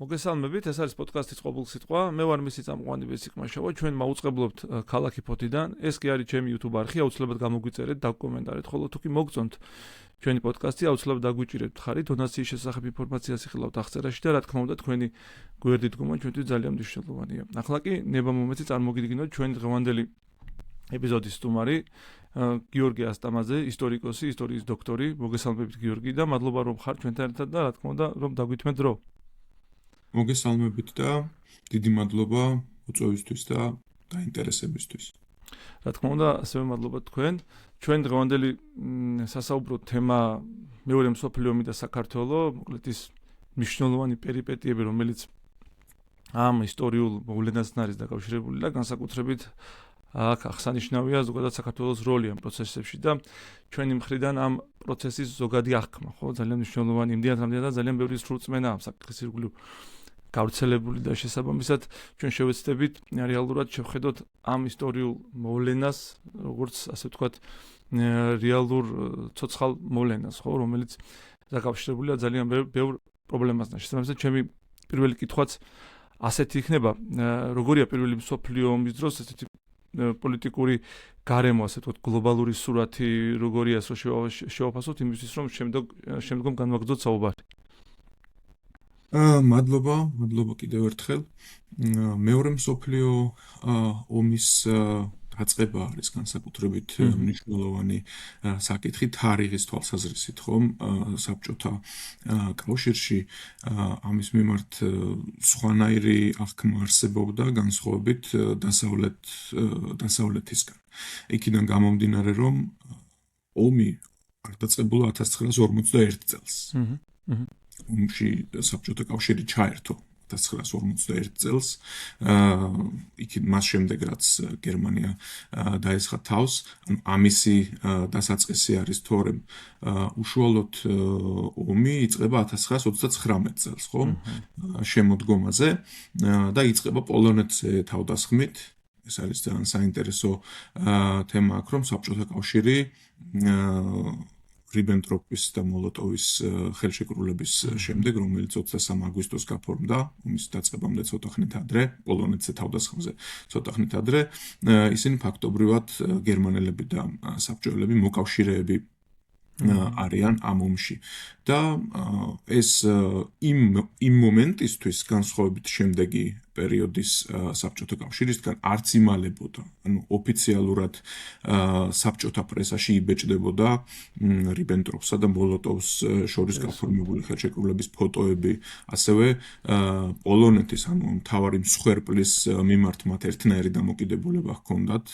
მოგესალმებით, ეს არის პოდკასტის ყოველსიტყვა. მე ვარ მისი წამყვანი ბესიკმაშავა. ჩვენ მაუწყებლობთ ქალაქი ფოთიდან. ეს კი არის ჩემი YouTube არხი, აუცილებლად გამოგვიწერეთ, დაკომენტარეთ, ხოლო თუ კი მოგწონთ ჩვენი პოდკასტი, აუცილებლად დაგვიჭირეთ მხარი, დონაციის შესახებ ინფორმაციას იხილავთ აღწერაში და რა თქმა უნდა, თქვენი გვერდით გმონა ჩვენთვის ძალიან მნიშვნელოვანია. ახლა კი ნება მომეცი წარმოგიდგინოთ ჩვენი დღევანდელი ეპიზოდის სტუმარი, გიორგი ასტამაძე, ისტორიკოსი, ისტორიის დოქტორი. მოგესალმებით გიორგი და მადლობა რომ ხარ ჩვენთან ერთად და რა თქმა უნდა, რომ დაგვითმეთ დრო. მოგესალმებით და დიდი მადლობა უწევისთვის და დაინტერესებისთვის. რა თქმა უნდა, ასევე მადლობა თქვენ. ჩვენ დღევანდელი სასაუბრო თემა მეორე მსოფლიო ომი და საქართველო, მოკლედ ის მნიშვნელოვანი პერიპეტიები, რომელიც ამ ისტორიულ მოვლენასთან არის დაკავშირებული და განსაკუთრებით აქ აღსანიშნავია ზოგადად საქართველოს როლი ამ პროცესებში და ჩვენი მხრიდან ამ პროცესის ზოგადი აღქმა, ხო, ძალიან მნიშვნელოვანი იმდენად რამდენადაც ძალიან ბევრი სრულწმენა ამ საკითხის ირგვლივ გავრცელებული და შესაბამისად ჩვენ შევეცდებით რეალურად შევხედოთ ამ ისტორიულ მოვლენას, როგორც ასე ვთქვათ, რეალურ ცოცხალ მოვლენას, ხო, რომელიც დაკავშირებულია ძალიან ბევრ პრობლემასთან. შესაბამისად, ჩემი პირველი კითხვაც ასეთი იქნება, როგორია პირველი მსოფლიო ომის დროს ესეთი პოლიტიკური გარემო, ასე ვთქვათ, გლობალური სურათი, როგორია ეს შევაფასოთ იმისთვის, რომ შემდგომ განვაგრძოთ საუბარი. მადლობა კიდევ ერთხელ. მეორე მსოფლიო ომის დაწყება არის განსაკუთრებით მნიშვნელოვანი საკითხი თარიღის თვალსაზრისით, ხომ, საბჭოთა კავშირში ამის მიმართ სხვანაირი აღქმა არსებობდა განსხვავებით დასავლეთისგან. იქიდან გამომდინარე, რომ ომი არ დაწყებულა 1941 წელს. ომში საბჭოთა კავშირი ჩაერთო 1941 წელს. იქ მას შემდეგ რაც გერმანია დაესხა თავს, ამისი დასაწყისი არის თორემ უშუალოდ ომი იწყება 1939 წელს, ხო? შემოდგომაზე და იწყება პოლონეთზე თავდასხმით. ეს არის ძალიან საინტერესო თემა აქ, რომ საბჭოთა კავშირი რიბენტროპის და მოლოტოვის ხელშეკრულების შემდეგ, რომელიც 23 აგვისტოს გაფორმდა, ომის დაწყებამდე ცოტა ხნით ადრე, პოლონეთზე თავდასხმაზე ცოტა ხნით ადრე, ისინი ფაქტობრივად გერმანელები და საბჭოელები მოკავშირეები არიან ამ ომში. და ეს იმ მომენტისთვის განსხვავებით შემდეგი პერიოდის საბჭოთა კავშირისგან არც იმალებოდა, ანუ ოფიციალურად საბჭოთა პრესაში იბეჭდებოდა რიბენტროპსა და მოლოტოვს შორის გაფორმებული ხელშეკრულების ფოტოები, ასევე პოლონეთის, ანუ მთავარი მსხვერპლის მიმართ მათ ერთნაირი დამოკიდებულება ჰქონდათ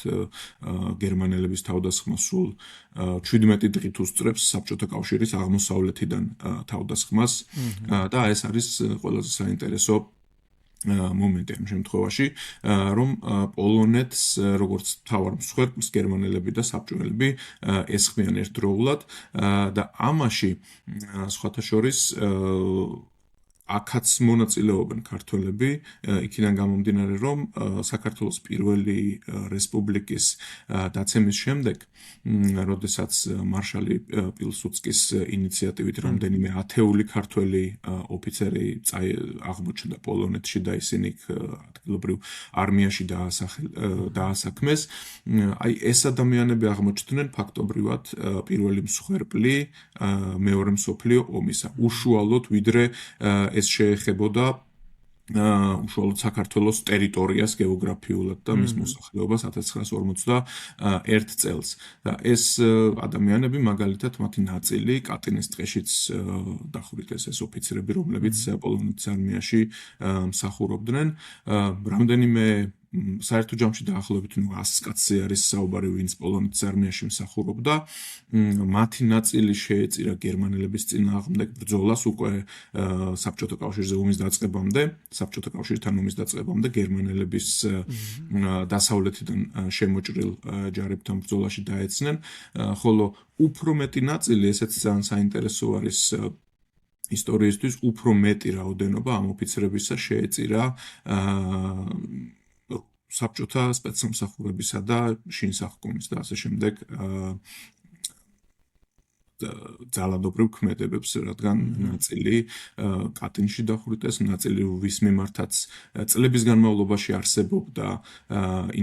გერმანელების თავდასხმა სულ 17 დღით უსწრებს საბჭოთა კავშირის აღმოსავლეთიდან თავდასხმას და ეს არის ყველაზე საინტერესო მომენტი ამ შემთხვევაში, რომ პოლონეთს როგორც მთავარ მსხვერპლს გერმანელები და საბჭოელები ესხმიან ერთდროულად და ამაში სხვათა შორის აქაც მონაწილეობენ ქართველები, იქიდან გამომდინარე, რომ საქართველოს პირველი რესპუბლიკის დაცემის შემდეგ, როდესაც მარშალი პილსუდსკის ინიციატივით რამდენიმე ათეული ქართველი ოფიცერი აღმოჩნდა პოლონეთში და ისინი ადგილობრივ არმიაში დაასაქმეს, აი ეს ადამიანები აღმოჩნდნენ ფაქტობრივად პირველი მსხვერპლი მეორე მსოფლიო ომისა, უშუალოდ ვიდრე ეს შეეხებოდა უშუალოდ საქართველოს ტერიტორიას გეოგრაფიულად და მის მოსახლეობას 1941 წელს. და ეს ადამიანები მაგალითად მათი ნაწილი კატინის ტყეშიც დახვრიტეს ეს ოფიცრები, რომლებიც პოლონეთის არმიაში მსახურობდნენ. რამდენიმე საერთო ჯამში დაახლოებით 100 კაცზე არის საუბარი, ვინც პოლონეთის არმიაში მსახურობდა. მათი ნაწილი შეეწირა გერმანელების წინააღმდეგ ბრძოლას უკვე საბჭოთა კავშირზე ომის დაწყებამდე, საბჭოთა კავშირთან ომის დაწყებამდე გერმანელების დასავლეთიდან შემოჭრილ ჯარებთან ბრძოლაში დაეცნენ, ხოლო უფრო მეტი ნაწილი, ესეც ძალიან საინტერესო არის ისტორიისთვის, უფრო მეტი რაოდენობა ამ ოფიცრებისა შეეწირა საბჭოთა სპეცსამსახურებისა და შინსახკომის და ასე შემდეგ ძალადობრივ ქმედებებს, რადგან ნაწილი კატინში დახვრიტეს, ნაწილი ვის მიმართაც წლების განმავლობაში არსებობდა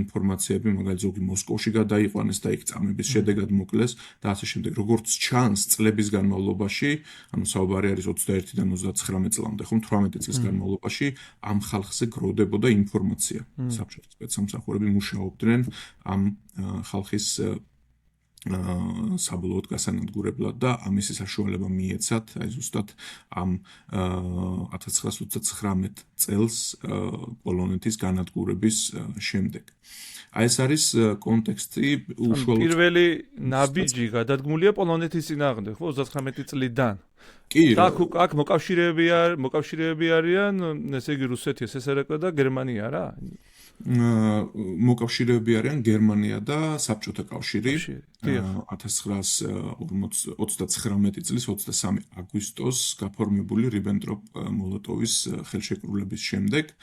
ინფორმაციები, მაგალითად ზოგი მოსკოვში გადაიყვანეს და იქ წამების შედეგად მოკლეს და ასე შემდეგ. როგორც ჩანს, წლების განმავლობაში, ანუ საუბარი არის 21-დან 39 წლამდე, ხომ 18 წლის განმავლობაში ამ ხალხზე გროვდებოდა ინფორმაცია. საბჭოთა სპეცსამსახურები მუშაობდნენ ამ ხალხის საბოლოოდ გასანადგურებლად და ამისი საშუალება მიეცათ, აი ზუსტად ამ 1939 წელს პოლონეთის განადგურების შემდეგ. აი ეს არის კონტექსტი უშუალოდ პირველი ნაბიჯი გადადგმულია პოლონეთის წინააღმდეგ, ხო 39 წლიდან. კი, აქ მოკავშირეები არიან, ესე იგი რუსეთი, SSRK და გერმანია რა? მოკავშირეები არიან გერმანია და საბჭოთა კავშირი 1939 წლის 23 აგვისტოს გაფორმებული რიბენტროპ-მოლოტოვის ხელშეკრულების შემდეგ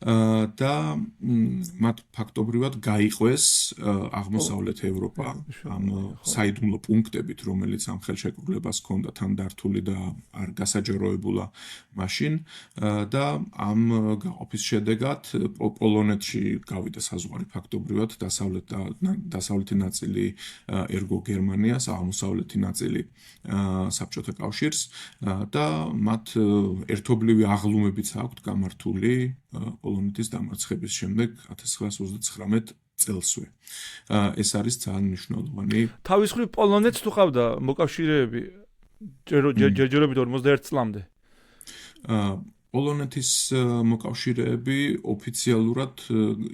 და მათ ფაქტობრივად გაიყვეს აღმოსავლეთ ევროპა ამ საიდუმლო პუნქტებით, რომელიც ამ ხელშეკრულებას ჰქონდა თანდართული და არ გასაჯაროებულა მაშინ და ამ გაყოფის შედეგად პოლონეთში გავიდა საზღვარი ფაქტობრივად დასავლეთი ნაწილი ერგო გერმანიას, აღმოსავლეთი ნაწილი საბჭოთა კავშირს და მათ ერთობლივი აღლუმებიც აქვთ გამართული პოლონეთის დამარცხების შემდეგ 1939 წელსვე. ეს არის ძალიან მნიშვნელოვანი. თავის მხრივ პოლონეთს თუ ყავდა მოკავშირეები ჯერჯერობით 51 წლამდე. პოლონეთის მოკავშირეები ოფიციალურად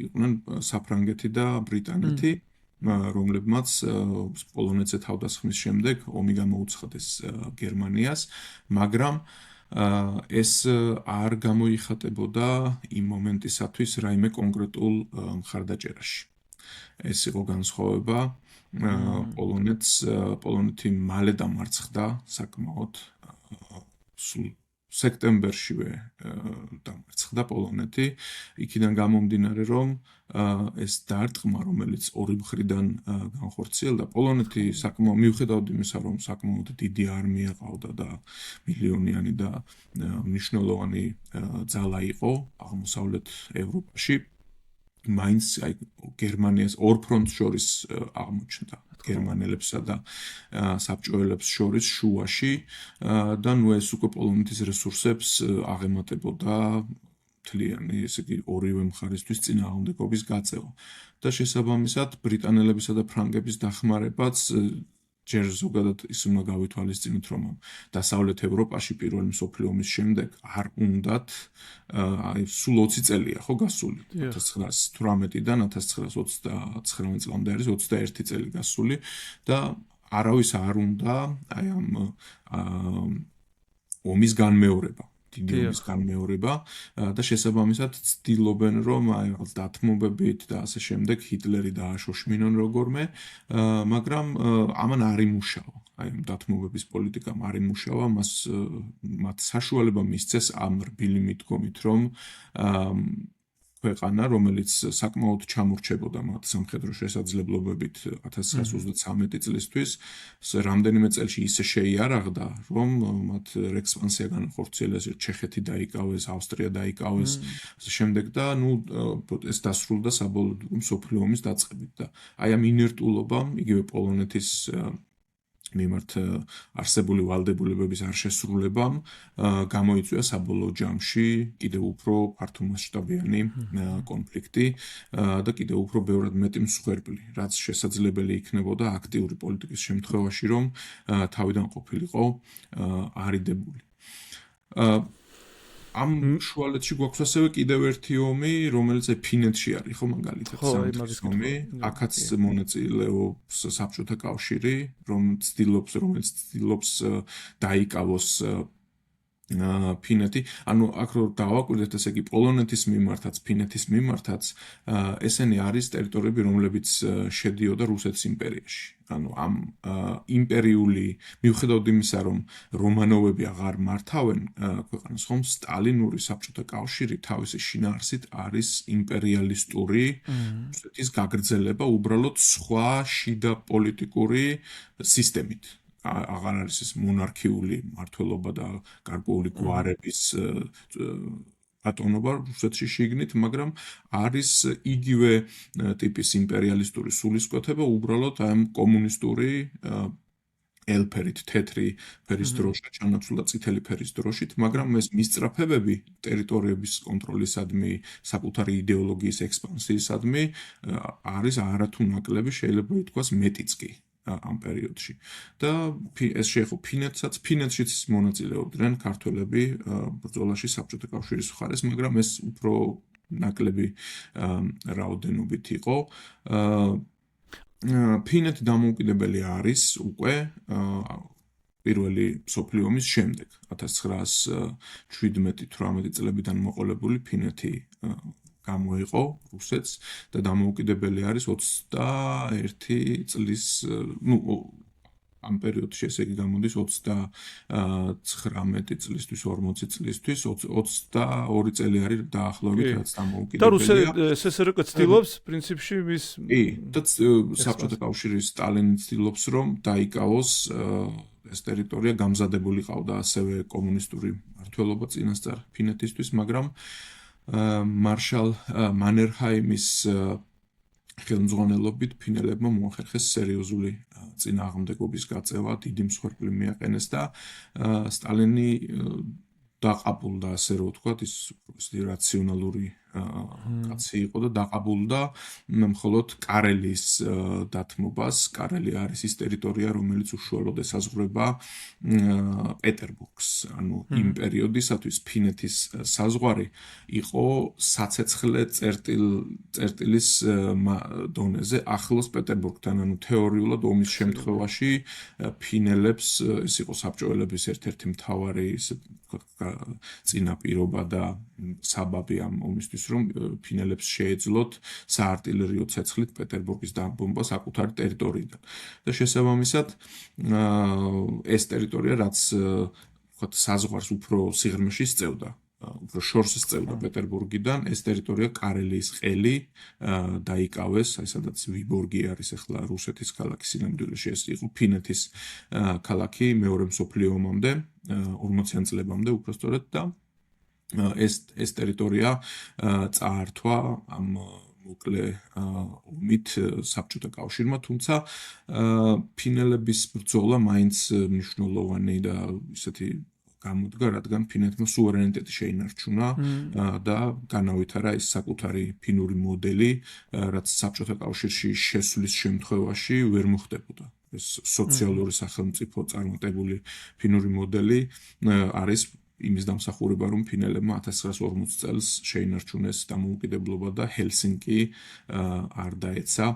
იყვნენ საფრანგეთი და ბრიტანეთი, რომლებმაც პოლონეთზე თავდასხმის შემდეგ ომი გამოუცხადეს გერმანიას, მაგრამ ეს არ გამოიხატებოდა იმ მომენტისათვის რაიმე კონკრეტულ მხარდაჭერაში. ეს იყო განსხვავება პოლონეთი მალე დამარცხდა საკმაოდ სულ სექტემბერშივე დამარცხდა პოლონეთი, იქიდან გამომდინარე, რომ ეს დარტყმა, რომელიც ორი მხრიდან განხორციელდა, პოლონეთი მიუხედავად იმისა, რომ საკმაოდ დიდი არმია ყავდა და მილიონიანი და მნიშვნელოვანი ძალა იყო აღმოსავლეთ ევროპაში, მაინც გერმანიას ორ ფრონტს შორის აღმოჩნდა. გერმანელებსა და საბჭოელებს შორის შუაში და ნუ ეს უკვე პოლონეთის რესურსებს აღემატებოდა მთლიანი, ესე იგი, ორივე მხარისთვის წინააღმდეგობის გაწევა. და შესაბამისად ბრიტანელებისა და ფრანგების დახმარებაც ჯერ ზოგადად ის უნდა გავითვალისწინოთ, რომ დასავლეთ ევროპაში პირველი მსოფლიო ომის შემდეგ არ უნდათ სულ 20 წელია ხო გასული 1918-დან 1929 წლამდე არის 21 წელი გასული და არავის არ უნდა აი ამ ომის განმეორება. დიდი ომის განმეორება და შესაბამისად ცდილობენ, რომ აი დათმობებით და ასე შემდეგ ჰიტლერი დააშოშმინონ როგორმე, მაგრამ ამან არ იმუშავა. აი დათმობების პოლიტიკამ არ იმუშავა, მათ საშუალება მისცეს ამ რბილი მიდგომით, რომ ქვეყანა, რომელიც საკმაოდ ჩამორჩებოდა მათ სამხედრო შესაძლებლობებით 1933 წლისთვის, რამდენიმე წელში ისე შეიარაღდა, რომ მათ ექსპანსია განახორციელეს, ჩეხეთი დაიკავეს, ავსტრია დაიკავეს, შემდეგ და ეს დასრულდა საბოლოოდ მსოფლიო ომის დაწყებით და აი ამ ინერტულობამ, იგივე პოლონეთის მიმართ არსებული ვალდებულებების არ შესრულებამ გამოიწვია საბოლოო ჯამში კიდევ უფრო ფართომასშტაბიანი კონფლიქტი და კიდევ უფრო ბევრად მეტი მსხვერპლი, რაც შესაძლებელი იქნებოდა აქტიური პოლიტიკის შემთხვევაში, რომ თავიდან ყოფილიყო არიდებული. ამ შუალედში გვაქვს ასევე კიდევ ერთი ომი, რომელიც ფინეთში არის, ხო, მაგალითად, სამთვის ომი, აქაც მონაწილეობს საბჭოთა კავშირი, რომელიც ცდილობს დაიკავოს ფინეთი, ანუ აქ რო დავაკვირდეთ, ესე იგი პოლონეთის მიმართაც, ფინეთის მიმართაც, ესენი არის ტერიტორიები, რომლებიც შედიოდა რუსეთის იმპერიაში. ანუ ამ იმპერიული, მიუხედავად იმისა, რომ რომანოვები აღარ მართავენ ქვეყანას, ხომ სტალინური საბჭოთა კავშირი თავისი შინაარსით არის იმპერიალისტური რუსეთის გაგრძელება უბრალოდ სხვა შიდა პოლიტიკური სისტემით. აღარ არის ეს მონარქიული მმართველობა და გარკვეული გვარების ატონობა რუსეთში შიგნით, მაგრამ არის იგივე ტიპის იმპერიალისტური სულისკვეთება, უბრალოდ ამ კომუნისტური ელფერით, თეთრი ფერის დროშა ჩანაცვლა წითელი ფერის დროშით, მაგრამ ეს მისწრაფებები ტერიტორიების კონტროლისადმი, საკუთარი იდეოლოგიის ექსპანსიისადმი არის არათუ ნაკლები, შეიძლება ითქვას მეტიც კი ამ პერიოდში. და ეს შეეხო ფინეთსაც, ფინეთშიც მონაწილეობდნენ ქართველები ბრძოლაში საბჭოთა კავშირის მხარეს, მაგრამ ეს უფრო ნაკლები რაოდენობით იყო. ფინეთი დამოუკიდებელი არის უკვე პირველი მსოფლიო ომის შემდეგ 1917-18 წლებიდან მოყოლებული ფინეთი გამოიყო რუსეთს და დამოუკიდებელი არის 21 წლის ამ პერიოდში ესე იგი გამოდის 39 წლისთვის 40 წლისთვის 22 წელი არის დაახლოებით რაც დამოუკიდებელია. და СССР ცდილობს პრინციპში მის და საბჭოთა კავშირის სტალინი ცდილობს რომ დაიკავოს ეს ტერიტორია გამზადებული ყავდა ასევე კომუნისტური მმართველობა წინასწარ ფინეთისთვის, მაგრამ მარშალ მანერჰაიმის ხელმძღვანელობით ფინელებმა მოახერხეს სერიოზული წინააღმდეგობის გაწევა, დიდი მსხვერპლი მიაყენეს და სტალინი დაყაბულდა, ასე რომ ვთქვათ, ის რაციონალური კაცი იყო და დაყაბულდა მხოლოდ კარელიის დათმობას. კარელი არის ის ტერიტორია, რომელიც უშუალოდ ესაზღვრება პეტერბურგს. ანუ იმ პერიოდისათვის ფინეთის საზღვარი იყო საცეცხლე წერტილის დონეზე ახლოს პეტერბურგთან. ანუ თეორიულად ომის შემთხვევაში ფინელებს ეს იყო საბჭოელების ერთ-ერთი მთავარი წინაპირობა და საბაბი ამ ომისთვის, რომ ფინელებს შეეძლოთ საარტილერიო ცეცხლით პეტერბურგის დაბომბვა საკუთარი ტერიტორიიდან. და შესაბამისად ეს ტერიტორია, რაც ვთქვათ, საზღვარს უფრო სიღრმეში სწევდა, უფრო შორს სწევდა პეტერბურგიდან, ეს ტერიტორია კარელიის ყელი დაიკავეს, აი სადაც ვიბორგი არის ახლა რუსეთის ქალაქი სინამდვილეში, ეს იყო ფინეთის ქალაქი მეორე მსოფლიო ომამდე, 40-იან წლებამდე უпростоრად და ეს ტერიტორია წაართვა ამ მოკლე ომით საბჭოთა კავშირმა, თუმცა ფინელების ბრძოლა მაინც მნიშვნელოვანი და ისეთი გამოდგა, რადგან ფინეთმა სუვერენიტეტი შეინარჩუნა და განავითარა ის საკუთარი ფინური მოდელი, რაც საბჭოთა კავშირში შესვლის შემთხვევაში ვერ მოხდებოდა. ეს სოციალური სახელმწიფო წარმატებული ფინური მოდელი არის იმის დამსახურება, რომ ფინელებმა 1940 წელს შეინარჩუნეს დამოუკიდებლობა და ჰელსინკი არ დაეცა,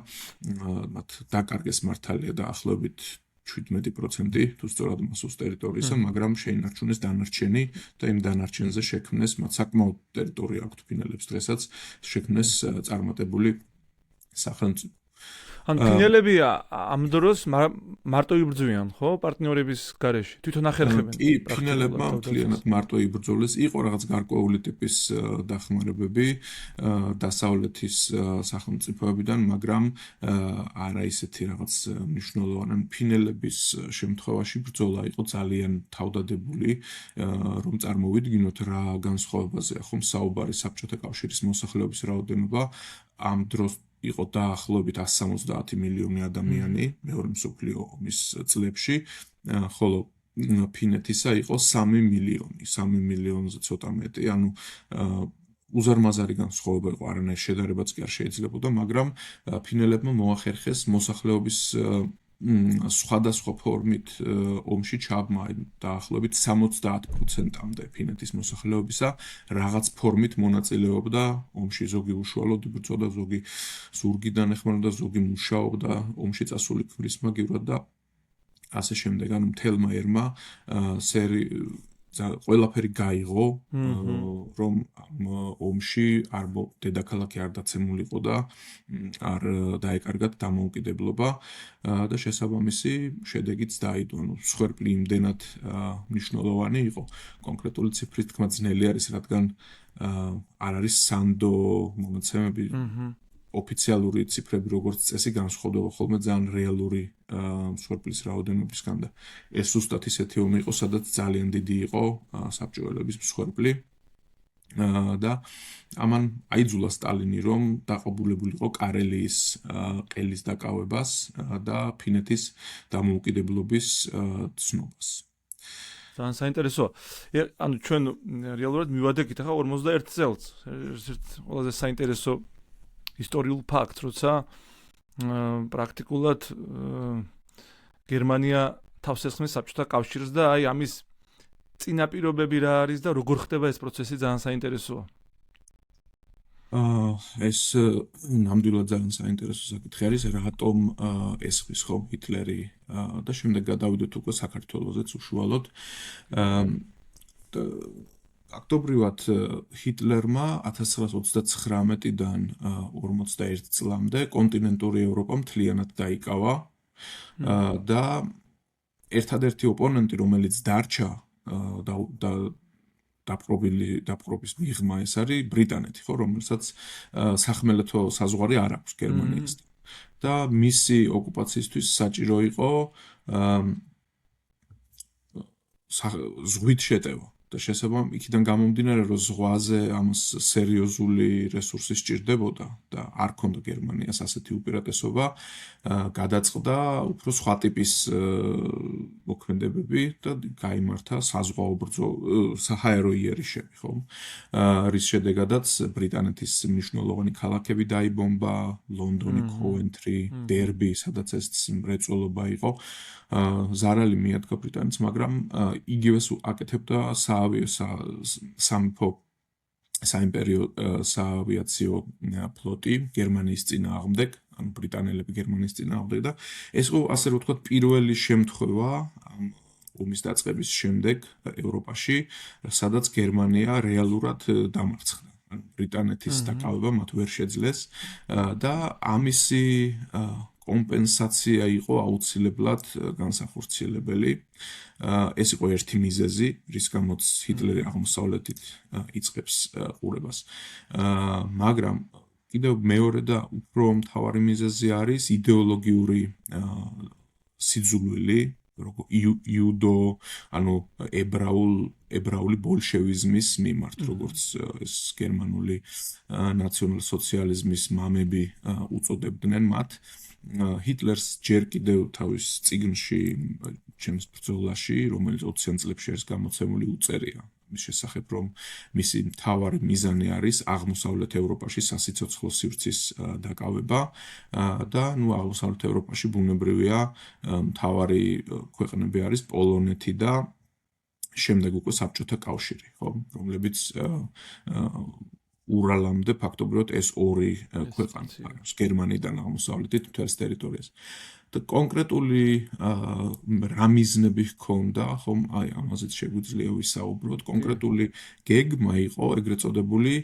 მათ დაკარგეს მართალია დაახლოებით 17% თუ სწორად მასოს ტერიტორიისა, მაგრამ შეინარჩუნეს დანარჩენი და იმ დანარჩენზე შექმნეს, მათ საკმაოდ ტერიტორია აქვთ ფინელებს დღესაც, შექმნეს წარმატებული სახელმწიფო. ან ფინელები ამ დროს მარტო იბრძვიან, ხო, პარტნიორების გარეშე? თვითონ ახერხებენ. კი, ფინელებმა მთლიანად მარტო იბრძოლეს, იყო რაღაც გარკვეული ტიპის დახმარებები დასავლეთის სახელმწიფოებიდან, მაგრამ არა ისეთი რაღაც მნიშვნელოვანი. ფინელების შემთხვევაში ბრძოლა იყო ძალიან თავდადებული, რომ წარმოვიდგინოთ რა განსხვავებაზეა ხომ საუბარი საბჭოთა კავშირის მოსახლეობის რაოდენობა ამ დროს იყო დაახლოებით 170 მილიონი ადამიანი მეორე მსოფლიო ომის წლებში, ხოლო ფინეთისა იყო 3 მილიონი, 3 მილიონზე ცოტა მეტი, ანუ უზარმაზარი განსხვავება იყო, არანაირი შედარებაც კი არ შეიძლებოდა, მაგრამ ფინელებმა მოახერხეს მოსახლეობის სხვადასხვა ფორმით ომში ჩაბმა დაახლოებით 70%-მდე ფინეთის მოსახლეობისა რაღაც ფორმით მონაწილეობდა ომში, ზოგი უშუალოდ იბრძოდა, ზოგი ზურგიდან ეხმარებოდა, ზოგი მუშაობდა ომში წასული ქმრის მაგივრად და ასე შემდეგ. ანუ მთელმა ერმა ყველაფერი გაიღო, რომ ამ ომში არ დედაქალაქი არ დაცემულიყო და არ დაეკარგათ დამოუკიდებლობა და შესაბამისი შედეგიც დაიდო. ანუ მსხვერპლი იმდენად მნიშვნელოვანი იყო. კონკრეტული ციფრით თქმა ძნელი არის, რადგან არ არის სანდო მონაცემები ოფიციალური ციფრები როგორც წესი განსხვავდება ხოლმე ძალიან რეალური მსხვერპლის რაოდენობისგან და ეს ზუსტად ისეთი ომი იყო, სადაც ძალიან დიდი იყო საბჭოელების მსხვერპლი და ამან აიძულა სტალინი, რომ დაყობულებულიყო კარელიის ყელის დაკავებას და ფინეთის დამოუკიდებლობის ცნობას. ძალიან საინტერესოა. ანუ ჩვენ რეალურად მივადექით ახლა 51 წელს. ერთ ყველაზე საინტერესო ისტორიულ ფაქტს, როცა პრაქტიკულად გერმანია თავს ესხმის საბჭოთა კავშირს და აი ამის წინაპირობები რა არის და როგორ ხდება ეს პროცესი ძალიან საინტერესოა. ეს ნამდვილად ძალიან საინტერესო საკითხი არის, რატომ ესხმის ხომ ჰიტლერი და შემდეგ გადავიდეთ უკვე საქართველოსაც უშუალოდ. ფაქტობრივად ჰიტლერმა 1939-დან 41 წლამდე კონტინენტური ევროპა მთლიანად დაიკავა და ერთადერთი ოპონენტი, რომელიც დარჩა დაპყრობის მიღმა ეს არის ბრიტანეთი, ხო, რომელსაც სახმელეთო საზღვარი არ აქვს გერმანიასთან. და მისი ოკუპაციისთვის საჭირო იყო ზღვით შეტევა. და შესაბამისად იქიდან გამომდინარე, რომ ზღვაზე ამას სერიოზული რესურსი სჭირდებოდა და არ ქონდა გერმანიას ასეთი უპირატესობა, გადაწყდა უფრო სხვა ტიპის მოქმედებები და გაიმართა საზღვაო საჰაერო იერიშები, ხო? რის შედეგადაც ბრიტანეთის მნიშვნელოვანი ქალაქები დაიბომბა, ლონდონი, კოვენტრი, დერბი, სადაც ეს მრეწველობა იყო. ზარალი მიადგა ბრიტანეთს, მაგრამ იგივეს აკეთებდა საიმპერიო საავიაციო ფლოტი გერმანიის წინააღმდეგ, ანუ ბრიტანელები გერმანიის წინააღმდეგ და ეს იყო ასე რომ ვთქვათ პირველი შემთხვევა ომის დაწყების შემდეგ ევროპაში, სადაც გერმანია რეალურად დამარცხდა. ბრიტანეთის დაკავება მათ ვერ შეძლეს და ამისი კომპენსაცია იყო აუცილებლად განსახორციელებელი. ეს იყო ერთი მიზეზი, რის გამოც ჰიტლერი აღმოსავლეთით იწყებს ყურებას. მაგრამ კიდევ მეორე და უფრო მთავარი მიზეზი არის იდეოლოგიური სიძულვილი, როგორც იუდო, ანუ ებრაული ბოლშევიზმის მიმართ, როგორც ეს გერმანული ნაციონალ-სოციალიზმის მამები უწოდებდნენ მათ. ჰიტლერს ჯერ კიდევ თავის წიგნში, ჩემს ბრძოლაში, რომელიც 20-იან წლებში არის გამოცემული, უწერია მის შესახებ, რომ მისი მთავარი მიზანი არის აღმოსავლეთ ევროპაში სასიცოცხლო სივრცის დაკავება და აღმოსავლეთ ევროპაში ბუნებრივია მთავარი ქვეყნები არის პოლონეთი და შემდეგ უკვე საბჭოთა კავშირი, ხო, რომლებიც ურალამდე ფაქტობრივად ეს ორი ქვეყანა არის გერმანიიდან აღმოსავლეთით მთელს ტერიტორიას. და კონკრეტული რა მიზნები ჰქონდა, ხომ, აი ამაზეც შეგვიძლია ვისაუბროთ. კონკრეტული გეგმა იყო ეგრეთ წოდებული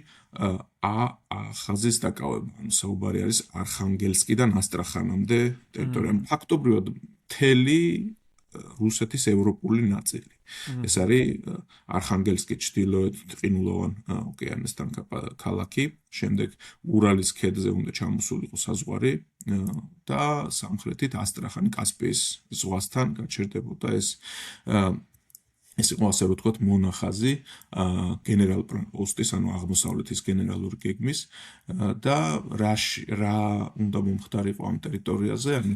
ხაზის დაკავება. ანუ საუბარი არის არხანგელსკიდან ასტრახანამდე ტერიტორია. ფაქტობრივად მთელი რუსეთის ევროპული ნაწილი. ეს არის არხანგელსკი ჩრდილოეთ ყინულოვან ოკეანესთან ქალაქი, შემდეგ ურალის ქედზე უნდა ჩამოსულიყო საზღვარი და სამხრეთით ასტრახანი კასპიის ზღვასთან გაჩერდებოდა ეს იყო ასე რომ ვთქვათ მონახაზი გენერალ პოსტის, ანუ აღმოსავლეთის გენერალური გეგმის და რა უნდა მომხდარიყო ამ ტერიტორიაზე, ანუ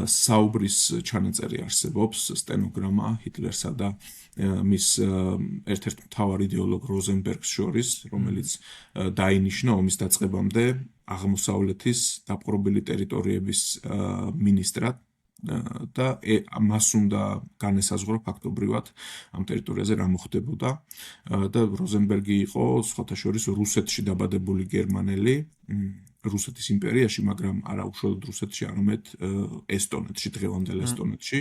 საუბრის ჩანაწერი არსებობს, სტენოგრამა ჰიტლერსა და მის ერთ-ერთ მთავარ იდეოლოგ როზენბერგს შორის, რომელიც დაინიშნა ომის დაწყებამდე აღმოსავლეთის დაპყრობილი ტერიტორიების მინისტრად და მას უნდა განესაზღვრა ფაქტობრივად ამ ტერიტორიაზე რა მოხდებოდა და როზენბერგი იყო სხვათა შორის რუსეთში დაბადებული გერმანელი რუსეთის იმპერიაში, მაგრამ არა უშუალოდ რუსეთში, არამედ ესტონეთში, დღევანდელ ესტონეთში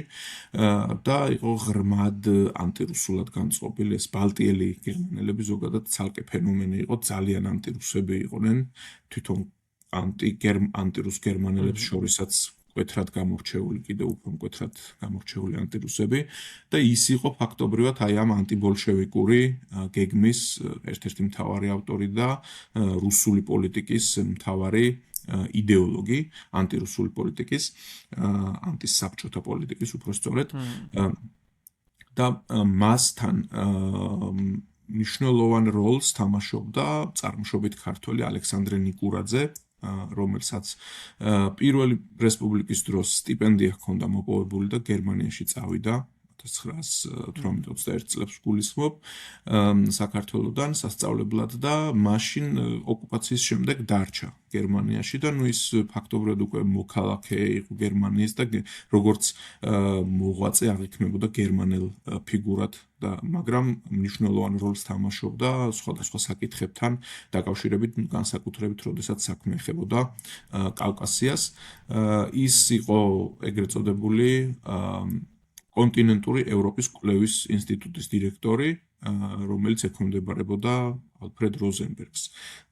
და იყო ღრმად ანტირუსულად განწყობილი. ეს ბალტიელი გერმანელები ზოგადად ცალკე ფენომენი იყო, ძალიან ანტირუსები იყვნენ, თვითონ ანტირუს გერმანელებს შორისაც მკვეთრად გამორჩეული, კიდევ უფრო მკვეთრად გამორჩეული ანტირუსები და ის იყო ფაქტობრივად აი ამ ანტიბოლშევიკური გეგმის ერთ-ერთი მთავარი ავტორი და რუსული პოლიტიკის მთავარი იდეოლოგი, ანტირუსული პოლიტიკის, ანტისაბჭოთა პოლიტიკის უпростоრედ და მასთან მნიშვნელოვან როლს თამაშობდა წარმოშობით ქართველი ალექსანდრე ნიკურაძე, რომელსაც პირველი რესპუბლიკის დროს სტიპენდია ჰქონდა მოპოვებული და გერმანიაში წავიდა 1918-21 წლებს გულისხმობ საქართველოსთან სასწავლებლად და მაშინ ოკუპაციის შემდეგ დარჩა გერმანიაში და ის ფაქტობრივად უკვე მოქალაქე იყო გერმანიის და როგორც მოღვაწე აღიქმებოდა გერმანელ ფიგურად და მაგრამ მნიშვნელოვან როლს თამაშობდა სხვადასხვა საკითხებთან დაკავშირებით განსაკუთრებით როდესაც საქმე ეხებოდა კავკასიას ის იყო ეგრეთ წოდებული კონტინენტური ევროპის კვლევის ინსტიტუტის დირექტორი, რომელიც ექვემდებარებოდა ალფრედ როზენბერგს.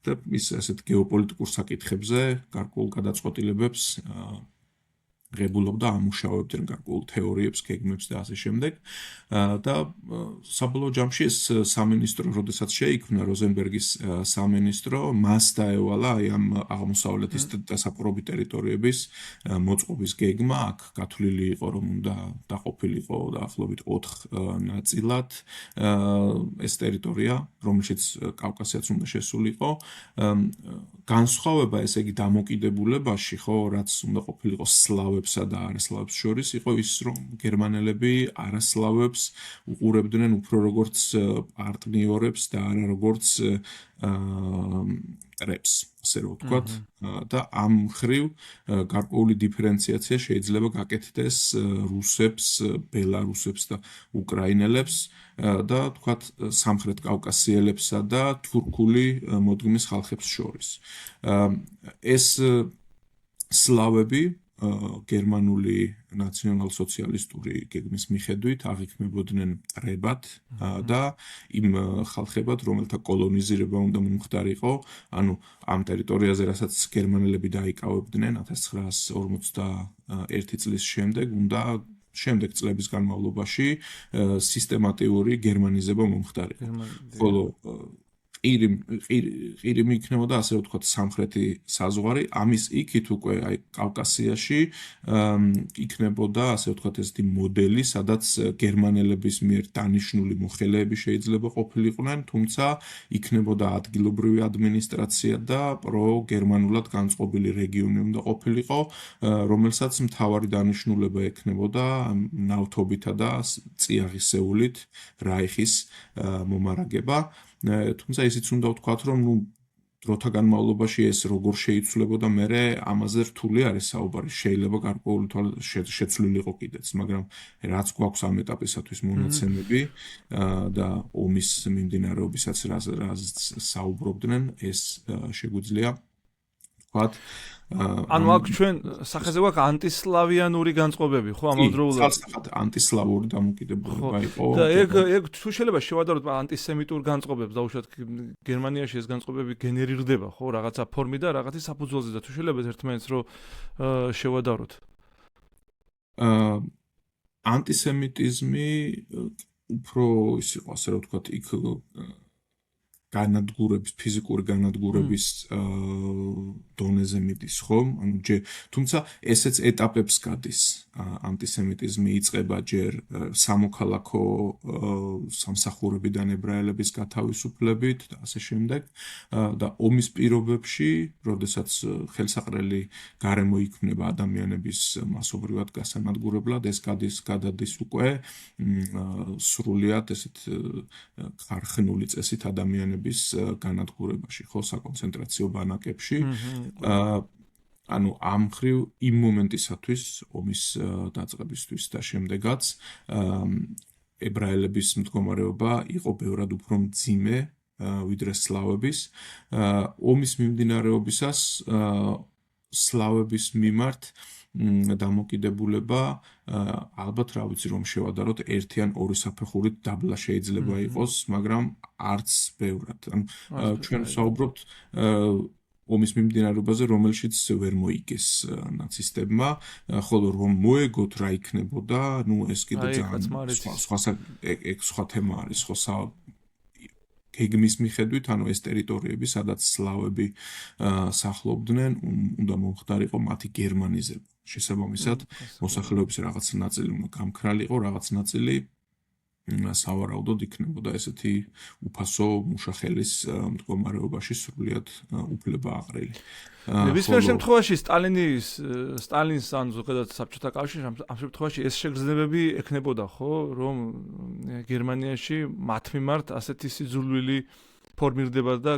და ის ასეთ გეოპოლიტიკურ საკითხებზე გარკვეულ გადაწყვეტილებებს ღებულობდა, ამუშავებდა გარკვეულ თეორიებს, გეგმებს და ასე შემდეგ. და საბოლოო ჯამში ეს სამინისტრო, როდესაც შეიქმნა როზენბერგის სამინისტრო, მას დაევალა აი ამ აღმოსავლეთის დასაპყრობი ტერიტორიების მოწყობის გეგმა, აქ გათვლილი იყო, რომ უნდა დაყოფილიყო დაახლოებით 4 ნაწილად ეს ტერიტორია, რომელშიც კავკასიაც უნდა შესულიყო. განსხვავება, ესე იგი, დამოკიდებულებაში, ხო, რაც უნდა ყოფილიყო სლავებსა და არასლავებს შორის, იყო ის, რომ გერმანელები არასლავებს უყურებდნენ უფრო როგორც პარტნიორებს და არა როგორც მტრებს, ასე რომ ვთქვათ, და ამ მხრივ გარკვეული დიფერენციაცია შეიძლება გაკეთდეს რუსებს, ბელარუსებს და უკრაინელებს და თქვათ სამხრეთ კავკასიელებსა და თურქული მოდგმის ხალხებს შორის. ეს სლავები გერმანული ნაციონალ-სოციალისტური გეგმის მიხედვით აღიქმებოდნენ მტრებად და იმ ხალხებად, რომელთა კოლონიზირება უნდა მომხდარიყო, ანუ ამ ტერიტორიაზე, რასაც გერმანელები დაიკავებდნენ 1941 წლის შემდეგ, უნდა შემდეგ წლების განმავლობაში სისტემატიური გერმანიზება მომხდარიყო. ხოლო ყირიმი იქნებოდა, ასე ვთქვათ, სამხრეთი საზღვარი, ამის იქით უკვე აი კავკასიაში იქნებოდა, ასე ვთქვათ, ესეთი მოდელი, სადაც გერმანელების მიერ დანიშნული მოხელეები შეიძლება ყოფილიყვნენ, თუმცა იქნებოდა ადგილობრივი ადმინისტრაცია და პროგერმანულად განწყობილი რეგიონი უნდა ყოფილიყო, რომელსაც მთავარი დანიშნულება ექნებოდა ნავთობითა და წიაღისეულით რაიხის მომარაგება. თუმცა ისიც უნდა ვთქვათ, რომ დროთა განმავლობაში ეს როგორ შეიცვლებოდა, მერე ამაზე რთული არის საუბარი. შეიძლება გარკვეული შეცვლილიყო კიდეც, მაგრამ რაც გვაქვს ამ ეტაპისათვის მონაცემები და ომის მიმდინარეობისაც რაც საუბრობდნენ, ეს შეგვიძლია ვთქვათ. ანუ აქ ჩვენ სახეზე გვაქვს ანტისლავიანური განწყობები, ხო, ამავდროულად ცალსახად ანტისლავური დამოკიდებულება იყო. და ეგ თუ შეიძლება შევადაროთ ანტისემიტურ განწყობებს, დაუშვათ გერმანიაში ეს განწყობები გენერირდება, ხო, რაღაცა ფორმით და რაღაცის საფუძველზე და თუ შეიძლება ერთმანეთს რო შევადაროთ. ანტისემიტიზმი უფრო ის იყო, ასე რომ ვთქვათ, იქ განადგურების, ფიზიკური განადგურების დონეზე მიდის, ხო? ანუ თუმცა ესეც ეტაპებს გადის. ანტისემიტიზმი იწყება ჯერ სამოქალაქო სამსახურებიდან ებრაელების გათავისუფლებით და ასე შემდეგ და ომის პირობებში, როდესაც ხელსაყრელი გარემო იქმნება ადამიანების მასობრივად გასანადგურებლად, ეს გადადის უკვე სრულიად ესეთ ხარხნული წესით ადამიანების განადგურებაში, ხო, საკონცენტრაციო ბანაკებში. ანუ ამ მხრივ იმ მომენტისათვის ომის დაწყებისთვის და შემდეგაც ებრაელების მდგომარეობა იყო ბევრად უფრო მძიმე ვიდრე სლავების. ომის მიმდინარეობისას სლავების მიმართ დამოკიდებულება ალბათ რა ვიცი რომ შევადაროთ ერთი ან ორი საფეხურით დაბლა შეიძლება იყოს, მაგრამ არც ბევრად. ანუ ჩვენ საუბრობთ ომის მიმდინარეობაზე, რომელშიც ვერ მოიგეს ნაცისტებმა, ხოლო რომ მოეგოთ რა იქნებოდა, ეს კიდე ძალიან სხვა თემა არის, ხო გეგმის მიხედვით, ანუ ეს ტერიტორიები, სადაც სლავები სახლობდნენ, უნდა მომხდარიყო მათი გერმანიზება. შესაბამისად, მოსახლეობის რაღაც ნაწილი უნდა გამქრალიყო, რაღაც ნაწილი სავარაუდოდ იქნებოდა ესეთი უფასო მუშახელის მდგომარეობაში სრულიად უფლება აყრილი. ნებისმიერ შემთხვევაში სტალინს ან ზოგადად საბჭოთა კავშირს ამ შემთხვევაში ეს შეგრძნებები ექნებოდა, ხო, რომ გერმანიაში მათ მიმართ ასეთი სიძულვილი ფორმირდება და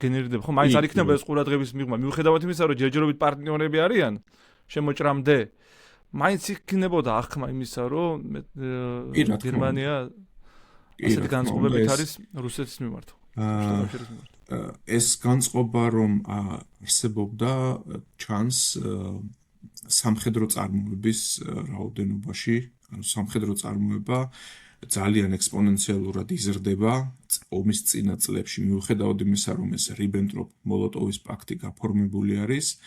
გენერირდება, ხო, მაინც არ იქნება ეს ყურადღების მიღმა, მიუხედავად იმისა, რომ ჯერჯერობით პარტნიორები არიან შემოჭრამდე, მაინც იქნებოდა აღქმა იმისა, რომ გერმანია ასეთი განწყობებით არის რუსეთის მიმართ. ეს განწყობა რომ არსებობდა ჩანს სამხედრო წარმოების რაოდენობაში, ანუ სამხედრო წარმოება ძალიან ექსპონენციალურად იზრდება ომის წინა წლებში, მიუხედავად იმისა, რომ ეს რიბენტროპ-მოლოტოვის პაქტი გაფორმებული არის,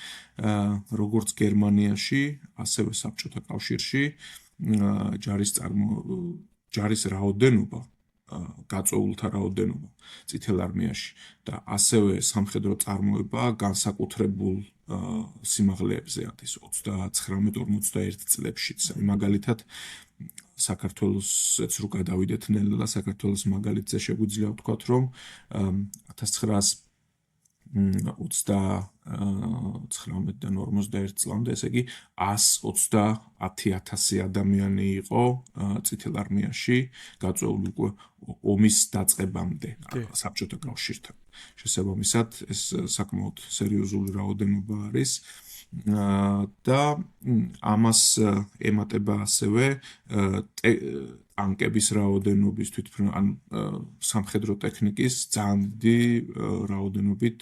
როგორც გერმანიაში, ასევე საბჭოთა კავშირში ჯარის რაოდენობა, გაწეულთა რაოდენობა წითელ არმიაში და ასევე სამხედრო წარმოება განსაკუთრებულ სიმაღლეებზე არის 39-41 წლებშიც. მაგალითად საქართველოსაც რო გადავიდეთ ნელა საქართველოს მაგალითზე შეგვიძლია ვთქვათ, რომ 1939-დან 41 წლამდე, ესე იგი 130,000 ადამიანი იყო წითელ არმიაში გაწეული უკვე ომის დაწყებამდე საბჭოთა კავშირთან. შესაბამისად, ეს საკმაოდ სერიოზული რაოდენობა არის. და ამას ემატება ასევე ტანკების რაოდენობის ან სამხედრო ტექნიკის ძალიან დიდი რაოდენობით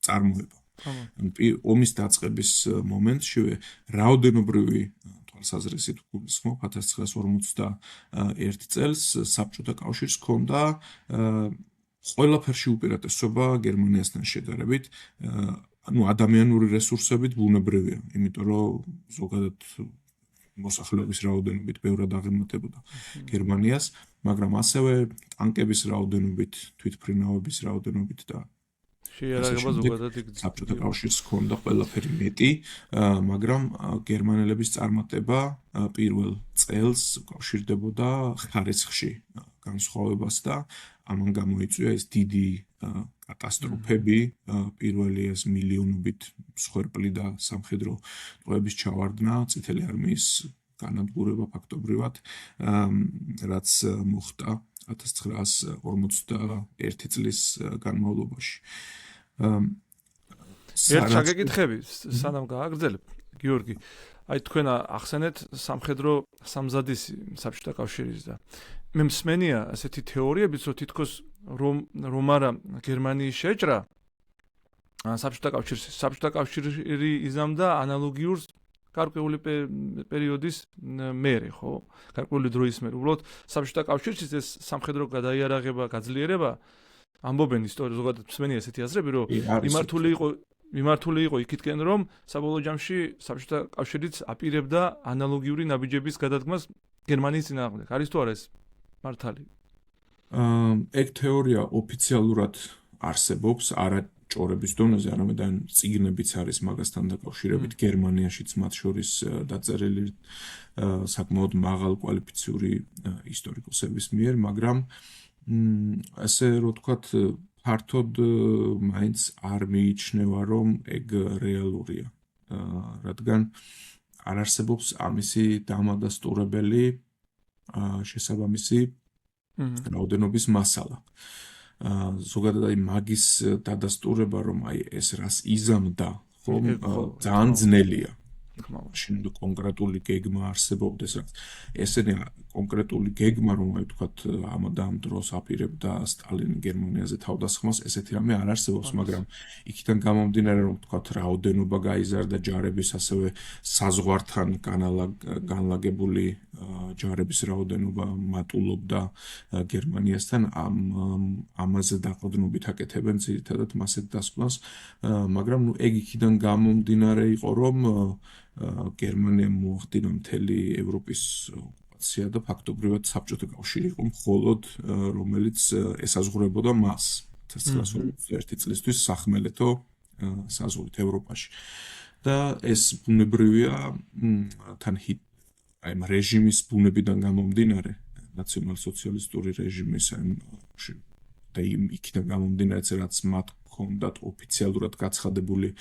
წარმოება. ომის დაწყების მომენტშივე რაოდენობრივი თვალსაზრისით გულისხმობ 1941 წელს საბჭოთა კავშირს ჰქონდა ყველაფერში უპირატესობა გერმანიასთან შედარებით, ანუ ადამიანური რესურსებით ბუნებრივია, იმიტომ რომ ზოგადად მოსახლეობის რაოდენობით ბევრად აღემატებოდა გერმანიას, მაგრამ ასევე ტანკების რაოდენობით, თვითმფრინავების რაოდენობით და შეიარაღება ზოგადად საბჭოთა კავშირს ჰქონდა ყველაფერი მეტი, მაგრამ გერმანელების წარმატება პირველ წელს უკავშირდებოდა ხარისხში განსხვავებას და ამან გამოიწვია ეს დიდი კატასტროფები, პირველი ეს მილიონობით მსხვერპლი და სამხედრო ტყვეების ჩავარდნა წითელი არმიის განადგურება ფაქტობრივად, რაც მოხდა 1941 წლის განმავლობაში. ერთ შეგეკითხები, სანამ გააგრძელებ, გიორგი, აი თქვენ ახსენეთ სამხედრო სამზადისი საბჭოთა კავშირის და მე მსმენია ასეთი თეორიებიც, რომ თითქოს რომ არა გერმანიის შეჭრა საბჭოთა კავშირი იზამდა ანალოგიურ გარკვეული პერიოდის მერე, ხო? გარკვეული დროის მერე. უბრალოდ საბჭოთა კავშირის ეს სამხედრო გადაიარაღება, გაძლიერება ამბობენ ისტორიულ ზოგადად მსმენია ესეთი აზრები, რომ მიმართული იყო იქითკენ, რომ საბოლოო ჯამში საბჭოთა კავშირიც აპირებდა ანალოგიური ნაბიჯების გადადგმას გერმანიის წინააღმდეგ. არის თუ არა ეს მართალი? ეგ თეორია ოფიციალურად არსებობს, არა ჭორების დონეზე, არამედ წიგნებიც არის მაგასთან დაკავშირებით, გერმანიაშიც მათ შორის დაწერილი საკმაოდ მაღალ კვალიფიციური ისტორიკოსების მიერ, მაგრამ ასე რომ ვთქვათ, ფართოდ მაინც არ მიიჩნევა, რომ ეგ რეალურია, რადგან არ არსებობს ამისი დამადასტურებელი შესაბამისი რაოდენობის მასალა. ზოგადად აი მაგის დადასტურება, რომ აი ეს რას იზამდა, ხომ ძალიან ძნელია. მაშინ კონკრეტული გეგმა არსებობდეს, რაც ესენი კონკრეტული გეგმა, რომელიც თქვათ ამ დროს აპირებდა სტალინი გერმანიაზე თავდასხმას, ესეთი რამე არ არსებობს, მაგრამ იქიდან გამომდინარე, რომ თქვათ რაოდენობა გაიზარდა ჯარების, ასევე საზღვართან განლაგებული ჯარების რაოდენობა მატულობდა გერმანიასთან, ამაზე დაყრდნობით აკეთებენ ძირითადად მასეთ დასკვნას, მაგრამ ეგ იქიდან გამომდინარე იყო, რომ გერმანიამ მოახდინა მთელი ევროპის ოკუპაცია და ფაქტობრივად საბჭოთა კავშირი იყო მხოლოდ რომელიც ესაზღვრებოდა მას 1941 წლისთვის სახმელეთო საზღვრით ევროპაში და ეს ბუნებრივია თან აი რეჟიმის ბუნებიდან გამომდინარე ნაციონალ-სოციალისტური რეჟიმის და იქიდან გამომდინარე რაც მათ ჰქონდათ ოფიციალურად გაცხადებული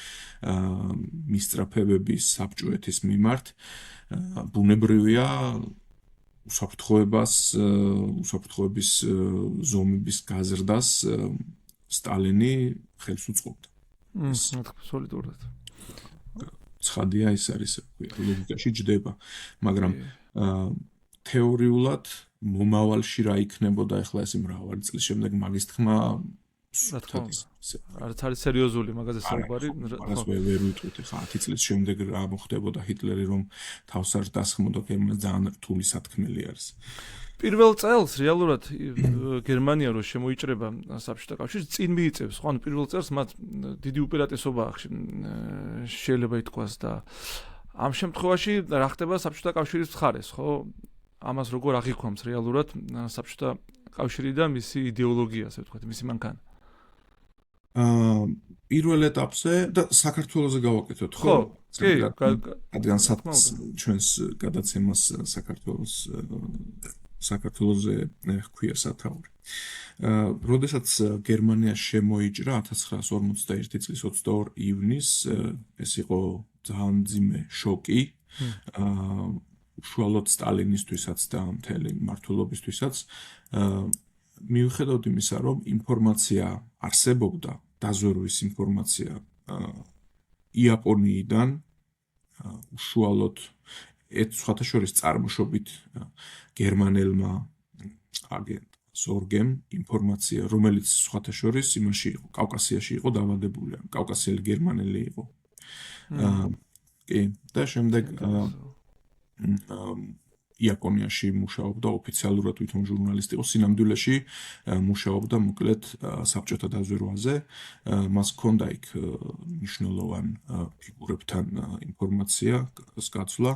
მისწრაფებების საბჭოეთის მიმართ ბუნებრივია უსაფრთხოების ზომების გაზრდას სტალინი ხელს უწყობდა. სოლიდურად. ცხადია ეს არის ლოგიკაში ჯდება, მაგრამ თეორიულად მომავალში რა იქნებოდა ახლა ეს მრავალი წლის შემდეგ მაგის თქმა არც არის სერიოზული მაგაზე საუბარი. მაგას ვერ ვიტყვით ხა 10 წლის შემდეგ რა მოხდებოდა ჰიტლერი რომ თავს არ დასხმოდა გერმანია ძალიან რთული სათქმელი არის. პირველ წელს რეალურად გერმანია რო შემოიჭრება საბჭოთა კავშირს წინ მიიწევს, ხო? ანუ პირველ წელს მათ დიდი უპირატესობა შეიძლება ითქვას და ამ შემთხვევაში რა ხდება საბჭოთა კავშირის მხარეს, ხო? ამას როგორ აღიქვამს რეალურად საბჭოთა კავშირი და მისი იდეოლოგია, ასე ვთქვათ, მისი მანქანა. პირველ ეტაპზე და საქართველოზე გავაკეთოთ, ხო? კი, რადგან ჩვენს გადაცემას საქართველოზე ჰქვია სათაური. როდესაც გერმანია შემოიჭრა 1941 წლის 22 ივნისს, ეს იყო ძალიან მძიმე შოკი. უშუალოდ სტალინისთვისაც და მთელი მმართველობისთვისაც მიუხედავად იმისა, რომ ინფორმაცია არსებობდა, დაზვერვის ინფორმაცია იაპონიიდან უშუალოდ სხვათა შორის წარმოშობით გერმანელმა აგენტ ზორგემ ინფორმაცია, რომელიც სხვათა შორის იმაში იყო, კავკასიაში იყო დაავადებული, კავკასიელი გერმანელი იყო. კი, და შემდეგ იაპონიაში მუშაობდა ოფიციალურად თვითონ ჟურნალისტი იყო სინამდვილეში მუშაობდა მოკლედ საბჭოთა დაზვერვაზე მას ჰქონდა იქ მნიშვნელოვან ფიგურებთან ინფორმაცია გაცვლა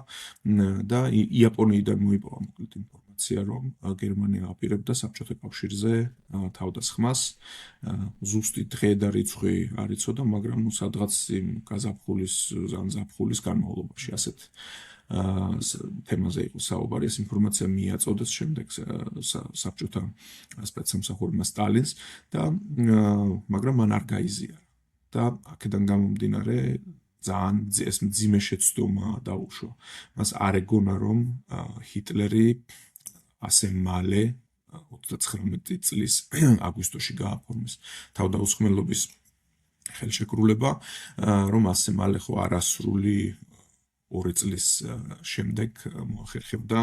და იაპონიიდან მოიპოვა მოკლედ ინფორმაცია რომ გერმანია აპირებდა საბჭოთა კავშირზე თავდასხმას ზუსტი დღე და რიცხვი არ იცოდა მაგრამ სადღაც იმ გაზაფხულის განმავლობაში ასეთ თემაზე იყო საუბარი, ეს ინფორმაცია მიაწოდეს შემდეგ საბჭოთა სპეცსამსახურებმა სტალინს და მაგრამ მან არ გაიზიარა. და აქედან გამომდინარე ძალიან ეს მძიმე შეცდომა დაუშვა. მას არ ეგონა რომ ჰიტლერი ასე მალე 39 წლის აგვისტოში გააფორმეს თავდაუცხრელობის ხელშეკრულება, რომ ასე მალე ხო არასრული 2 წლის შემდეგ მოახერხებდა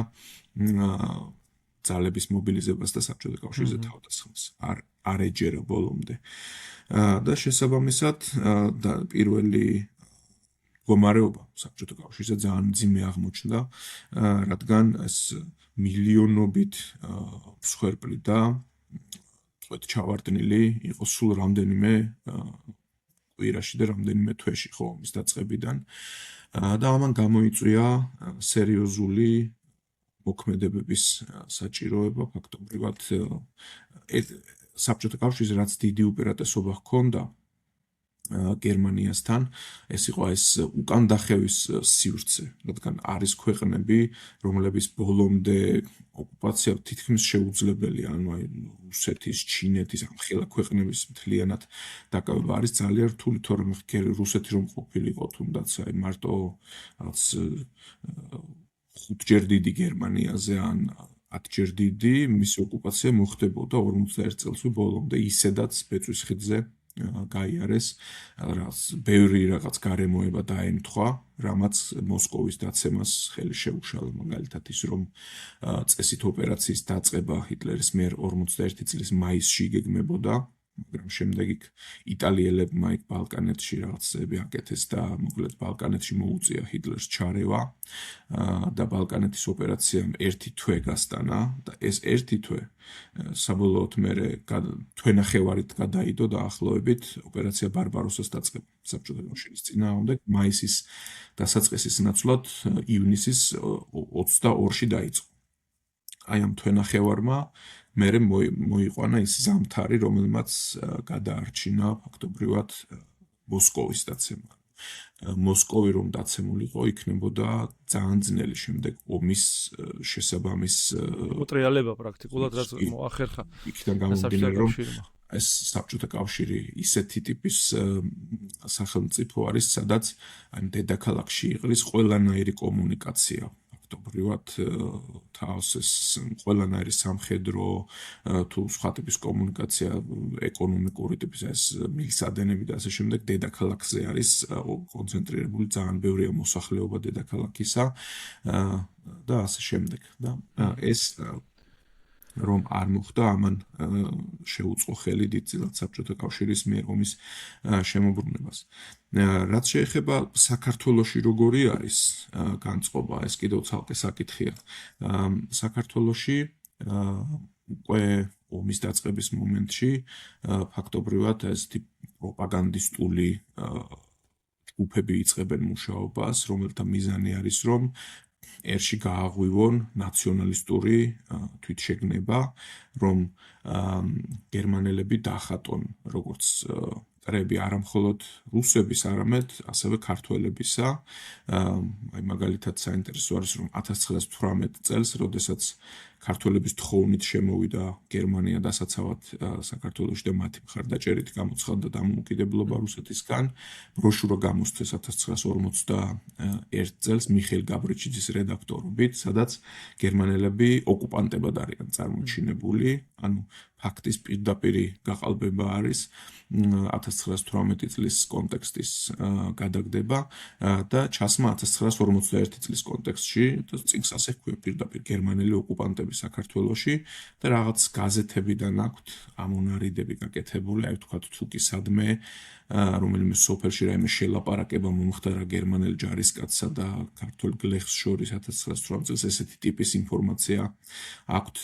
ძალების მობილიზებას და საბჭოთა კავშირზე თავდასხმას. არ ეჯერა ბოლომდე. და შესაბამისად პირველი მდგომარეობა საბჭოთა კავშირზე ძალიან მძიმე აღმოჩნდა, რადგან ეს მილიონობით მსხვერპლი და ჩავარდნილი იყო სულ რამდენიმე კვირაში და რამდენიმე თვეში ხო ომის დაწყებიდან. და ამან გამოიწვია სერიოზული მოქმედებების საჭიროება ფაქტობრივად საბჭოთა კავშირზე რაც დიდი უპირატესობა ჰქონდა გერმანიასთან ეს იყო ეს უკან დახევის სივრცე რადგან არის ქვეყნები რომლების ბოლომდე ოკუპაცია თითქმის შეუძლებელია ანუ რუსეთის, ჩინეთის ამ ხელა ქვეყნების მთლიანად დაკავება არის ძალიან რთული თორემ რუსეთი რომ ყოფილიყო თუნდაც აი მარტო რაც 5 ჯერ დიდი გერმანიაზე ან 10 ჯერ დიდი მისი ოკუპაცია მოხდებოდა 41 წელსვე ბოლომდე ისედაც ბეწვის ხიდზე გაიარეს, რაღაც ბევრი რაღაც გარემოება დაემთხვა, რამაც მოსკოვის დაცემას ხელი შეუშალა, მაგალითად ის რომ წესით ოპერაციის დაწყება ჰიტლერის მიერ 41 წლის მაისში იგეგმებოდა, მაგრამ შემდეგ იქ იტალიელებმა იქ ბალკანეთში რაღაცები აკეთეს და მოკლედ ბალკანეთში მოუწია ჰიტლერს ჩარევა და ბალკანეთის ოპერაციამ ერთი თვე გასტანა და ეს ერთი თვე საბოლოოდ მერე თვენახევარით გადაიდო დაახლოებით ოპერაცია ბარბაროსას დაწყება საბჭოთა კავშირის წინააღმდეგ მაისის დასაწყისის ნაცვლად ივნისის 22-ში დაიწყო. აი ამ თვენახევარმა მერე მოიყვანა ის ზამთარი, რომელმაც გადაარჩინა ფაქტობრივად მოსკოვის დაცემა. მოსკოვი რომ დაცემულიყო, იქნებოდა ძალიან ძნელი შემდეგ ომის შესაბამის უტრიალება პრაქტიკულად რაც მოახერხა. იქიდან გამომდინარე რომ ეს საბჭოთა კავშირი ისეთი ტიპის სახელმწიფო არის, სადაც აი დედაქალაქში იყრის ყველანაირი კომუნიკაცია. ფაქტობრივად თავს ეს ყველანაირი სამხედრო თუ სხვა ტიპის კომუნიკაცია, ეკონომიკური ტიპის ეს მილსადენები და ასე შემდეგ დედაქალაქზე არის კონცენტრირებული, ძალიან ბევრია მოსახლეობა დედაქალაქისა და ასე შემდეგ. და ეს რომ არ მოხდა, ამან შეუწყო ხელი დიდწილად საბჭოთა კავშირის მიერ ომის შემოbrunებას. რაც შეეხება საქართველოში როგორი არის განწყობა, ეს კიდევ ცალკე საკითხია. საქართველოში უკვე ომის დაწყების მომენტში ფაქტობრივად ესეთი პროპაგანდისტული ჯგუფები იწყებენ მუშაობას, რომელთა მიზანი არის რომ ერში გააღვივონ ნაციონალისტური თვითშეგნება, რომ გერმანელები დახატონ როგორც მტრები არა მხოლოდ რუსების, არამედ ასევე ქართველებისა. აი მაგალითად საინტერესო არის, რომ 1918 წელს, როდესაც ქართველების თხოვნით შემოვიდა გერმანია დასაცავად საქართველოში და მათი მხარდაჭერით გამოცხადდა დამოუკიდებლობა რუსეთისგან, ბროშურა გამოსცეს 1941 წელს მიხეილ გაბრიჩიძის რედაქტორობით, სადაც გერმანელები ოკუპანტებად არიან წარმოჩინებული, ანუ ფაქტის პირდაპირი გაყალბება არის 1918 წლის კონტექსტის გადაგდება და ჩასმა 1941 წლის კონტექსტში, წიგნს ასე ჰქვია პირდაპირ გერმანელი ოკუპანტები საქართველოში და რაღაც გაზეთებიდან აქვთ ამონარიდები გაკეთებული, აი ვთქვათ თუ კი სადმე რომელიმე სოფელში რაიმე შელაპარაკება მომხდარა გერმანელ ჯარისკაცსა და ქართველ გლეხს შორის 1918 წელს ესეთი ტიპის ინფორმაცია აქვთ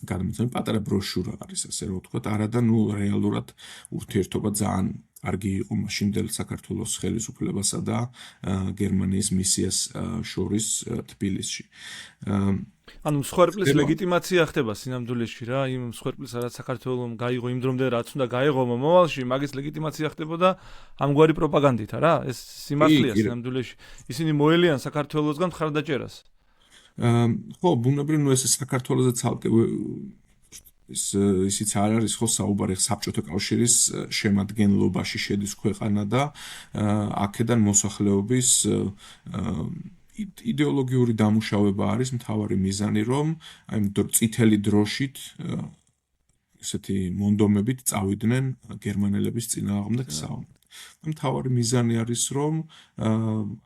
გადამოცემი პატარა ბროშურა არის ასე რომ ვთქვათ, არადა ნუ რეალურად ურთიერთობა ძალიან კარგი იყო მაშინდელ საქართველოს ხელისუფლებასა და გერმანიის მისიას შორის თბილისში. ანუ მსხვერპლის ლეგიტიმაცია ხდება სინამდვილეში რა, იმ მსხვერპლის რაც საქართველოს გაიღო იმ დრომდე რაც უნდა გაეღო მომავალში, მაგის ლეგიტიმაცია ხდებოდა ამგვარი პროპაგანდით რა, ეს სიმართლეა სინამდვილეში. ისინი მოელიან საქართველოსგან მხარდაჭერას. ხო, ბუნებრივ ნუ ეს საქართველოზე ცალკე ისიც არ არის ხო საუბარი საბჭოთა კავშირის შემადგენლობაში შედის ქვეყანა და აქედან მოსახლეობის იდეოლოგიური დამუშავება არის მთავარი მიზანი, რომ აი წითელი დროშით ესეთი მონდომებით წავიდნენ გერმანელების წინააღმდეგ საომრად. მთავარი მიზანი არის, რომ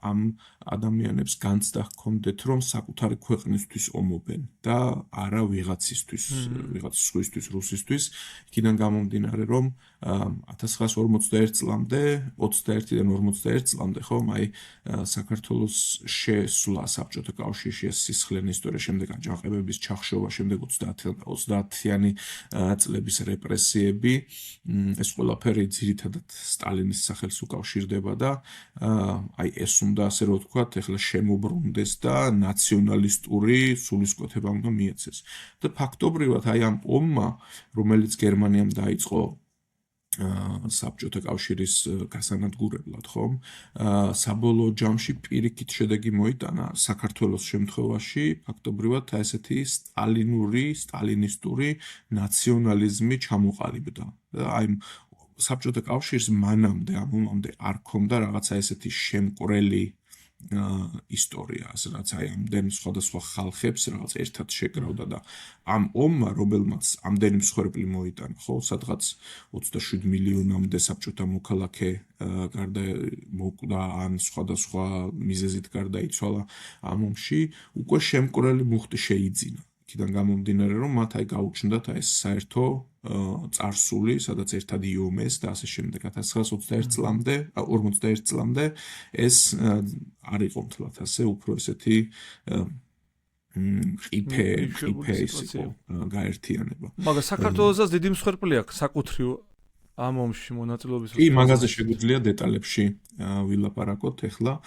ამ ადამიანებს განცდა ჰქონდეთ, რომ საკუთარი ქვეყნისთვის ომობენ და არა ვიღაცისთვის, ვიღაც სხვისთვის, რუსისთვის. იქიდან გამომდინარე, რომ 1941 წლამდე, 21-დან 41 წლამდე, ხომ, აი საქართველოს შესვლა საბჭოთა კავშირში სისხლიანი ისტორია, შემდეგ აჯანყებების ჩახშობა, შემდეგ 30-იანი წლების რეპრესიები, ეს ყველაფერი ძირითადად სტალინის სახელს უკავშირდება და აი ეს უნდა ასე რომ ვთქვათ, ეხლა შემოbrunდეს და ნაციონალისტური სულისკვეთება უნდა მიეცეს. და ფაქტობრივად აი ამ ომმა, რომელიც გერმანიამ დაიწყო საბჭოთა კავშირის გასანადგურებლად, ხომ? საბოლოო ჯამში პირიქით შედეგი მოიტანა საქართველოს შემთხვევაში, ფაქტობრივად ესეთი სტალინისტური ნაციონალიზმი ჩამოყალიბდა. აი საბჭოთა კავშირს მანამდე, ამ ომამდე არ ქონდა რაღაცა ესეთი შემკვრელი ისტორია, რაც აი ამდენ სხვადასხვა ხალხებს რაღაც ერთად შეკრავდა და ამ ომმა, რომელმაც ამდენი მსხვერპლი მოიტანა, ხო, სადღაც 27 მილიონამდე საბჭოთა მოქალაქე გარდამოკდა ან სხვადასხვა მიზეზით გარდაიცვალა ამ ომში, უკვე შემკვრელი მუხტი შეიძინა. იქიდან გამომდინარე, რომ მათ აი გაუჩნდათ ეს საერთო წარსული, სადაც ერთად იომეს და ასე შემდეგ 1921 წლამდე, 41 წლამდე ეს არ იყო მთლად ასე, უფრო ესეთი ყიფე ის იყო გაერთიანება. მაგრამ საქართველოსაც დიდი მსხვერპლი აქვს საკუთრივ ამ ომში მონაწილეობის. კი, მაგაზე შეგვიძლია დეტალებში ვილაპარაკოთ ახლა.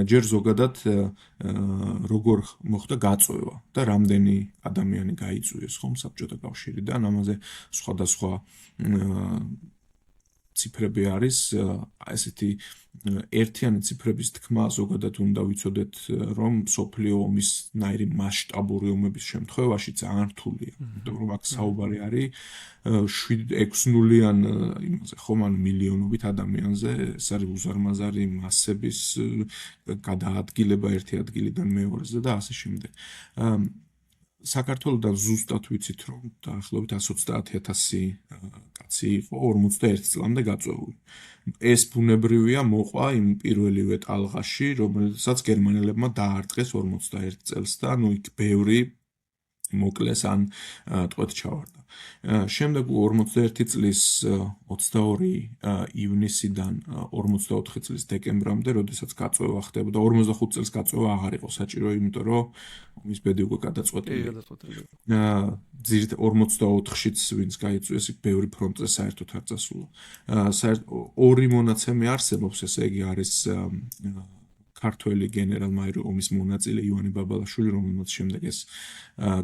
ჯერ ზოგადად როგორ მოხდა გაწვევა და რამდენი ადამიანი გაიწვიეს ხომ საბჭოთა კავშირიდან, ამაზე სხვადასხვა ციფრები არის, ესეთი ერთიანი ციფრების თქმა ზოგადად უნდა ვიცოდეთ, რომ მსოფლიო ომის ნაირი მასშტაბური ომების შემთხვევაში ძალიან რთულია. იმიტომ რომ აქ საუბარი არის 7-6-ნულიან იმაზე ხომ ან მილიონობით ადამიანზე, ეს არის უზარმაზარი მასების გადაადგილება ერთი ადგილიდან მეორეზე და ასე შემდეგ. საქართველოდან ზუსტად ვიცით, რომ დაახლოებით 130,000 კაცი იყო 41 წლამდე გაწვეული. ეს ბუნებრივია მოყვა იმ პირველივე ტალღაში, რომელსაც გერმანელებმა დაარტყეს 41 წელს და ნუ იქ ბევრი მოკლეს ან ტყვედ ჩავარდა. შემდეგ 41 წლის 22 ივნისიდან 44 წლის დეკემბრამდე, როდესაც გაწვევა ხდებოდა, 45 წელს გაწვევა აღარ იყო საჭირო, იმიტომ რომ ომის ბედი უკვე გადაწყვეტილი. ძირითადად 44-შიც ვინც გაიწვიეს, იქ ბევრი ფრონტზე საერთოდ არ წასულა. ორი მონაცემი არსებობს, ესე იგი არის ქართველი გენერალ-მაიორი ომის მონაწილე ივანე ბაბალაშვილი, რომელმაც შემდეგ ეს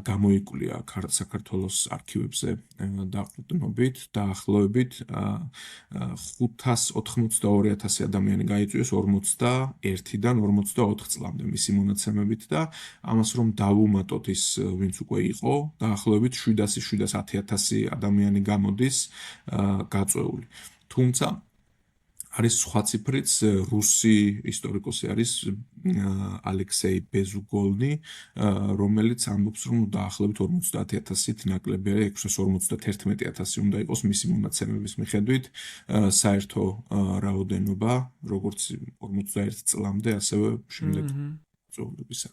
გამოიკვლია საქართველოს არქივებზე დაყრდნობით, დაახლოებით 582,000 ადამიანი გაიწვიეს 41-დან 44 წლამდე მისი მონაცემებით და ამას რომ დავუმატოთ ის, ვინც უკვე იყო, დაახლოებით 700-710,000 ადამიანი გამოდის გაწვეული. თუმცა არის სხვა ციფრიც, რუსი ისტორიკოსი არის ალექსეი ბეზუგოლნი, რომელიც ამბობს, რომ დაახლოებით 50,000-ით ნაკლები არის 651,000 უნდა იყოს მისი მონაცემების მიხედვით საერთო რაოდენობა, როგორც 41 წლამდე, ასევე შემდეგ წვეულებისა.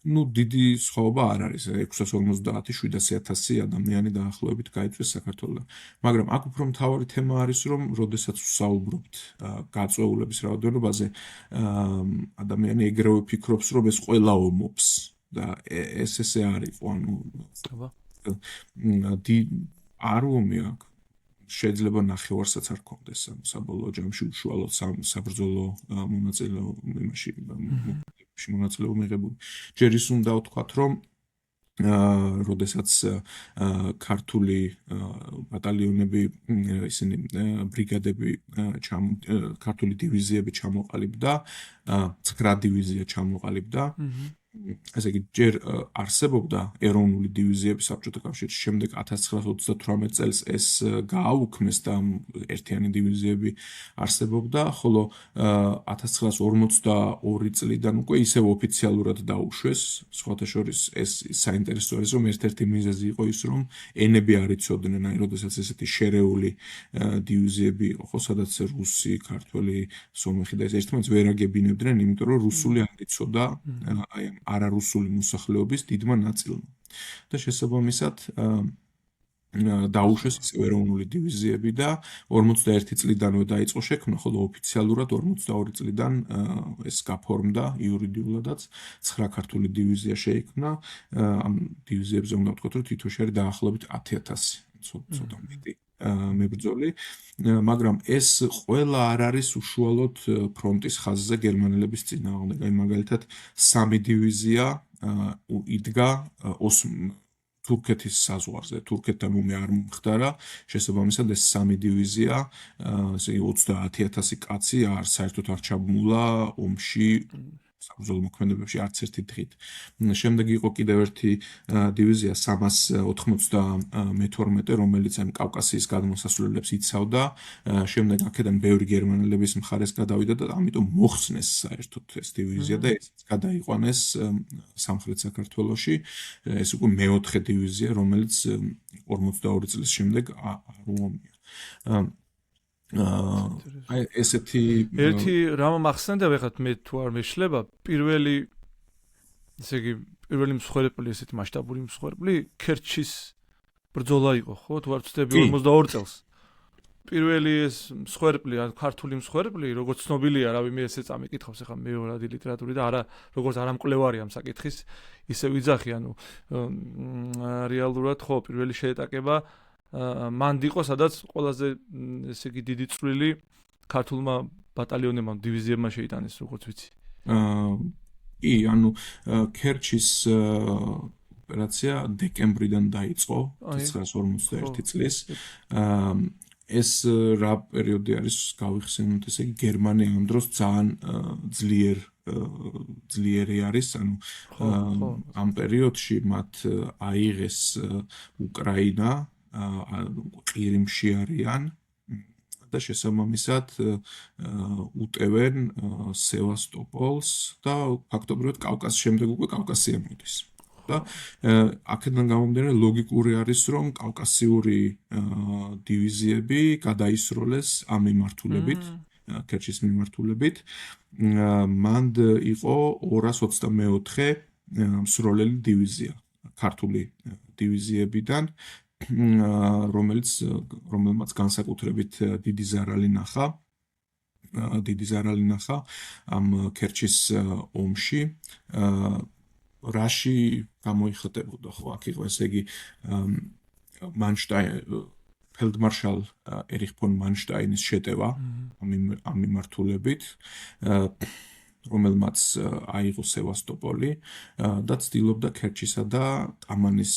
ნუ დიდი სხვაობა არ არის, 650-700,000 ადამიანი დაახლოებით გაიწვიეს საქართველოს. მაგრამ აქ უფრო მთავარი თემა არის, რომ როდესაც ვსაუბრობთ გაწვეულების რაოდენობაზე, ადამიანი ეგრევე ფიქრობს, რომ ეს ყველა ომობს და ეს ესე არ იყო, ანუ არ ომი აქ შეიძლება ნახევარსაც არ ქონდეს, საბოლოო ჯამში უშუალოდ საბრძოლო მონაწილეობა მიღებული. ჯერ ის უნდა ვთქვათ, რომ როდესაც ქართული ბატალიონები, ისინი ბრიგადები, ქართული დივიზიები ჩამოყალიბდა, 9 დივიზია ჩამოყალიბდა. ესე იგი, ჯერ არსებობდა ეროვნული დივიზიები საბჭოთა კავშირში, შემდეგ 1938 წელს ეს გააუქმეს და ერთიანი დივიზიები არსებობდა, ხოლო 1942 წლიდან უკვე ისევ ოფიციალურად დაუშვეს. სხვათა შორის ეს საინტერესო არის, რომ ერთ-ერთი მიზეზი იყო ის, რომ ენები არ იცოდნენ, აი, როდესაც ესეთი შერეული დივიზიები იყო, ხო, სადაც რუსი, ქართველი, სომეხი და ეს ერთმანეთს ვერ აგებინებდნენ, იმიტომ რომ რუსული არ იცოდა, აი არარუსული მოსახლეობის დიდმა ნაწილმა. და შესაბამისად დაუშვეს ეროვნული დივიზიები და 41 წლიდანვე დაიწყო შექმნა, ხოლო ოფიციალურად 42 წლიდან ეს გაფორმდა იურიდიულადაც 9 ქართული დივიზია შეიქმნა. ამ დივიზიებზე უნდა ვთქვათ, რომ თითოში არის დაახლოებით 10,000, ცოტა მეტი მებრძოლი, მაგრამ ეს ყველა არ არის უშუალოდ ფრონტის ხაზზე გერმანელების წინააღმდეგ. აი მაგალითად 3 დივიზია იდგა თურქეთის საზღვარზე, თურქეთთან ომი არ მომხდარა, შესაბამისად ეს 3 დივიზია, ესე იგი 30,000 კაცი საერთოდ არ ჩაბმულა ომში საბრძოლო მოქმედებებში არც ერთი დღით. შემდეგ იყო კიდევ ერთი დივიზია 392, რომელიც ამ კავკასიის გადმოსასვლელებს იცავდა. შემდეგ აქედან ბევრი გერმანელების მხარეს გადავიდა და ამიტომ მოხსნეს საერთოდ ეს დივიზია და ეს გადაიყვანეს სამხრეთ საქართველოში. ეს უკვე მეოთხე დივიზია, რომელიც 42 წლის შემდეგ არ უომია. ესეთი ერთი რამ მახსენდა ვეხათ მე თუ არ მეშლება პირველი ესე იგი პირველი მსხვერპლი ესეთი მასშტაბური მსხვერპლი ქერჩის ბრძოლა იყო ხო თუ არ ვცდები 42 წელს პირველი ეს მსხვერპლი ან ქართული მსხვერპლი როგორც ცნობილია რავი მე ესე წამიკითხავს ახლა მეორადი ლიტერატური და არა როგორც არამკვლევარი ამ საკითხის ისე ვიძახი ანუ რეალურად ხო პირველი შეეტაკება მანდ იყო სადაც ყველაზე ესე იგი დიდი წვლილი ქართულმა ბატალიონებმა დივიზიებმა შეიტანეს როგორც ვიცი. კი, ანუ ქერჩის ოპერაცია დეკემბრიდან დაიწყო 1941 წლის. ეს რა პერიოდი არის გავიხსენოთ, ესე იგი გერმანია ამ დროს ძალიან ძლიერი არის, ანუ ამ პერიოდში მათ აიღეს უკრაინა ყირიმში არიან და შესაბამისად უტევენ სევასტოპოლს და ფაქტობრივად კავკასიის შემდეგ უკვე კავკასია მოდის. და აქედან გამომდინარე ლოგიკური არის რომ კავკასიური დივიზიები გადაისროლეს ამ მიმართულებით, ქერჩის მიმართულებით. მანდ იყო 224 მსროლელი დივიზია ქართული დივიზიებიდან რომელმაც განსაკუთრებით დიდი ზარალი ნახა ამ ქერჩის ომში რაში გამოიხატებოდა ხო აქ იყო ესე იგი ფელდმარშალ ერიხ ფონ მანშტაინის შეტევა ამ მიმართულებით რომელმაც აიღო სევასტოპოლი და ცდილობდა ქერჩისა და ტამანის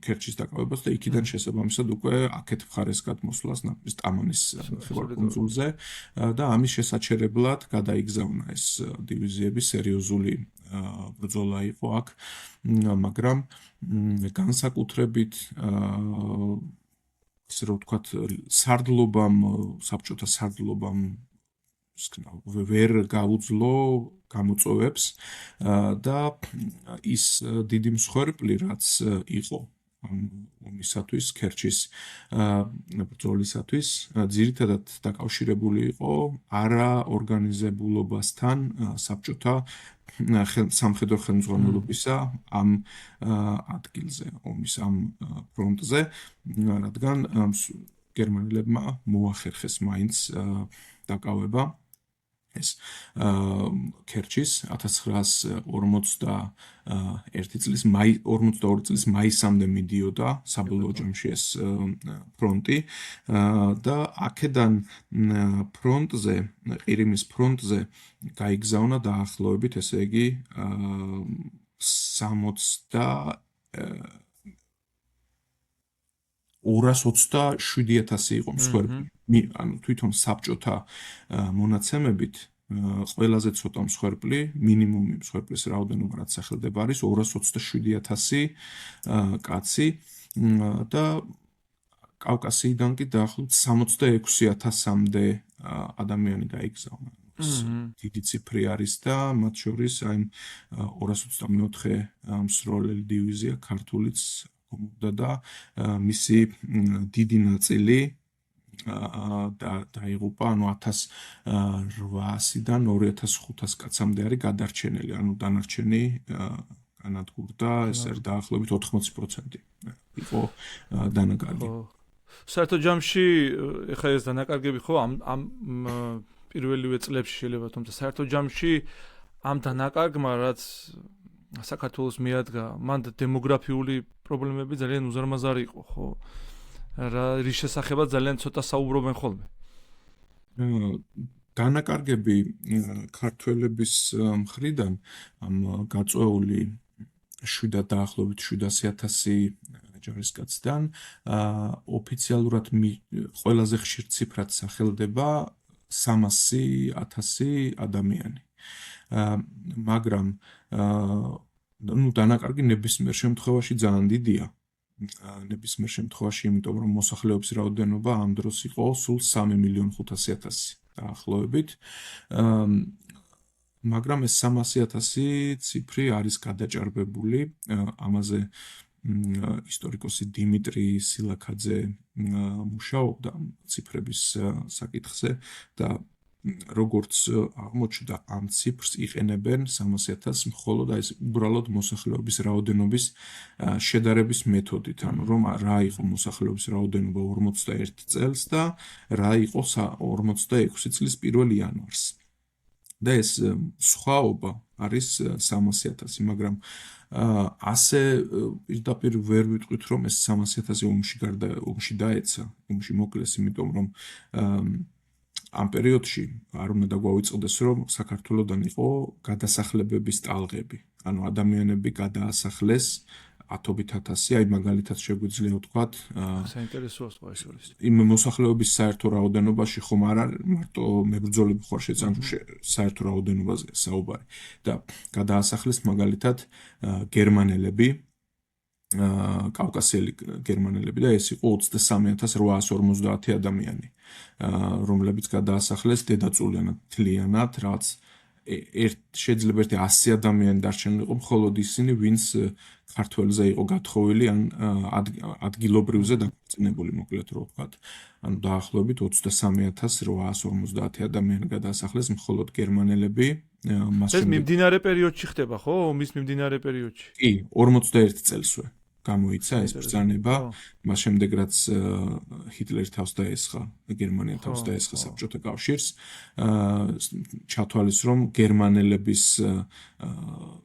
ქერჩის დაკავებას და იქიდან შესაბამისად უკვე აქეთ მხარეს გადმოსვლას ნაპირის ტამანის კუნძულზე და ამის შესაჩერებლად გადაიგზავნა ეს დივიზიები სერიოზული ბრძოლა იყო აქ მაგრამ განსაკუთრებით ისე რომ ვთქვათ სარდლობამ საბჭოთა სარდლობამ ვერ გაუძლო გამოწვევებს და ის დიდი მსხვერპლი რაც იყო ომისათვის ქერჩის ბრძოლისათვის ძირითადად დაკავშირებული იყო არაორგანიზებულობასთან საბჭოთა სამხედრო ხელმძღვანელობისა ამ ადგილზე ომის ამ ფრონტზე რადგან გერმანელებმა მოახერხეს მაინც დაკავება ეს ქერჩის 1941 წლის 42 წლის მაისამდე მიდიოდა საბოლოო ჯამში ეს ფრონტი და აქედან ფრონტზე ყირიმის ფრონტზე გაიგზავნა დაახლოებით ესე იგი 227,000 იყო მსხვერპლი ანუ თვითონ საბჭოთა მონაცემებით ყველაზე ცოტა მსხვერპლი მინიმუმი მსხვერპლის რაოდენობა რაც სახელდება არის 227,000 კაცი და კავკასიიდან კი დაახლოებით 66,000-მდე ადამიანი გაიგზავნა. დიდი ციფრი არის და მათ შორის აი 224 მსროლელი დივიზია ქართულიც და მისი დიდი ნაწილი დაიღუპა ანუ 1800-დან 2500 კაცამდე არის გადარჩენილი ანუ დანარჩენი განადგურდა ეს არის დაახლოებით 80% იყო დანაკარგი. საერთოდ ჯამში ეხლა ეს დანაკარგები ხო ამ პირველივე წლებში შეიძლება თუმცა საერთოდ ჯამში ამ დანაკარგმა რაც საქართველოს მიადგა მან დემოგრაფიული პრობლემები ძალიან უზარმაზარი იყო ხო რის შესახებაც ძალიან ცოტა საუბრობენ ხოლმე. დანაკარგები ქართველების მხრიდან ამ გაწეული დაახლოებით 700,000 ჯარისკაციდან ოფიციალურად ყველაზე ხშირ ციფრად სახელდება 300,000 ადამიანი. მაგრამ ну დანაკარგი ნებისმიერ შემთხვევაში ძალიან დიდია. ნებისმიერ შემთხვევაში, იმიტომ რომ მოსახლეობის რაოდენობა ამ დროს იყო სულ 3.500.000 დაახლოებით. მაგრამ ეს 300.000 ციფრი არის გადაჭარბებული, ამაზე ისტორიკოსი დიმიტრი სილაქაძე მუშაობდა ციფრების საკითხზე და როგორც აღმოჩნდა ამ ციფრს იყენებენ 300.000 მხოლოდ ეს უბრალოდ მოსახლეობის რაოდენობის შედარების მეთოდით, ანუ რომ რა იყო მოსახლეობის რაოდენობა 41 წელს და რა იყო 46 წლის 1 იანვარს. და ეს სხვაობა არის 300.000, მაგრამ ასე პირდაპირ ვერ ვიტყვით, რომ ეს 300.000 ომში დაეცა, ომში მოკლეს, იმიტომ რომ ამ პერიოდში არ უნდა დაგვავიწყდეს, რომ საქართველოსდან იყო გადასახლებების ტალღები, ანუ ადამიანები გადაასახლეს ათობით ათასი, აი მაგალითად შეგვიძლია ვთქვათ, საინტერესოა სხვა ეს არის. იმ მოსახლეობის საერთო რაოდენობაში ხომ არ არის მარტო მებრძოლები ხარ საერთო რაოდენობაზე საუბარი და გადაასახლეს მაგალითად გერმანელები, კავკასიელი გერმანელები და ეს იყო 23.850 ადამიანი, რომლებიც გადაასახლეს დედაწულიანად, თლიანად, რაც შეიძლება 100 ადამიანი დარჩენილიყო, მხოლოდ ისინი, ვინც ქართველზე იყო გათხოვილი ან ადგილობრივზე დაქორწინებული, მოკლედ რო ვთქვათ. ანუ დაახლოებით 23.850 ადამიანი გადაასახლეს, მხოლოდ გერმანელები. ეს მიმდინარე პერიოდში ხდება, ხო? ომის მიმდინარე პერიოდში. კი, 41 წელსვე გამოიცა ეს ბრძანება, მას შემდეგ რაც ჰიტლერი თავს დაესხა, გერმანია თავს დაესხა საბჭოთა კავშირს, ჩათვალეს, რომ გერმანელების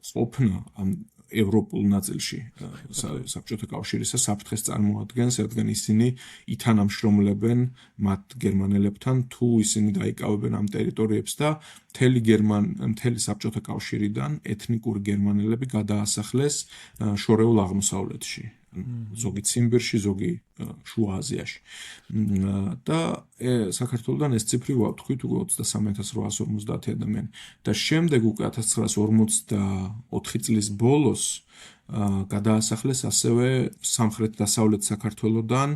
ყოფნა ამ ევროპულ ნაწილში საბჭოთა კავშირისა საფრთხეს წარმოადგენს, რადგან ისინი ითანამშრომლებენ მათ გერმანელებთან, თუ ისინი დაიკავებენ ამ ტერიტორიებს და მთელი საბჭოთა კავშირიდან ეთნიკური გერმანელები გადაასახლეს შორეულ აღმოსავლეთში. ზოგი ციმბირში, ზოგი შუა აზიაში. და საქართველოსდან ეს ციფრი ვთქვით უკვე 23.850 ადამიანი. და შემდეგ უკვე 1944 წლის ბოლოს გადაასახლეს ასევე სამხრეთ-დასავლეთ საქართველოსდან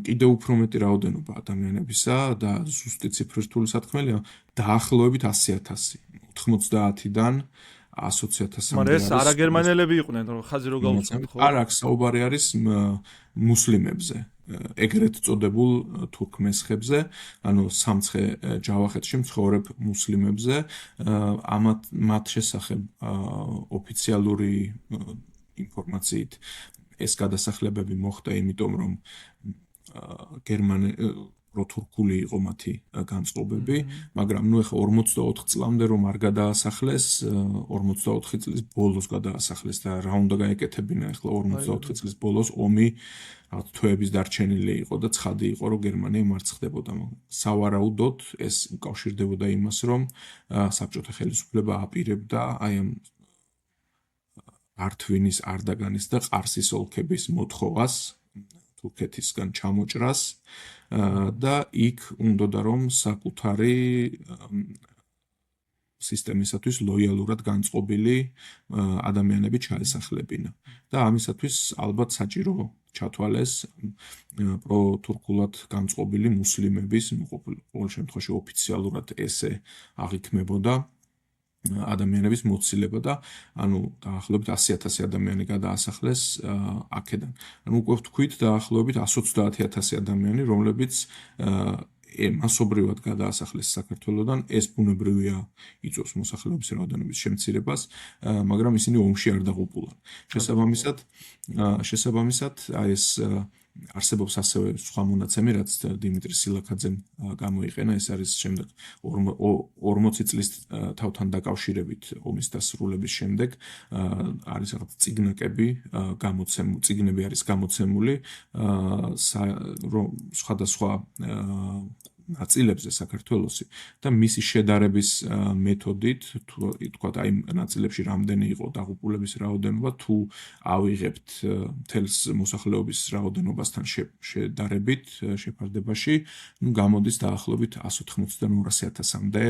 კიდევ უფრო მეტი რაოდენობა ადამიანებისა და ზუსტი ციფრი რთული სათქმელია, დაახლოებით 100.000. 90-დან 120.000. მაგრამ ეს არაგერმანელები იყვნენ, რომ ხაზი რო გაუწევთ, ხო? არ აქვს საუბარი არის მუსლიმებზე, ეგრეთ წოდებულ თურქმესხებზე, ანუ სამცხე ჯავახეთში მცხოვრებ მუსლიმებზე, მათ შესახებ ოფიციალური ინფორმაციით ეს გადასახლებები მოხდა, იმიტომ რომ თურქული იყო მათი განწყობები, მაგრამ ნუ ეხა 44 წლამდე რომ არ გადაასახლეს, 44 წლის ბოლოს გადაასახლეს და რა უნდა გაეკეთებინა ეხლა 44 წლის ბოლოს ომი თვეების დარჩენილი იყო და ცხადი იყო, რომ გერმანია მარცხდებოდა. სავარაუდოდ ეს უკავშირდებოდა იმას, რომ საბჭოთა ხელისუფლება აპირებდა აი ამ ართვინის, არდაგანის და ყარსის ოლქების მოთხოვას, თურქეთისგან ჩამოჭრას და იქ უნდოდა რომ საკუთარი სისტემისათვის ლოიალურად განწყობილი ადამიანები ჩაესახლებინა. და ამისათვის ალბათ საჭირო ჩათვალეს პროთურქულად განწყობილი მუსლიმების, ყოველ შემთხვევაში ოფიციალურად ესე აღიქმებოდა ადამიანების მოცილება და ანუ დაახლოებით 100.000 ადამიანი გადაასახლეს აქედან. ანუ უკვე ვთქვით დაახლოებით 130.000 ადამიანი, რომლებიც მასობრივად გადაასახლეს საქართველოსდან, ეს ბუნებრივია იწვევს მოსახლეობის რაოდენობის შემცირებას, მაგრამ ისინი ომში არ დაღუპულან. შესაბამისად, აი ეს არსებობს ასევე სხვა მონაცემი, რაც დიმიტრი სილაქაძემ გამოიყენა, ეს არის შემდეგ 40 წლის თავთან დაკავშირებით ომის დასრულების შემდეგ არის რაღაც წიგნაკები წიგნები არის გამოცემული სხვადასხვა ნაწილებზე საქართველოსი და მისი შედარების მეთოდით, თუ თქვათ აი ნაწილებში რამდენი იყო დაღუპულების რაოდენობა, თუ ავიღებთ მთელს მოსახლეობის რაოდენობასთან შედარებით შეფარდებაში, ნუ გამოდის დაახლოებით 180-დან 200.000-მდე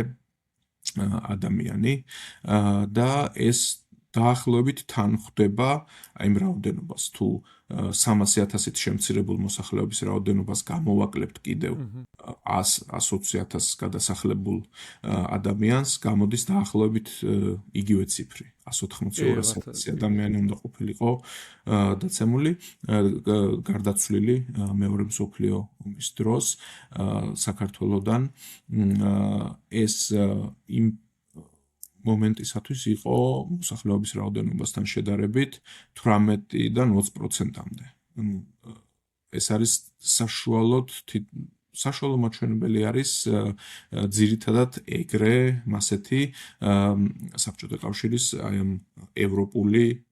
ადამიანი და ეს დაახლოებით თან ხვდება იმ რაოდენობას თუ 300,000-ით შემცირებულ მოსახლეობის რაოდენობას გამოვაკლებთ კიდევ 120,000 გადასახლებულ ადამიანს, გამოდის დაახლოებით იგივე ციფრი. 182,000 ადამიანი უნდა ყოფილიყო დაცემული, გარდაცვლილი მეორე მსოფლიო ომის დროს საქართველოდან. ეს იმ მომენტისათვის იყო მოსახლეობის რაოდენობასთან შედარებით 18-დან 20%-მდე. ეს არის საშუალო მაჩვენებელი არის ძირითადად ეგრე მასეთი საბჭოთა კავშირის აი ამ ევროპული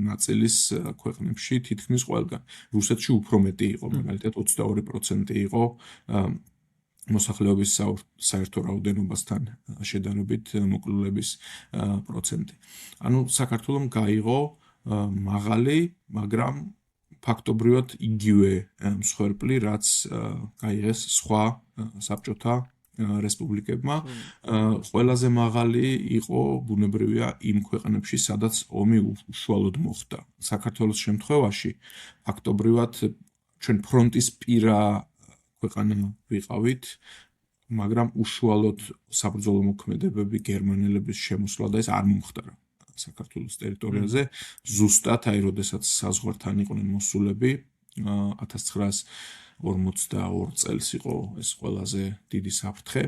ნაწილის ქვეყნებში თითქმის ყველგან. რუსეთში უფრო მეტი იყო, მაგალითად 22% იყო მოსახლეობის საერთო რაოდენობასთან შედარებით მოკლულების პროცენტი. ანუ საქართველომ გაიღო მაღალი, მაგრამ ფაქტობრივად იგივე მსხვერპლი, რაც გაიღეს სხვა საბჭოთა რესპუბლიკებმა. ყველაზე მაღალი იყო ბუნებრივია იმ ქვეყნებში, სადაც ომი უშუალოდ მოხდა. საქართველოს შემთხვევაში ფაქტობრივად ჩვენ ფრონტის პირა ქვეყანა ვიყავით, მაგრამ უშუალოდ საბრძოლო მოქმედებები გერმანელების შემოსვლა და ეს არ მომხდარა საქართველოს ტერიტორიაზე. ზუსტად აი როდესაც საზღვართან იყვნენ მოსულები 1942 წელს იყო ეს ყველაზე დიდი საფრთხე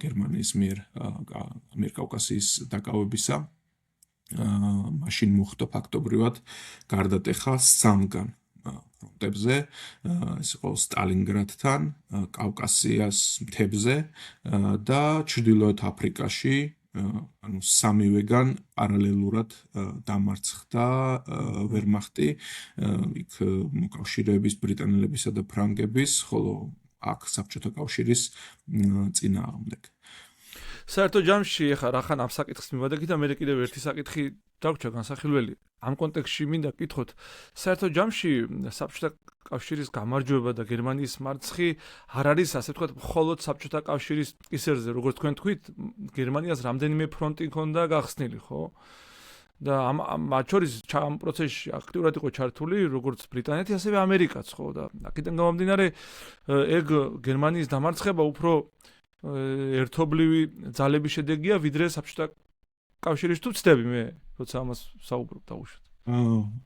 გერმანიის მიერ ამიერკავკასიის დაკავებისა. მაშინ მოხდა ფაქტობრივად გარდატეხა სამგან ფრონტებზე, ეს იყო სტალინგრადთან, კავკასიას მთებზე და ჩრდილოეთ აფრიკაში, ანუ სამივეგან პარალელურად დამარცხდა ვერმახტი, იქ მოკავშირეების, ბრიტანელებისა და ფრანგების, ხოლო აქ საბჭოთა კავშირის წინააღმდეგ. საერთო ჯამში ახლა რახან ამ საკითხს მივადექი და მე კიდევ ერთი საკითხი დაგვრჩა განსახილველი. ამ კონტექსტში მინდა გკითხოთ, საერთო ჯამში საბჭოთა კავშირის გამარჯვება და გერმანიის მარცხი არ არის, ასე ვთქვათ, მხოლოდ საბჭოთა კავშირის კისერზე, როგორც თქვენ თქვით, გერმანიას რამდენიმე ფრონტი ჰქონდა გახსნილი, ხო? და მათ შორის ამ პროცესში აქტიურად იყო ჩართული როგორც ბრიტანეთი, ასევე ამერიკაც, ხო? და აქედან გამომდინარე, ეგ გერმანიის დამარცხება უფრო ერთობლივი ძალების შედეგია, ვიდრე საბჭოთა კავშირის თუ ვცდები მე, როცა ამას საუბრობ დაუშვით.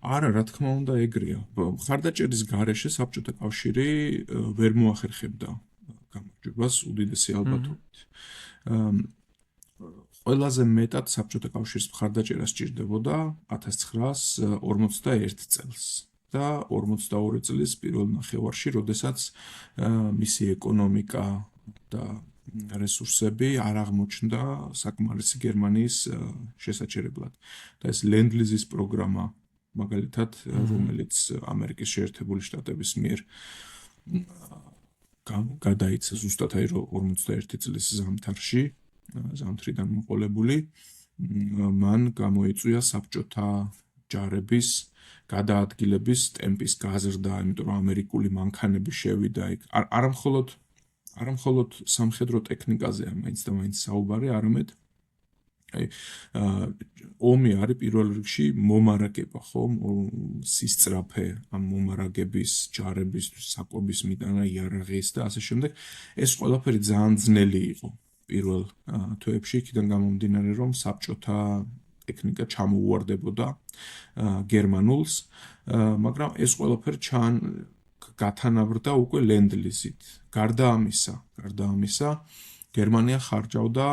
არა, რა თქმა უნდა, ეგრეა. მხარდაჭერის გარეშე საბჭოთა კავშირი ვერ მოახერხებდა გამარჯვებას უდიდესი ალბათობით. ყველაზე მეტად საბჭოთა კავშირის მხარდაჭერა სჭირდებოდა 1941 წელს და 42 წლის პირველ ნახევარში, როდესაც მისი ეკონომიკა და რესურსები არ აღმოჩნდა საკმარისი გერმანიის შესაჩერებლად. და ეს ლენდლიზის პროგრამა, მაგალითად, რომელიც ამერიკის შეერთებული შტატების მიერ გადაიცა ზუსტად აი 41 წლის ზამთარში, ზამთრიდან მოყოლებული, მან გამოიწვია საბჭოთა ჯარების გადაადგილების ტემპის გაზრდა, იმიტომ რომ ამერიკული მანქანები შევიდა იქ. არა მხოლოდ სამხედრო ტექნიკაზე მაინც და მაინც საუბარი, არამედ ომი არის პირველ რიგში მომარაგება, ხო? სისწრაფე ამ მომარაგების, ჯარების, საკვების მიტანა, იარაღის და ასე შემდეგ. ეს ყველაფერი ძალიან ძნელი იყო პირველ თვეებში, იქიდან გამომდინარე, რომ საბჭოთა ტექნიკა ჩამოუვარდებოდა გერმანულს, მაგრამ ეს ყველაფერი გათანაბრდა უკვე ლენდლიზით. გარდა ამისა, გერმანია ხარჯავდა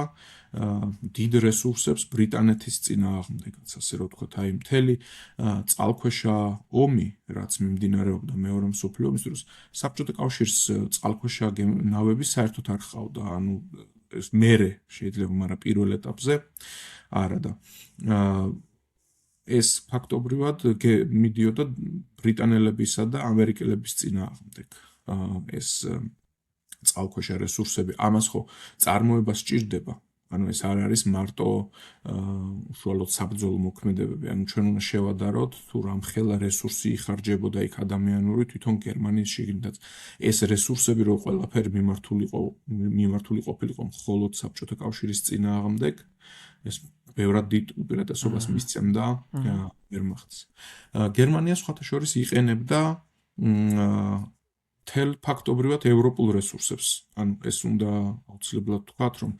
დიდ რესურსებს ბრიტანეთის წინააღმდეგაც, ასე რომ ვთქვათ, აი მთელი წყალქვეშა ომი, რაც მიმდინარეობდა მეორე მსოფლიო ომის დროს, საბჭოთა კავშირს წყალქვეშა ნავები საერთოდ არ ჰყავდა, ანუ ეს მერე შეიძლება, მაგრამ პირველ ეტაპზე არა და ეს ფაქტობრივად მიდიოდა ბრიტანელებისა და ამერიკელების წინააღმდეგ. ეს წყალქვეშა რესურსები, ამას ხო წარმოება სჭირდება, ანუ ეს არ არის მარტო უშუალოდ საბრძოლო მოქმედებები, ანუ ჩვენ უნდა შევადაროთ თუ რამხელა რესურსი იხარჯებოდა იქ ადამიანური თვითონ გერმანიის შიგნითაც. ეს რესურსები რო ყველაფერი მიმართული ყოფილიყო მხოლოდ საბჭოთა კავშირის წინააღმდეგ, ეს ბევრად დიდ უპირატესობას მისცემდა ვერმახტს. გერმანია სხვათა შორის იყენებდა თელ ფაქტობრივად ევროპულ რესურსებს. ანუ ეს უნდა აუცილებლად ვთქვათ, რომ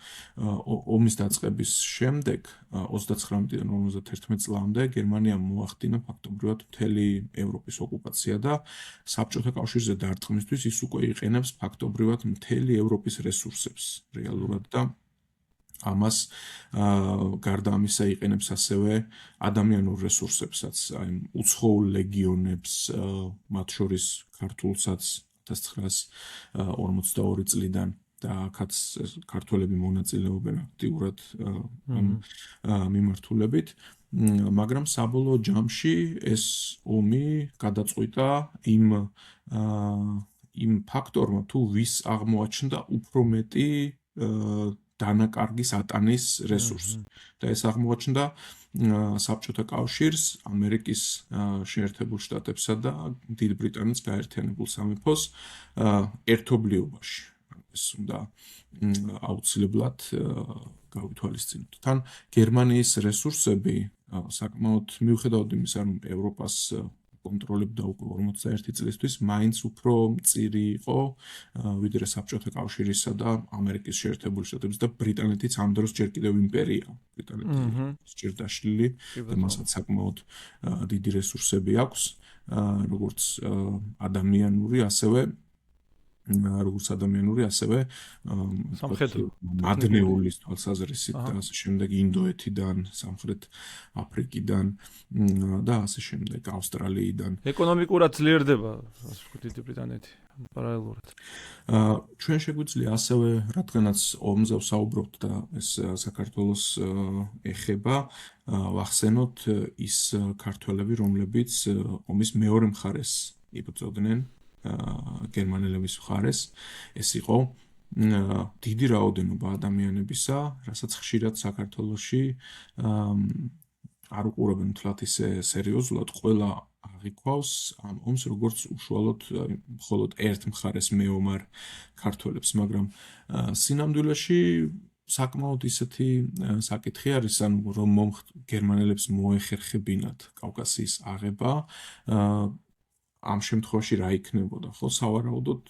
ომის დაწყების შემდეგ 39-დან 51 წლამდე გერმანიამ მოახდინა ფაქტობრივად მთელი ევროპის ოკუპაცია და საბჭოთა კავშირზე დარტყმისთვის ის უკვე იყენებს ფაქტობრივად მთელი ევროპის რესურსებს რეალურად და ამას გარდა ამისა იყენებს ასევე ადამიანურ რესურსებსაც, აი უცხოურ ლეგიონებს, მათ შორის ქართულსაც 1942 წლიდან და აქაც ქართველები მონაწილეობენ აქტიურად ამ მიმართულებით, მაგრამ საბოლოო ჯამში ეს ომი გადაწყვიტა იმ ფაქტორმა, თუ ვის აღმოაჩნდა უფრო მეტი დანაკარგის ატანის რესურსი. და ეს აღმოაჩნდა საბჭოთა კავშირს, ამერიკის შეერთებულ შტატებსა და დიდ ბრიტანეთს გაერთიანებულ სამეფოს ერთობლიობაში. ეს უნდა აუცილებლად გავითვალისწინოთ. თან გერმანიის რესურსები საკმაოდ მიუხედავად იმისა, რომ ევროპას კონტროლებდა უკვე 41 წლისთვის, მაინც უფრო მწირი იყო ვიდრე საბჭოთა კავშირისა და ამერიკის შეერთებული შტატების და ბრიტანეთის ამ დროს ჯერ კიდევ იმპერია. ბრიტანეთის ჯერ დაშლილი და მასაც საკმაოდ დიდი რესურსები აქვს, როგორც ადამიანური, ასევე მადნეულის თვალსაზრისით და ასე შემდეგ ინდოეთიდან, სამხრეთ აფრიკიდან და ასე შემდეგ ავსტრალიიდან. ეკონომიკურად ძლიერდება, ასე ვთქვით, დიდი ბრიტანეთი პარალელურად. ჩვენ შეგვიძლია ასევე, რადგანაც ომზე ვსაუბრობთ და ეს საქართველოს ეხება, ვახსენოთ ის ქართველები, რომლებიც ომის მეორე მხარეს იბრძოდნენ გერმანელების მხარეს. ეს იყო დიდი რაოდენობა ადამიანებისა, რასაც ხშირად საქართველოში არ უყურებენ თლათ ისე სერიოზულად, ყველა აღიქვავს ამ ომს როგორც უშუალოდ მხოლოდ ერთ მხარეს მეომარ ქართველებს, მაგრამ სინამდვილეში საკმაოდ ისეთი საკითხი არის, ანუ რომ გერმანელებს მოეხერხებინათ კავკასიის აღება, ამ შემთხვევაში რა იქნებოდა, ხო, სავარაუდოდ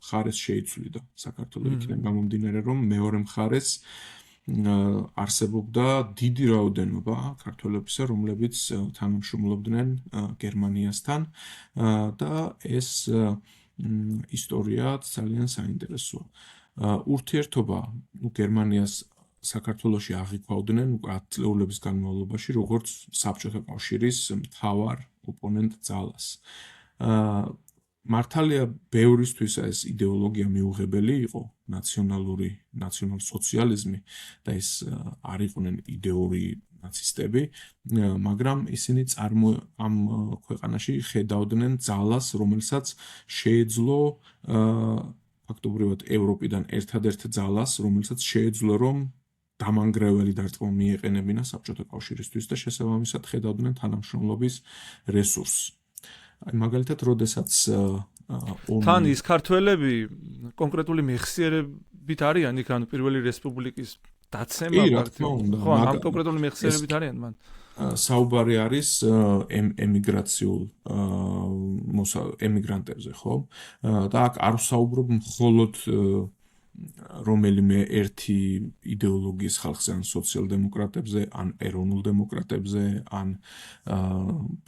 მხარეს შეიცვლიდა საქართველოს იქიდან გამომდინარე, რომ მეორე მხარეს არსებობდა დიდი რაოდენობა ქართველებისა, რომლებიც თანამშრომლობდნენ გერმანიასთან და ეს ისტორია ძალიან საინტერესოა. ურთიერთობა გერმანიას საქართველოში აღიქვავდნენ უკვე 10 წლეულების განმავლობაში, როგორც საბჭოთა კავშირის მთავარ ოპონენტ ძალას. მართალია ბევრისთვის ეს იდეოლოგია მიუღებელი იყო, ნაციონალ-სოციალიზმი და ეს არ იყვნენ იდეური ნაცისტები, მაგრამ ისინი ამ ქვეყანაში ხედავდნენ ძალას, რომელსაც შეეძლო ფაქტობრივად ევროპიდან ერთადერთ ძალას, რომელსაც შეეძლო რომ დამანგრეველი დარტყმა მიეყენებინა საბჭოთა კავშირისთვის და შესაბამისად ხედავდნენ თანამშრომლობის რესურსს. მაგალითად, როდესაც თან ის ქართველები კონკრეტული მეხსიერებით არიან იქ, ანუ პირველი რესპუბლიკის დაცემა პარტია. ხო, ამ კონკრეტული მეხსიერებით არიან მან. საუბარი არის ემიგრაციულ ემიგრანტებზე, ხო? და აქ არ ვსაუბრობ მხოლოდ რომელიმე ერთი იდეოლოგიის ხალხზე, ან სოციალ-დემოკრატებზე, ან ეროვნულ დემოკრატებზე, ან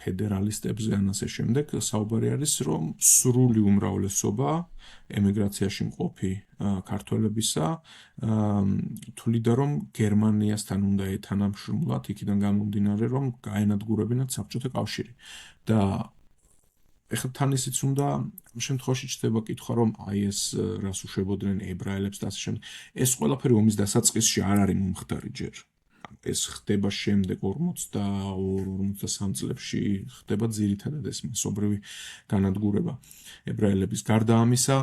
ფედერალისტებზე, ან ასე შემდეგ, საუბარი არის, რომ სრული უმრავლესობა ემიგრაციაში მყოფი ქართველებისა თვლიდა, რომ გერმანიასთან უნდა ეთანამშრომლოთ, იქიდან გამომდინარე, რომ გაენადგურებინათ საბჭოთა კავშირი. და ეხლა თან ისიც უნდა ამ შემთხვევაში ჩდება კითხვა, რომ აი ეს რას უშვებოდნენ ებრაელებს და ასე შემდეგ. ეს ყველაფერი ომის დასაწყისში არ არის მომხდარი ჯერ. ეს ხდება შემდეგ 42-43 წლებში ხდება ძირითადად ეს მასობრივი განადგურება ებრაელების. გარდა ამისა,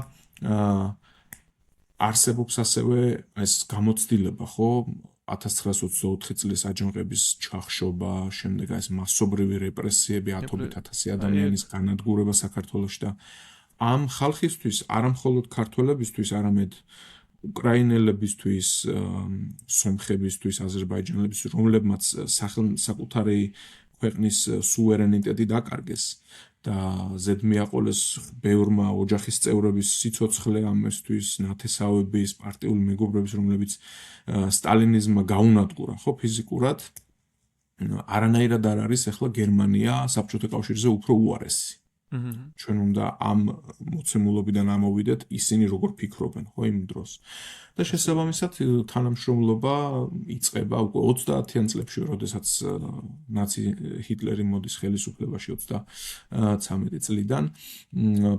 არსებობს ასევე ეს გამოცდილება, ხო? 1924 წლის აჯანყების ჩახშობა, შემდეგ ეს მასობრივი რეპრესიები, ათობით ათასი ადამიანის განადგურება საქართველოში და ამ ხალხისთვის, არა მხოლოდ ქართველებისთვის, არამედ უკრაინელებისთვის, სომხებისთვის, აზერბაიჯანელებისთვის, რომლებმაც საკუთარი ქვეყნის სუვერენიტეტი დაკარგეს და ზედმიაყოლეს ბევრმა ოჯახის წევრების სიცოცხლე ამისთვის, ნათესავების, პარტიული მეგობრების, რომლებიც სტალინიზმმა გაუნადგურა, ხო, ფიზიკურად, არანაირად არ არის ახლა გერმანია საბჭოთა კავშირზე უფრო უარესი. ჩვენ უნდა ამ მოცემულობიდან ამოვიდეთ ისინი როგორ ფიქრობენ, ხო, იმ დროს. და შესაბამისად თანამშრომლობა იწყება უკვე 30-იან წლებში, როდესაც ნაცი ჰიტლერი მოდის ხელისუფლებაში 33 წლიდან,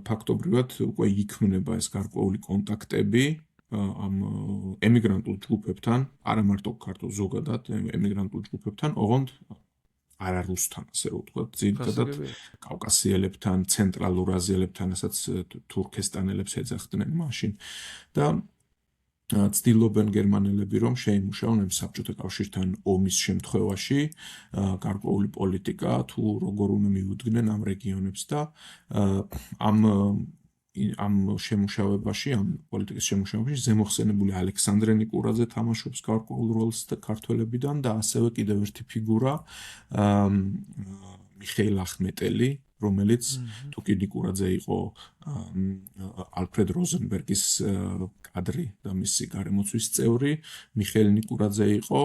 ფაქტობრივად უკვე იქმნება ეს გარკვეული კონტაქტები ამ ემიგრანტულ ჯგუფებთან, არა მარტო ქართულ ზოგადად ემიგრანტულ ჯგუფებთან, ოღონდ არა რუსთან, ასე რომ ვთქვათ, ძირითადად კავკასიელებთან, ცენტრალურ აზიელებთან, ასაც თურქესტანელებს ეძახდნენ მაშინ და ცდილობენ გერმანელები რომ შეიმუშაონ ამ საბჭოთა კავშირთან ომის შემთხვევაში გარკვეული პოლიტიკა თუ როგორ უნდა მიუდგნენ ამ რეგიონებს და ამ შემუშავებაში, ამ პოლიტიკის შემუშავებაში ზემოხსენებული ალექსანდრე ნიკურაძე თამაშობს გარკვეულ როლს და ქართველებიდან და ასევე კიდევ ერთი ფიგურა მიხეილ ახმეტელი, რომელიც თუ კი ნიკურაძე იყო ალფრედ როზენბერგის კადრი და მისი გარემოცვის წევრი, მიხეილ ნიკურაძე იყო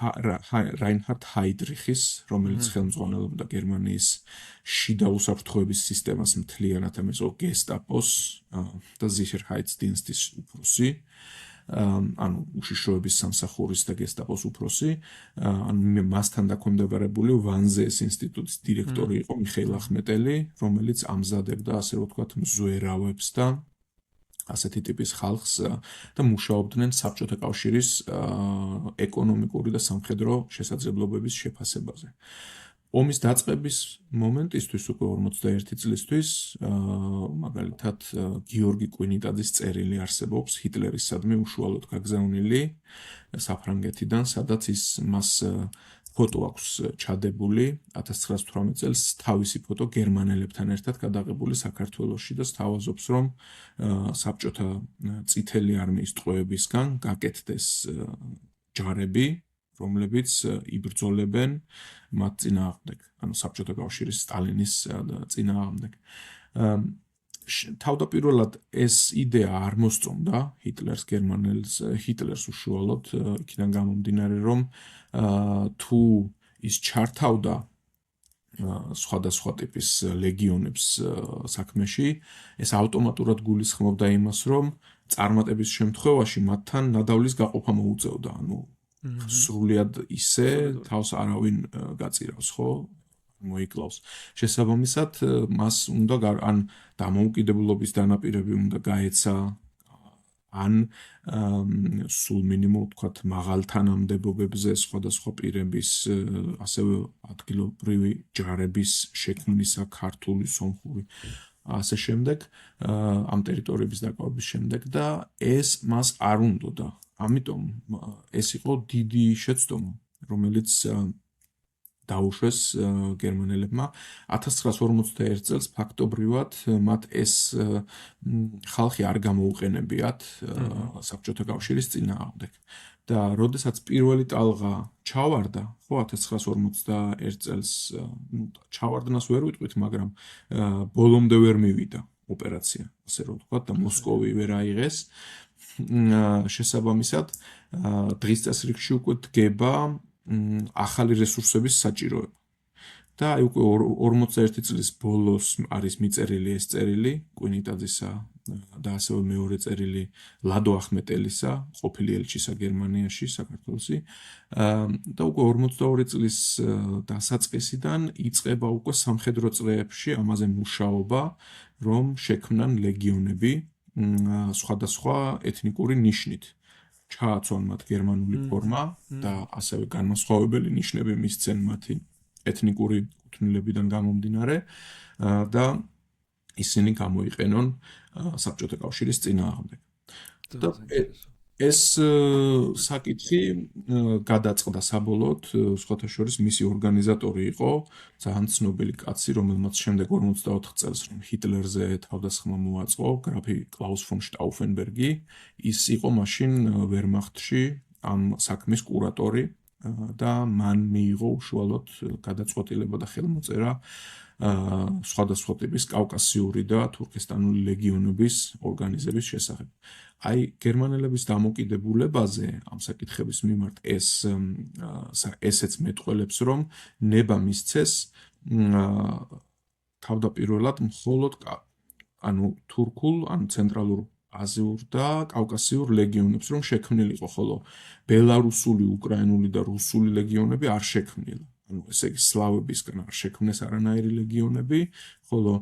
რაინჰარდ ჰაიდრიხის, რომელიც ხელმძღვანელობდა გერმანიის შიდა უსაფრთხოების სისტემას მთლიანად, ამის გესტაპოს და ზიხერჰაიტსდინსტის უფროსი, ანუ უშიშროების სამსახურის და გესტაპოს უფროსი, ანუ მასთან დაქვემდებარებული ვანზეს ინსტიტუტის დირექტორი იყო მიხეილ ახმეტელი, რომელიც ამზადებდა, ასე რომ ვთქვათ, მზვერავებს და ასეთი ტიპის ხალხს და მუშაობდნენ საბჭოთა კავშირის ეკონომიკური და სამხედრო შესაძლებლობების შეფასებაზე. ომის დაწყების მომენტისთვის უკვე 41 წლისთვის მაგალითად გიორგი კვინიტაძის წერილი არსებობს ჰიტლერისადმი უშუალოდ გაგზავნილი საფრანგეთიდან, სადაც ის მას ფოტო აქვს ჩადებული 1918 წელს თავისი ფოტო გერმანელებთან ერთად გადაღებული საქართველოში და სთავაზობს რომ საბჭოთა წითელი არმიის ტყვეებისგან გაკეთდეს ჯარები, რომლებიც იბრძოლებენ მათ წინააღმდეგ, ანუ საბჭოთა კავშირის სტალინის წინააღმდეგ. თავდაპირველად ეს იდეა არ მოსწონდა ჰიტლერს, ჰიტლერს უშუალოდ, იქიდან გამომდინარე რომ თუ ის ჩართავდა სხვადასხვა ტიპის ლეგიონებს საქმეში, ეს ავტომატურად გულისხმობდა იმას, რომ წარმატების შემთხვევაში მათთან ნადავლის გაყოფა მოუწევდა, ანუ სრულიად ისე თავს არავინ გაწირავს, ხო? მოიკლავს. შესაბამისად, მას უნდა ან დამოუკიდებლობის დანაპირები უნდა გაეცა, ან სულ მინიმუმ ვთქვათ მაღალ თანამდებობებზე სხვადასხვა პირების, ასევე ადგილობრივი ჯარების შექმნისა, ქართული, სომხური, ასე შემდეგ, ამ ტერიტორიების დაკავების შემდეგ და ეს მას არ უნდოდა. ამიტომ ეს იყო დიდი შეცდომა, რომელიც დაუშვეს გერმანელებმა 1941 წელს ფაქტობრივად მათ ეს ხალხი არ გამოუყენებიათ საბჭოთა კავშირის წინააღმდეგ და როდესაც პირველი ტალღა ჩავარდა, ხო 1941 წელს, ჩავარდნას ვერ ვიტყვით, მაგრამ ბოლომდე ვერ მივიდა ოპერაცია, ასე რომ ვთქვათ, და მოსკოვი ვერ აიღეს. შესაბამისად, დღის წესრიგში უკვე დგება ახალი რესურსების საჭიროება. და აი უკვე 41 წლის ბოლოს არის მიწერილი ეს წერილი კვინიტაძისა და ასევე მეორე წერილი ლადო ახმეტელისა, ყოფილი ელჩისა გერმანიაში, საქართველოში. და უკვე 42 წლის დასაწყისიდან იწყება უკვე სამხედრო წრეებში ამაზე მუშაობა, რომ შექმნან ლეგიონები სხვადასხვა ეთნიკური ნიშნით. ჩააცვან მათ გერმანული ფორმა და ასევე განმასხვავებელი ნიშნები მისცენ მათი ეთნიკური კუთვნილებიდან გამომდინარე და ისინი გამოიყენონ საბჭოთა კავშირის წინააღმდეგ. და ეს საკითხი გადაწყდა საბოლოოდ, სხვათა შორის მისი ორგანიზატორი იყო ძალიან ცნობილი კაცი, რომელმაც შემდეგ 54 წელს რომ ჰიტლერზე თავდასხმა მოაწყო, გრაფი კლაუს ფონ შტაუფენბერგი, ის იყო მაშინ ვერმახტში ამ საქმის კურატორი და მან მიიღო უშუალოდ გადაწყვეტილება და ხელმოწერა სხვადასხვა ტიპის კავკასიური და თურქესტანული ლეგიონების ორგანიზების შესახებ. აი, გერმანელების დამოკიდებულებაზე ამ საკითხების მიმართ ესეც მეტყველებს, რომ ნება მისცეს თავდაპირველად მხოლოდ თურქულ, ცენტრალურ აზიურ და კავკასიურ ლეგიონებს რომ შექმნილიყო, ხოლო ბელარუსული, უკრაინული და რუსული ლეგიონები არ შექმნილა. ესე იგი სლავებისგან არ შექმნეს არანაირი ლეგიონები, ხოლო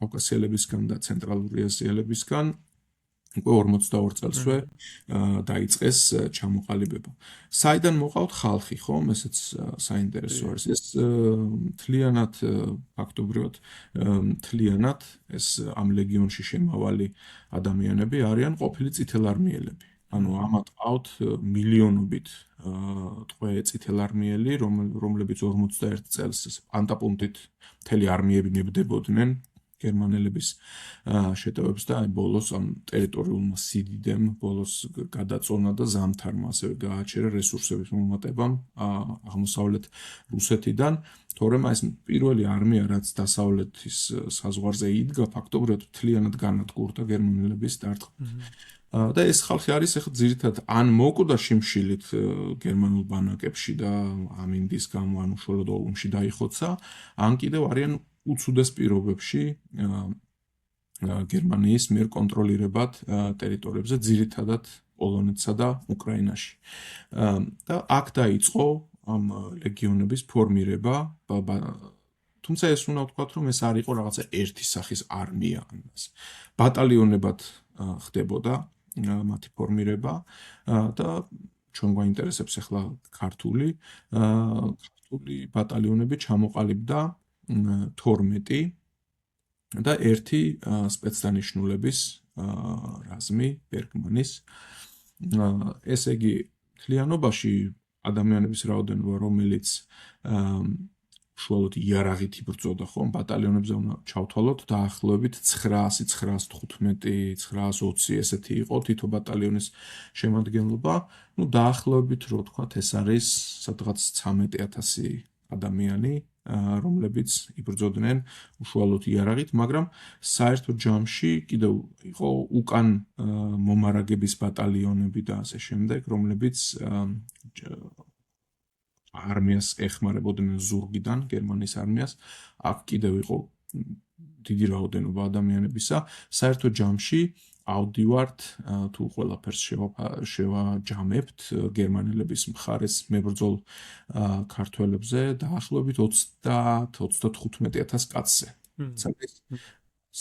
კავკასიელებისგან და ცენტრალური აზიელებისგან უკვე 42 წელსვე დაიწყეს ჩამოყალიბება. საიდან მოყავთ ხალხი, ხომ? ესეც საინტერესო არის. ეს მთლიანად ფაქტობრივად მთლიანად ეს ამ ლეგიონში შემავალი ადამიანები არიან ყოფილი წითელარმიელები. ანუ ამათ ყავთ მილიონობით ტყვე წითელარმიელი, რომლებიც 51 წელს პანტაპუნქტით მთელი არმიები ნებდებოდნენ გერმანელების შეტევებს და ბოლოს ამ ტერიტორიულმა სიდიდემ ბოლოს გადაწონა და ზამთარმა ასევე გააჩერა რესურსების მომატებამ აღმოსავლეთ რუსეთიდან, თორემ ეს პირველი არმია, რაც დასავლეთის საზღვარზე იდგა, ფაქტობრივად მთლიანად განადგურდა გერმანელების დარტყმით. და ეს ხალხი არის ახლა ძირითადად ან მოკვდა შიმშილით გერმანულ ბანაკებში და ამინდის გამო ან უშუალოდ ომში დაიხოცა, ან კიდევ არიან უცუდეს პირობებში გერმანიის მიერ კონტროლირებად ტერიტორიებზე, ძირითადად პოლონეთსა და უკრაინაში. და აქ დაიწყო ამ ლეგიონების ფორმირება, თუმცა ეს უნდა ვთქვათ, რომ ეს არ იყო რაღაცა ერთი სახის არმია, ბატალიონებად ხდებოდა მათი ფორმირება და ჩვენ გვაინტერესებს ახლა ქართული ბატალიონები ჩამოყალიბდა 12 და ერთი სპეცდანიშნულების რაზმი ბერგმანის. ესე იგი, მთლიანობაში ადამიანების რაოდენობა, რომელიც უშუალოდ იარაღით იბრძოდა, ხომ, ბატალიონებზე უნდა ჩავთვალოთ დაახლოებით 900, 915, 920 ესეთი იყო თითო ბატალიონის შემადგენლობა. ნუ დაახლოებით რო ვთქვათ, ეს არის სადღაც 13,000 ადამიანი, რომლებიც იბრძოდნენ უშუალოდ იარაღით, მაგრამ საერთო ჯამში კიდევ იყო უკან მომარაგების ბატალიონები და ასე შემდეგ, რომლებიც არმიას ეხმარებოდნენ ზურგიდან, გერმანიის არმიას, აქ კიდევ იყო დიდი რაოდენობა ადამიანებისა. საერთო ჯამში ავდივართ თუ ყველაფერს შევაჯამებთ გერმანელების მხარეს მებრძოლ ქართველებზე დაახლოებით 30-35,000 კაცზე.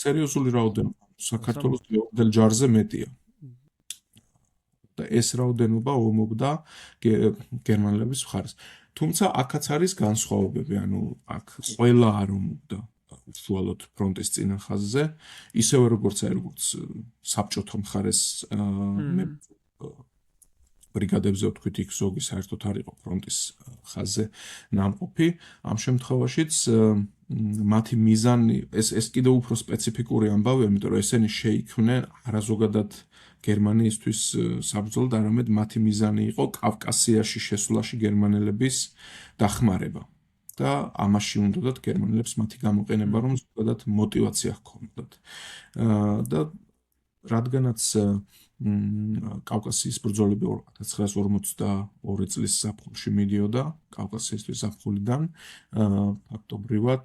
სერიოზული რაოდენობა, საქართველოს მეოთელ ჯარზე მეტია. და ეს რაოდენობა ომობდა გერმანელების მხარეს. თუმცა აქაც არის განსხვავებები, ანუ აქ ყველა არ ომობდა უშუალოდ ფრონტის წინა ხაზზე, ისევე როგორც საბჭოთა მხარეს ბრიგადებზე ვთქვით, იქ ზოგი საერთოდ არ იყო ფრონტის ხაზზე ნამყოფი. ამ შემთხვევაშიც მათი მიზანი, ეს კიდევ უფრო სპეციფიკური ამბავია, იმიტომ რომ ესენი შეიქმნენ არაზოგადად გერმანიისთვის საბრძოლოდ, არამედ მათი მიზანი იყო კავკასიაში შესვლაში გერმანელების დახმარება. და ამაში უნდათ გერმანელებს მათი გამოყენება, რომ ზოგადად мотиваცია ჰქონდათ. და რადგანაც კავკასიის ბრძოლები 1942 წლის ზაფხულში მიდიოდა კავკასიისთვის ზაფხულიდან, ფაქტობრივად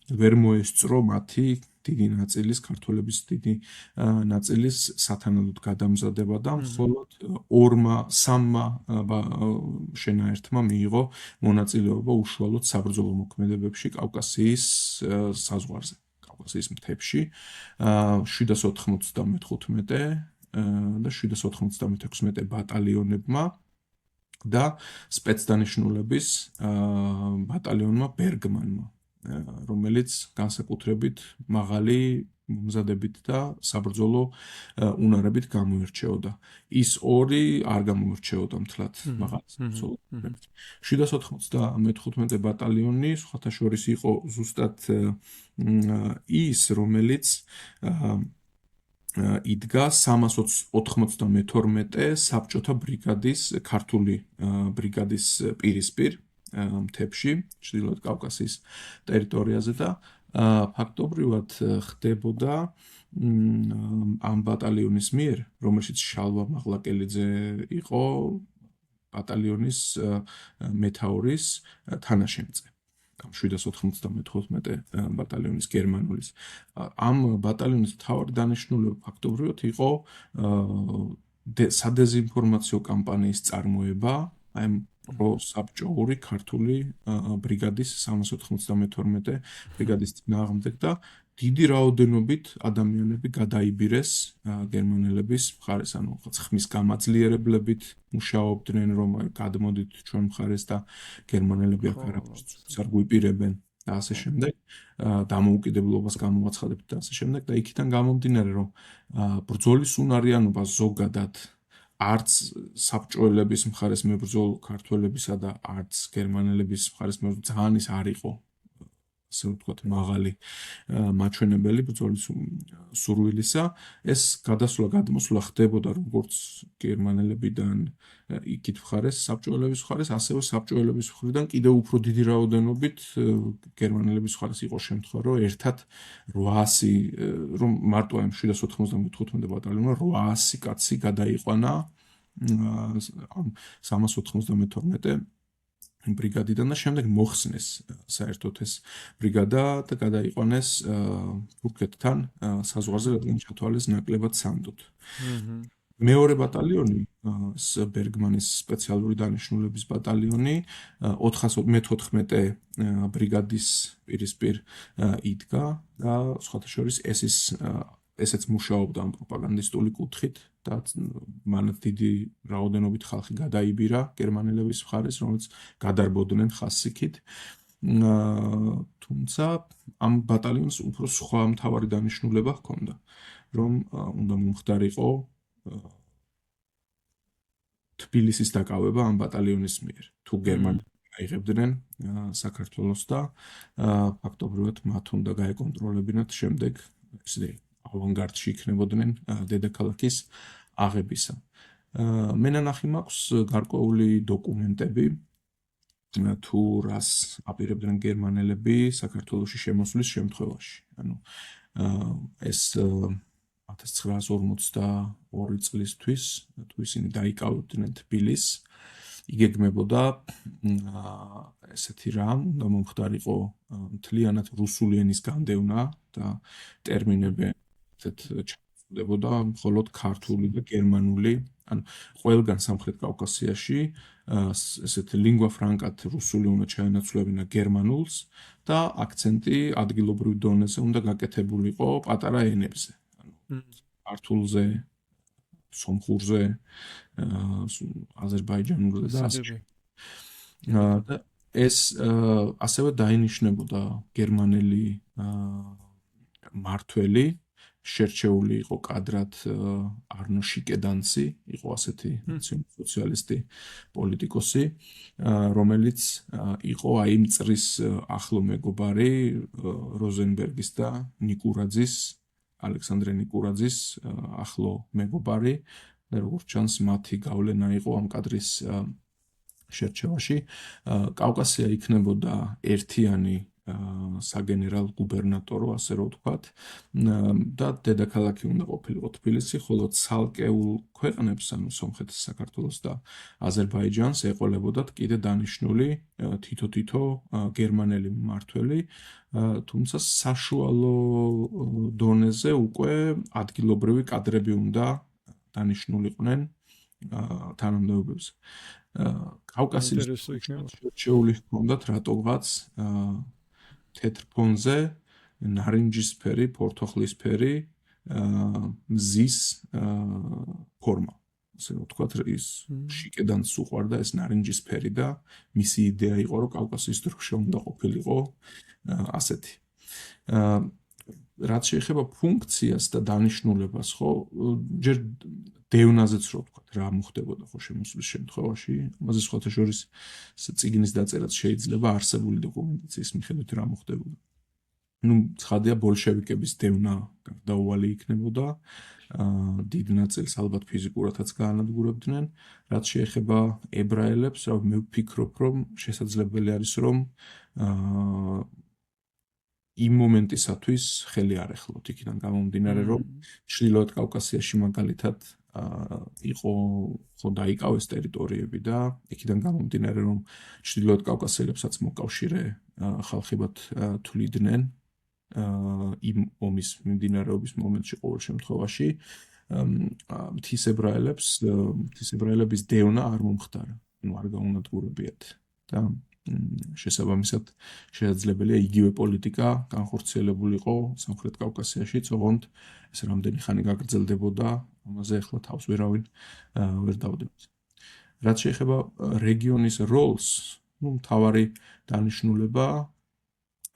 ვერ მოესწრო მათი დიდი ნაწილის, ქართველების დიდი ნაწილის სათანადოდ გადამზადება და მხოლოდ 2-3 შენაერთმა მიიღო მონაწილეობა უშუალოდ საბრძოლო მოქმედებებში კავკასიის საზღვარზე, კავკასიის მთებში 795 და 796 ბატალიონებმა და სპეცდანიშნულების ბატალიონმა ბერგმანმა. რომელიც განსაკუთრებით მაღალი მომზადებით და საბრძოლო უნარებით გამოირჩეოდა. ის ორი არ გამოირჩეოდა მთლად მაღალი საბრძოლო უნარებით. 795 ბატალიონი სხვათა შორის იყო ზუსტად ის, რომელიც იდგა 392 საბჭოთა ბრიგადის, ქართული ბრიგადის პირისპირ მთებში, ჩრდილოეთ კავკასიის ტერიტორიაზე და ფაქტობრივად ხდებოდა ამ ბატალიონის მიერ, რომელშიც შალვა მაღლაკელიძე იყო ბატალიონის მეთაურის თანაშემწე. 795 ბატალიონის გერმანულის. ამ ბატალიონის მთავარი დანიშნულება ფაქტობრივად იყო სადეზინფორმაციო კამპანიის წარმოება, აი პროსაბჭოური ქართული ბრიგადის 392 ბრიგადის წინააღმდეგ და დიდი რაოდენობით ადამიანები გადაიბირეს გერმანელების მხარეს, ანუ ხმის გამაძლიერებლებით მუშაობდნენ, რომ გადმოდით ჩვენ მხარეს და გერმანელები აქ არაფერს არ გვიპირებენ და ასე შემდეგ, დამოუკიდებლობას გამოაცხადებთ და ასე შემდეგ და იქიდან გამომდინარე, რომ ბრძოლის უნარიანობა ზოგადად არც საბჭოელების მხარეს მებრძოლ ქართველებისა და არც გერმანელების მხარეს მებრძოლ ძალიან ის არ იყო, ასე ვთქვათ, მაღალი მაჩვენებელი ბრძოლის სურვილისა. ეს გადმოსვლა ხდებოდა როგორც გერმანელებიდან იქით მხარეს, საბჭოელების მხარეს, ასევე საბჭოელების მხრიდან კიდევ უფრო დიდი რაოდენობით გერმანელების მხარეს იყო შემთხვევა, რომ ერთად 800, რომ მარტო ამ 795 ბატალიონმა 800 კაცი გადაიყვანა ამ 392 ბრიგადიდან და შემდეგ მოხსნეს საერთოდ ეს ბრიგადა და გადაიყვანეს თურქეთთან საზღვარზე, რადგან ჩათვალეს ნაკლებად სანდოდ. მეორე ბატალიონი, ბერგმანის სპეციალური დანიშნულების ბატალიონი, 414 ბრიგადის პირისპირ იდგა და სხვათა შორის ესეც მუშაობდა ამ პროპაგანდისტული კუთხით და მანაც დიდი რაოდენობით ხალხი გადაიბირა გერმანელების მხარეს, რომელიც გადარბოდნენ ხასსიქით. თუმცა ამ ბატალიონს უფრო სხვა მთავარი დანიშნულება ჰქონდა, რომ უნდა მომხდარიყო თბილისის დაკავება ამ ბატალიონის მიერ. თუ გერმანელები აიღებდნენ საქართველოს და ფაქტობრივად მათ უნდა გაეკონტროლებინათ შემდეგ ესე ავანგარდში იქნებოდნენ დედაქალაქის აღებისა. მე ნახი მაქვს გარკვეული დოკუმენტები თუ რას აპირებდნენ გერმანელები საქართველოში შემოსვლის შემთხვევაში. ანუ ეს 1942 წლისთვის, თუ ისინი დაიკავებდნენ თბილისს, იგეგმებოდა ესეთი რამ, უნდა მომხდარიყო მთლიანად რუსული ენის განდევნა და ტერმინები ჩამოწვდებოდა მხოლოდ ქართული და გერმანული, ანუ ყველგან სამხრეთ კავკასიაში ესეთი lingua franca რუსული უნდა ჩაენაცვლებინა გერმანულს და აქცენტი ადგილობრივ დონეზე უნდა გაკეთებულიყო პატარა ენებზე. ქართულზე, სომხურზე, აზერბაიჯანულზე და ასე შემდეგ. და ეს ასევე დაინიშნებოდა გერმანელი მართველი, შერჩეული იყო კადრად არნო შიკედანცი, იყო ასეთი ნაციონალ-სოციალისტი პოლიტიკოსი, რომელიც იყო აი იმ წრის ახლო მეგობარი როზენბერგის და ნიკურაძის, ალექსანდრე ნიკურაძის ახლო მეგობარი და როგორც ჩანს მათი გავლენა იყო ამ კადრის შერჩევაში. კავკასია იქნებოდა ერთიანი საგენერალ გუბერნატორო, ასე რომ ვთქვათ, და დედაქალაქი უნდა ყოფილიყო თბილისი, ხოლო ცალკეულ ქვეყნებს, ანუ სომხეთს, საქართველოს და აზერბაიჯანს ეყოლებოდათ კიდე დანიშნული თითო-თითო გერმანელი მმართველი, თუმცა საშუალო დონეზე უკვე ადგილობრივი კადრები უნდა დანიშნულიყვნენ თანამდებობებზე. კავკასიის შერჩეული ჰქონდათ რატოღაც თეთრ ფონზე ნარინჯისფერი, ფორთოხლისფერი მზის ფორმა. ასე რომ ვთქვათ, ის შიკედან უყვარდა ეს ნარინჯისფერი და მისი იდეა იყო, რომ კავკასიის დროშა უნდა ყოფილიყო ასეთი. რაც შეეხება ფუნქციას და დანიშნულებას, ხო, ჯერ დევნაზეც რო ვთქვათ, რა მოხდებოდა ხო შემოსვლის შემთხვევაში, ამაზე სხვათა შორის წიგნის დაწერაც შეიძლება არსებული დოკუმენტაციის მიხედვით რა მოხდებოდა. ნუ ცხადია ბოლშევიკების დევნა გარდაუვალი იქნებოდა, დიდ ნაწილს ალბათ ფიზიკურადაც გაანადგურებდნენ, რაც შეეხება ებრაელებს, მე ვფიქრობ, რომ შესაძლებელი არის, რომ იმ მომენტისათვის ხელი არ ეხლოთ იქიდან გამომდინარე, რომ ჩრდილოეთ კავკასიაში მაგალითად იყო ხო დაიკავეს ტერიტორიები და იქიდან გამომდინარე, რომ ჩრდილოეთ კავკასიელებსაც მოკავშირე ხალხებად თვლიდნენ იმ ომის მიმდინარეობის მომენტში ყოველ შემთხვევაში მთისებრაელების დევნა არ მომხდარა, არ გაუნადგურებიათ და შესაბამისად შესაძლებელია იგივე პოლიტიკა განხორციელებულიყო სამხრეთ კავკასიაში, ოღონდ ეს რამდენი ხანი გაგრძელდებოდა, ამაზე ახლა თავს ვერავინ ვერ დავდებით. რაც შეეხება რეგიონის როლს, მთავარი დანიშნულება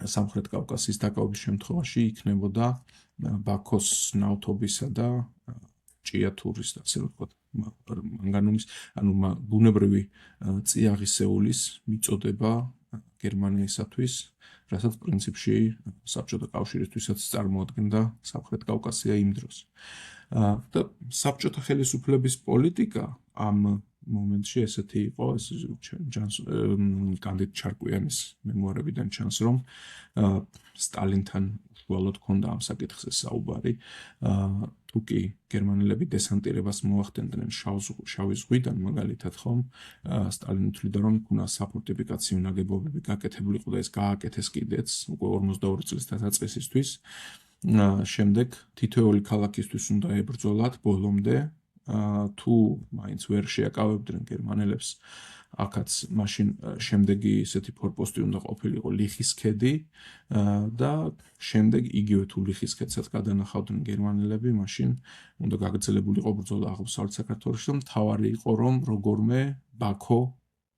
სამხრეთ კავკასიის დაკავების შემთხვევაში იქნებოდა ბაქოს ნავთობისა და ჭიათურის და ასე ვთქვათ მანგანუმის, ბუნებრივი წიაღისეულის მიწოდება გერმანიისათვის, რასაც პრინციპში საბჭოთა კავშირისთვისაც წარმოადგენდა სამხრეთ კავკასია იმ დროს. და საბჭოთა ხელისუფლების პოლიტიკა ამ მომენტში ესეთი იყო, ეს კანდიდ ჩარკვიანის მემუარებიდან ჩანს, რომ სტალინთან უშუალოდ ჰქონდა ამ საკითხზე საუბარი. თუ კი გერმანელები დესანტირებას მოახდენდნენ შავი ზღვიდან, მაგალითად ხომ, სტალინი თვლიდა, რომ უნდა საფორტიფიკაციო ნაგებობები გაკეთებულიყო და ეს გააკეთეს კიდეც უკვე 42 წლის დასაწყისისთვის. შემდეგ თითოეული ქალაქისთვის უნდა ებრძოლათ ბოლომდე, თუ მაინც ვერ შეაკავებდნენ გერმანელებს, აქაც მაშინ შემდეგი ესეთი ფორპოსტი უნდა ყოფილიყო ლიხის ქედი და შემდეგ იგივე თუ ლიხის ქედსაც გადანახავდნენ გერმანელები, მაშინ უნდა გაგრძელებულიყო ბრძოლა აღმოსავლეთ საქართველოში, რომ მთავარი იყო, რომ როგორმე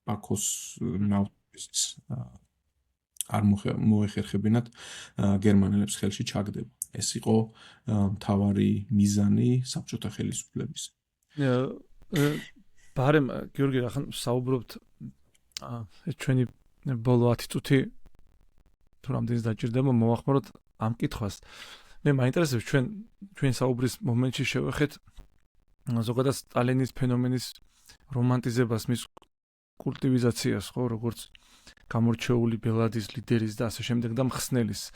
ბაქოს ნავთობის არ მოეხერხებინათ გერმანელებს ხელში ჩაგდება. ეს იყო მთავარი მიზანი საბჭოთა ხელისუფლების. ბარემ გიორგი, ახლა საუბრობთ ჩვენი ბოლო 10 წუთი თუ რამდენიც დაჭირდება მოვახმაროთ ამ კითხვას. მე მაინტერესებს ჩვენ საუბრის მომენტში შევეხეთ ზოგადად სტალინის ფენომენის რომანტიზებას, მის კულტივიზაციას, ხო, როგორც გამორჩეული ბელადის ლიდერის და ასე შემდეგ და მხსნელის.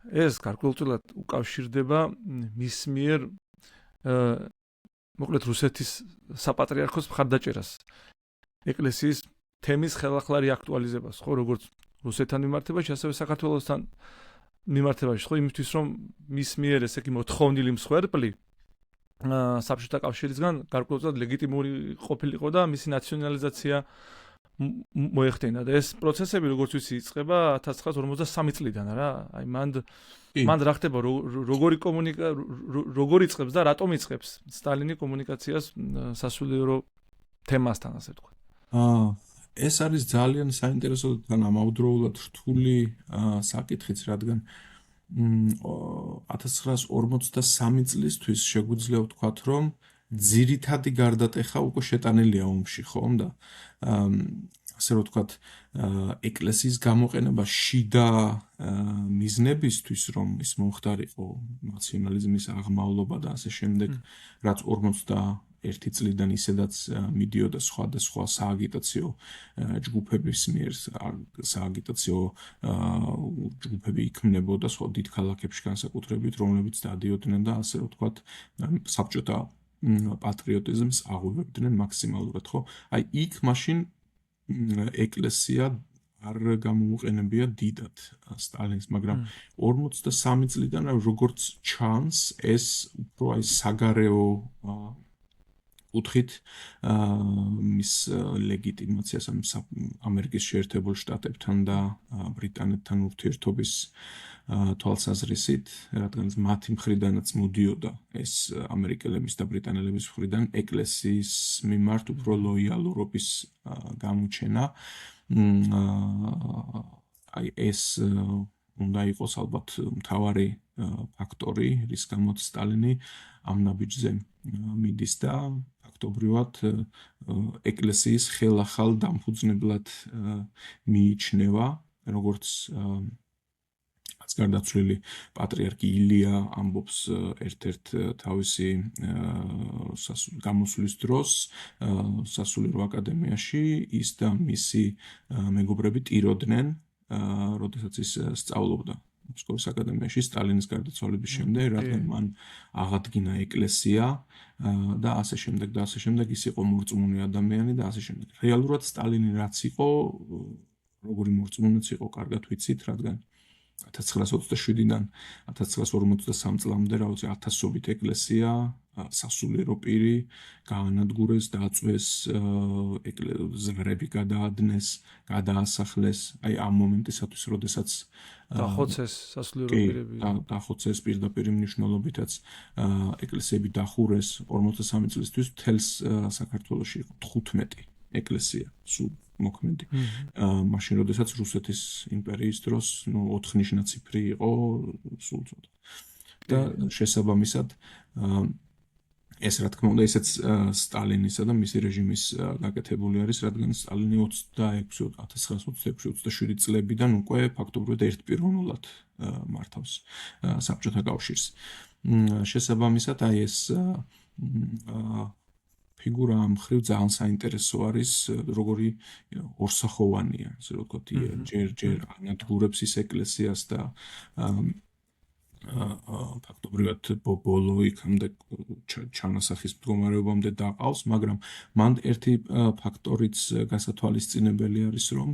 ეს გარკვეულწილად უკავშირდება მის მიერ მოკლედ რუსეთის საპატრიარქოს მხარდაჭერას, ეკლესიის თემის ხელახლარი აქტუალიზებას, ხო, როგორც რუსეთთან მიმართებაში, ასევე საქართველოსთან მიმართებაში, ხო, იმისთვის რომ მის მიერ ესე იგი მოთხოვნილი მსხვერპლი საბჭოთა კავშირისგან გარკვეულწილად ლეგიტიმური ყოფილიყო და მისი ნაციონალიზაცია მოეხდინა და ეს პროცესები როგორც ვიცი იწყება 1953 წლიდან რა, აი მან რა ხდება, როგორ იწყებს და რატომ იწყებს სტალინი კომუნიკაციას სასულიერო თემასთან, ასე ვთქვათ. ეს არის ძალიან საინტერესო და ამავდროულად რთული საკითხიც, რადგან 1953 წლისთვის შეგვიძლია ვთქვათ, რომ ძირითადი გარდატეხა უკვე შეტანილია ომში, ხომ და ასე რომ ვთქვათ, ეკლესიის გამოყენება შიდა მიზნებისთვის, რომ ის მომხდარიყო ნაციონალიზმის აღმავლობა და ასე შემდეგ, რაც 51 წლიდან ისედაც მიდიოდა სხვადასხვა სააგიტაციო ჯგუფების მიერ, სააგიტაციო ჯგუფები იქმნებოდა სხვა დიდ ქალაქებში განსაკუთრებით, რომლებიც დადიოდნენ და ასე რომ ვთქვათ, საბჭოთა პატრიოტიზმს აღვივებდნენ მაქსიმალურად, ხო? აი იქ მაშინ ეკლესია არ გამოუყენებია დიდად სტალინს, მაგრამ 53 წლიდან როგორც ჩანს, ეს უფრო აი საგარეო კუთხით მის ლეგიტიმაციას ამერიკის შეერთებულ შტატებთან და ბრიტანეთთან ურთიერთობის თვალსაზრისით, რადგან მათი მხრიდანაც მოდიოდა ეს ამერიკელების და ბრიტანელების მხრიდან ეკლესიის მიმართ უფრო ლოიალურობის გამოჩენა. აი ეს უნდა იყოს ალბათ მთავარი ფაქტორი, რის გამოც სტალინი ამ ნაბიჯზე მიდის და ფაქტობრივად ეკლესიის ხელახალ დამფუძნებლად მიიჩნევა, როგორც გარდაცვლილი პატრიარქი ილია ამბობს ერთ-ერთ თავისი გამოსვლის დროს სასულიერო აკადემიაში ის და მისი მეგობრები ტიროდნენ, როდესაც ის სწავლობდა მოსკოვის აკადემიაში სტალინის გარდაცვალების შემდეგ, რადგან მან აღადგინა ეკლესია და ასე შემდეგ და ასე შემდეგ, ის იყო მორწმუნე ადამიანი და ასე შემდეგ. რეალურად სტალინი რაც იყო, როგორი მორწმუნეც იყო, კარგად ვიცით, რადგან 1927-დან 1953 წლამდე რაოდენობით ათასობით ეკლესია, სასულიერო პირი გაანადგურეს, დააწვეს, ზღრები გადაადნეს, გადაასახლეს. აი ამ მომენტისათვის, როდესაც დახოცეს სასულიერო პირები. დახოცეს პირდაპირ მნიშვნელობითაც ეკლესიები დახურეს 53 წლისთვის მთელს საქართველოში იყო 15 ეკლესია სულ მოქმედი. მაშინ როდესაც რუსეთის იმპერიის დროს 4-ნიშნა ციფრი იყო სულ ცოტა. და შესაბამისად ეს რა თქმა უნდა ისეც სტალინისა და მისი რეჟიმის გაკეთებული არის, რადგან სტალინი 1926-27 წლებიდან უკვე ფაქტობრივად ერთპიროვნულად მართავს საბჭოთა კავშირს. შესაბამისად აი ეს ფიგურა ამ მხრივ ძალიან საინტერესო არის, როგორი ორსახოვანია, ასე რომ ვთქვათ, ჯერ ანადგურებს ის ეკლესიას და ფაქტობრივად ბოლო იქამდე ჩანასახის მდგომარეობამდე დაყავს, მაგრამ მან ერთი ფაქტორიც გასათვალისწინებელი არის, რომ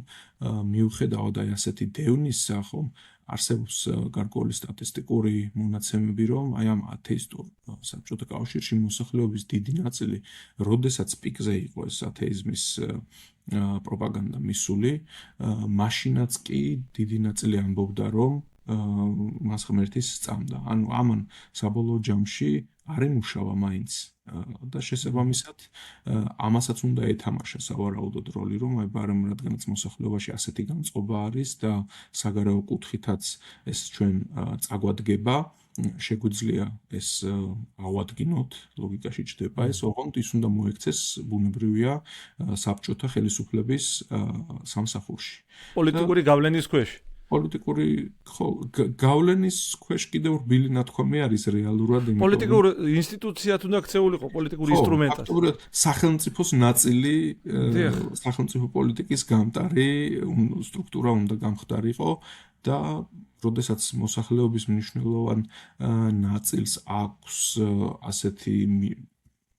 მიუხედავად აი ასეთი დევნისა, ხომ არსებობს გარკვეული სტატისტიკური მონაცემები, რომ აი ამ ათეისტურ საბჭოთა კავშირში მოსახლეობის დიდი ნაწილი, როდესაც პიკზე იყო ეს ათეიზმის პროპაგანდა მისული, მაშინაც კი დიდი ნაწილი ამბობდა, რომ მას ღმერთის სწამდა. ანუ ამან საბოლოო ჯამში არ ემუშავა მაინც და შესაბამისად ამასაც უნდა ეთამაშა სავარაუდოდ როლი, რომ აი ბარემ რადგანაც მოსახლეობაში ასეთი განწყობა არის და საგარეო კუთხითაც ეს ჩვენ წაგვადგება, შეგვიძლია ეს ავადგინოთ, ლოგიკაში ჩდება ეს, ოღონდ ის უნდა მოექცეს ბუნებრივია საბჭოთა ხელისუფლების სამსახურში. პოლიტიკური გავლენის ქვეშ. პოლიტიკური გავლენის ქვეშ კიდევ რბილი ნათქვამი არის რეალურად იმიტომ. პოლიტიკურ ინსტიტუციად უნდა ქცეულიყო, პოლიტიკური ინსტრუმენტად. ფაქტობრივად სახელმწიფოს ნაწილი, სახელმწიფო პოლიტიკის გამტარი სტრუქტურა უნდა გამხდარიყო და როდესაც მოსახლეობის მნიშვნელოვან ნაწილს აქვს ასეთი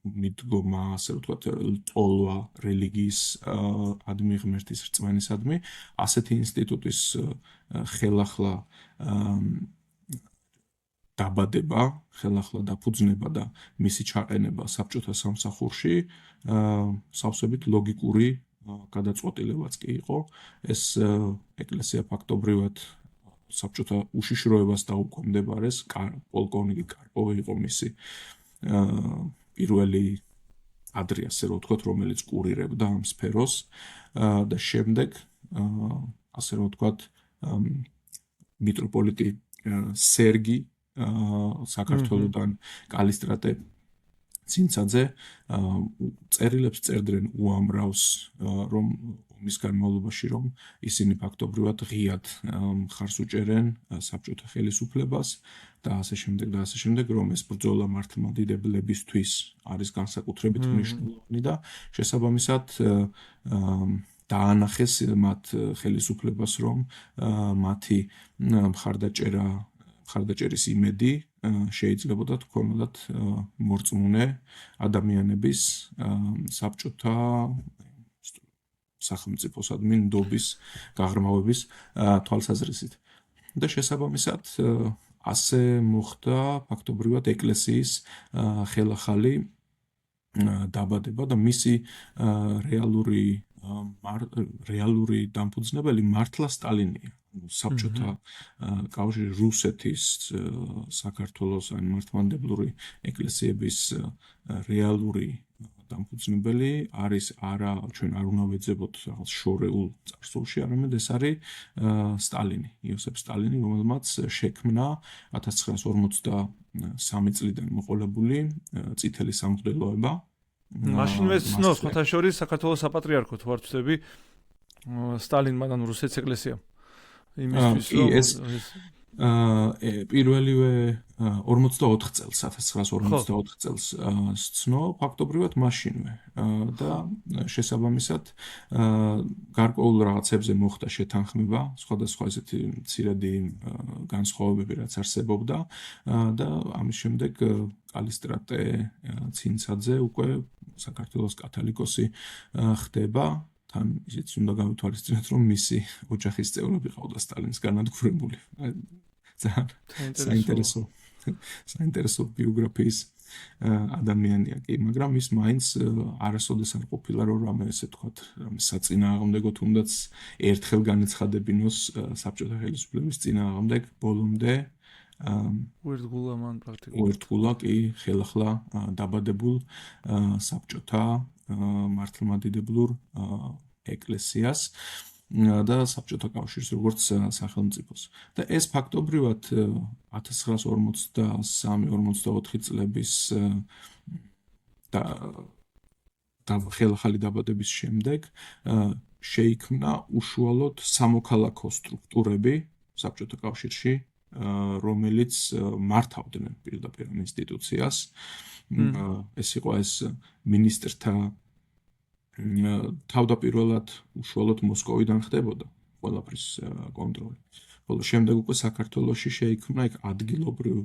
მიდგომა, ასე ვთქვათ, ტოლვა რელიგიის ადმი ღმერთის რწმენისადმი, ასეთი ინსტიტუტის ხელახლა დაბადება, ხელახლა დაფუძნება და მისი ჩაყენება საბჭოთა სამსახურში სავსებით ლოგიკური გადაწყვეტილებაც კი იყო. ეს ეკლესია ფაქტობრივად საბჭოთა უშიშროებას დაუქვემდებარეს, პოლკოვნიკი კარპოვი იყო მისი პირველი ადრე, ასე რომ ვთქვათ, რომელიც კურირებდა ამ სფეროს და შემდეგ ასე რომ ვთქვათ, მიტროპოლიტი სერგი საქართველოდან კალისტრატე ცინცაძე წერილებს წერდნენ უამრავს, რომ ომის განმავლობაში რომ ისინი ფაქტობრივად ღიად მხარს უჭერენ საბჭოთა ხელისუფლებას და ასე შემდეგ და ასე შემდეგ, რომ ეს ბრძოლა მართლმადიდებლებისთვის არის განსაკუთრებით მნიშვნელოვანი და შესაბამისად დაანახეს მათ ხელისუფლებას, რომ მათი მხარდაჭერის იმედი შეიძლებოდა თქონოდათ მორწმუნე ადამიანების საბჭოთა სახელმწიფოსადმი ნდობის გაღრმავების თვალსაზრისით. და შესაბამისად ასე მოხდა ფაქტობრივად ეკლესიის ხელახალი დაბადება და მისი რეალური დამფუძნებელი მართლა სტალინია. საბჭოთა კავშირი რუსეთის საქართველოს ან მართლმადიდებლური ეკლესიების რეალური დამფუძნებელი არის არა ჩვენ არ უნდა ვეძებოთ რაღაც შორეულ წარსულში, არამედ ეს არის სტალინი, იოსებ სტალინი, რომელმაც შექმნა 1953 წლიდან მოყოლებული წითელი სამღვდელოება. მაშინვე ცნობს ხოთა შორის საქართველოს საპატრიარქო თუ არ ვწდები სტალინმა და რუსეთის ეკლესიამ. იმისთვის რომ პირველივე 44 წელს 1944 წელს სცნო ფაქტობრივად მაშინვე და შესაბამისად გარკვეულ რაღაცებზე მოხდა შეთანხმება სხვადასხვა ესეთი მცირედი განსხვავებები რაც არსებობდა და ამის შემდეგ კალისტრატე ცინცაძე უკვე საქართველოს კათოლიკოსი ხდება თან ისიც უნდა გავითვალისწინოთ რომ მისი ოჯახის წევრები ყავდა სტალინის განადგურებული ძალიან საინტერესო ბიოგრაფიის ადამიანია კი მაგრამ ის მაინც არასოდეს არ ყოფილა რომ რამე ესე თქვათ რამე საწინააღმდეგო თუნდაც ერთხელ განეცხადებინოს საბჭოთა ხელისუფლების წინააღმდეგ ბოლომდე უერთგულა მან პრაქტიკულად უერთგულა კი ხელახლა დაბადებულ საბჭოთა მართლმადიდებლურ ეკლესიას და საბჭოთა კავშირს როგორც სახელმწიფოს. და ეს ფაქტობრივად 1953-54 წლების და ხელახალი დაბადების შემდეგ შეიქმნა უშუალოდ სამოქალაქო სტრუქტურები საბჭოთა კავშირში, რომელიც მართავდნენ პირდაპირ ინსტიტუციას. ეს იყო ეს მინისტრთა თავდაპირველად უშუალოდ მოსკოვიდან ხდებოდა ყველაფრის კონტროლი. ხოლო შემდეგ უკვე საქართველოში შეიქმნა იქ ადგილობრივ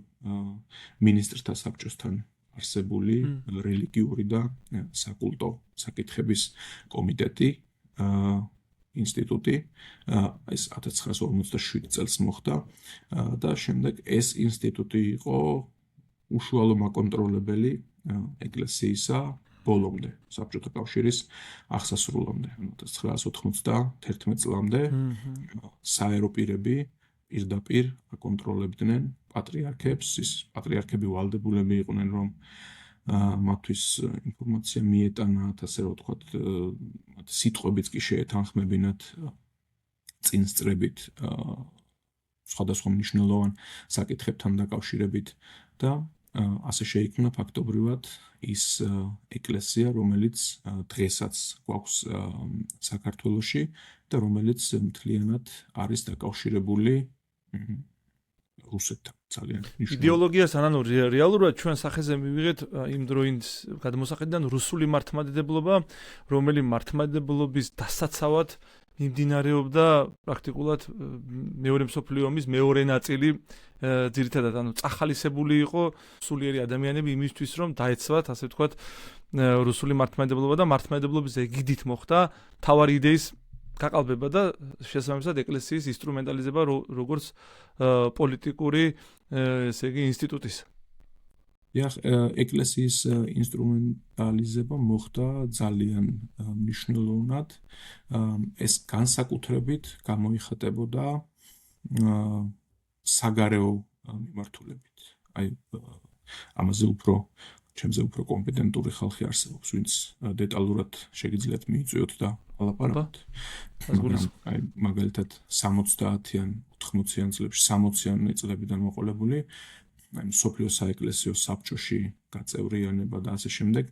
მინისტრთა საბჭოსთან არსებული რელიგიური და საკულტო საკითხების კომიტეტი, ინსტიტუტი. ეს 1957 წელს მოხდა და შემდეგ ეს ინსტიტუტი იყო უშუალო მაკონტროლებელი ეკლესიისა ბოლომდე, საბჭოთა კავშირის აღსასრულამდე, 1991 წლამდე საერო პირები პირდაპირ აკონტროლებდნენ პატრიარქებს, ის პატრიარქები ვალდებულები იყვნენ, რომ მათთვის ინფორმაცია მიეტანათ, ასე რომ ვთქვათ, სიტყვებიც კი შეეთანხმებინათ წინსწრებით სხვადასხვა მნიშვნელოვან საკითხებთან დაკავშირებით და ასე შეიქმნა ფაქტობრივად ის ეკლესია, რომელიც დღესაც გვაქვს საქართველოში და რომელიც მთლიანად არის დაკავშირებული რუსეთთან ძალიან მნიშვნელოვნად. იდეოლოგიასთან ანუ რეალურად ჩვენ სახეზე მივიღეთ იმ დროის გადმოსახედიდან რუსული მართლმადიდებლობა, რომელიც მართლმადიდებლობის დასაცავად მიმდინარეობდა პრაქტიკულად მეორე მსოფლიო ომის მეორე ნაწილი ძირითადად ანუ წახალისებული იყო სულიერი ადამიანები იმისთვის რომ დაეცვათ ასე ვთქვათ რუსული მართლმადიდებლობა და მართლმადიდებლობის ეგიდით მოხდა თავარი იდეის გაყალბება და შესაბამისად ეკლესიის ინსტრუმენტალიზება როგორც პოლიტიკური ესე იგი ინსტიტუტის. ეკლესიის ინსტრუმენტალიზება მოხდა ძალიან მნიშვნელოვნად. ეს განსაკუთრებით გამოიხატებოდა საგარეო მიმართულებით. აი ამაზე უფრო ჩემზე უფრო კომპეტენტური ხალხი არსებობს, ვინც დეტალურად შეგიძლიათ მიიწვიოთ და ალაპარაკოთ. აი მაგალითად 70-იან, 80-იან წლებში, 60-იან წლებიდან მოყოლებული მსოფლიო საეკლესიო საბჭოში გაწევრიანება და ასე შემდეგ,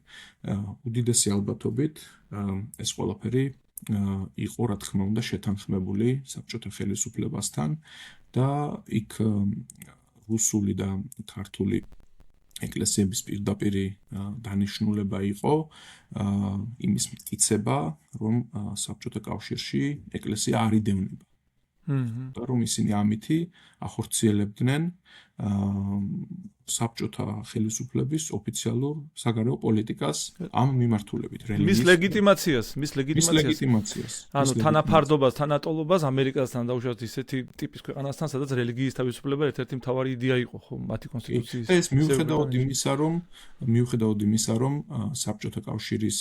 უდიდესი ალბათობით ეს ყველაფერი იყო რა თქმა უნდა შეთანხმებული საბჭოთა ხელისუფლებასთან და იქ რუსული და ქართული ეკლესიების პირდაპირი დანიშნულება იყო იმის მტკიცება, რომ საბჭოთა კავშირში ეკლესია არ იდევნება. რომ ისინი ამითი ახორციელებდნენ საბჭოთა ხელისუფლების ოფიციალურ საგარეო პოლიტიკას ამ მიმართულებით მის ლეგიტიმაციას ანუ თანაფარდობას, თანატოლობას ამერიკასთან დაუშვათ ისეთი ტიპის ქვეყანასთან, სადაც რელიგიის თავისუფლება ერთ-ერთი მთავარი იდეა იყო, ხო, მათი კონსტიტუციის. ეს მიუხედავად იმისა, რომ საბჭოთა კავშირის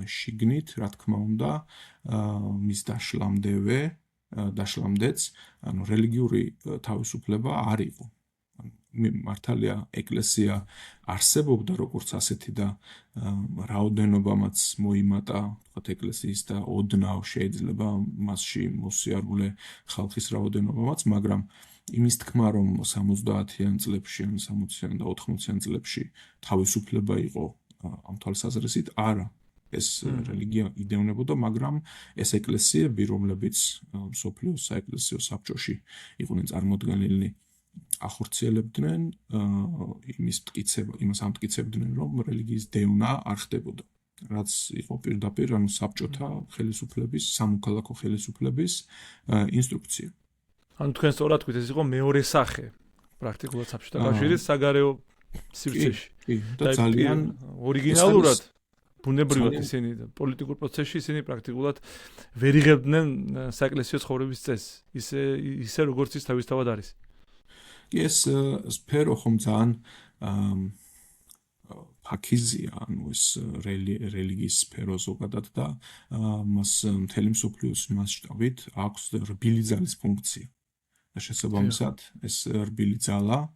შიგნით, რა თქმა უნდა, მის დაშლამდეც, ანუ რელიგიური თავისუფლება არ იყო. მართალია ეკლესია არსებობდა როგორც ასეთი და რაოდენობამაც მოიმატა, თქვათ ეკლესიის და ოდნავ შეიძლება მასში მოსიარულე ხალხის რაოდენობამაც, მაგრამ იმის თქმა, რომ 70-იან წლებში, 60-იან და 80-იან წლებში თავისუფლება იყო ამ თვალსაზრისით, არა. ეს რელიგია იდევნებოდა, მაგრამ ეს ეკლესიები, რომლებიც მსოფლიოს საეკლესიო საბჭოში იყვნენ წარმოდგენილნი, ახორციელებდნენ იმას ამტკიცებდნენ, რომ რელიგიის დევნა არ ხდებოდა, რაც იყო პირდაპირ ანუ საბჭოთა ხელისუფლების, სამოქალაქო ხელისუფლების ინსტრუქცია. ანუ თქვენ სწორად თქვით, ეს იყო მეორე სახე პრაქტიკულად საბჭოთა კავშირის საგარეო სივრცეში. და ძალიან ორიგინალურად ბუნებრივად ისინი პოლიტიკურ პროცესში ისინი პრაქტიკულად ვერ იღებდნენ საეკლესიო ცხოვრების წესს, ისე როგორც ის თავისთავად არის. ეს სფერო ხომ ძალიან ფაქიზია, ანუ ეს რელიგიის სფერო ზოგადად და მას მთელი მსოფლიოს მასშტაბით აქვს რბილი ძალის ფუნქცია. და შესაბამისად, ეს რბილი ძალა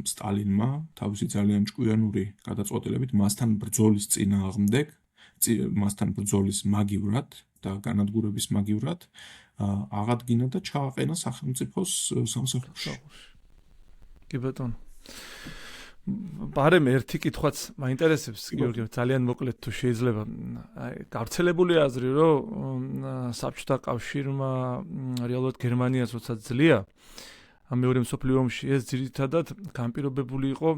სტალინმა თავისი ძალიან ჭკვიანური გადაწყვეტილებით მასთან ბრძოლის წინააღმდეგ, მასთან ბრძოლის მაგივრად და განადგურების მაგივრად აღადგინა და ჩააყენა სახელმწიფოს სამსახურში. კი ბატონო. ბარემ ერთი კითხვაც მაინტერესებს, გიორგი, ძალიან მოკლედ თუ შეიძლება. გავრცელებული აზრი, რომ საბჭოთა კავშირმა რეალურად გერმანიას როცა ძლია მეორე მსოფლიო ომში, ეს ძირითადად განპირობებული იყო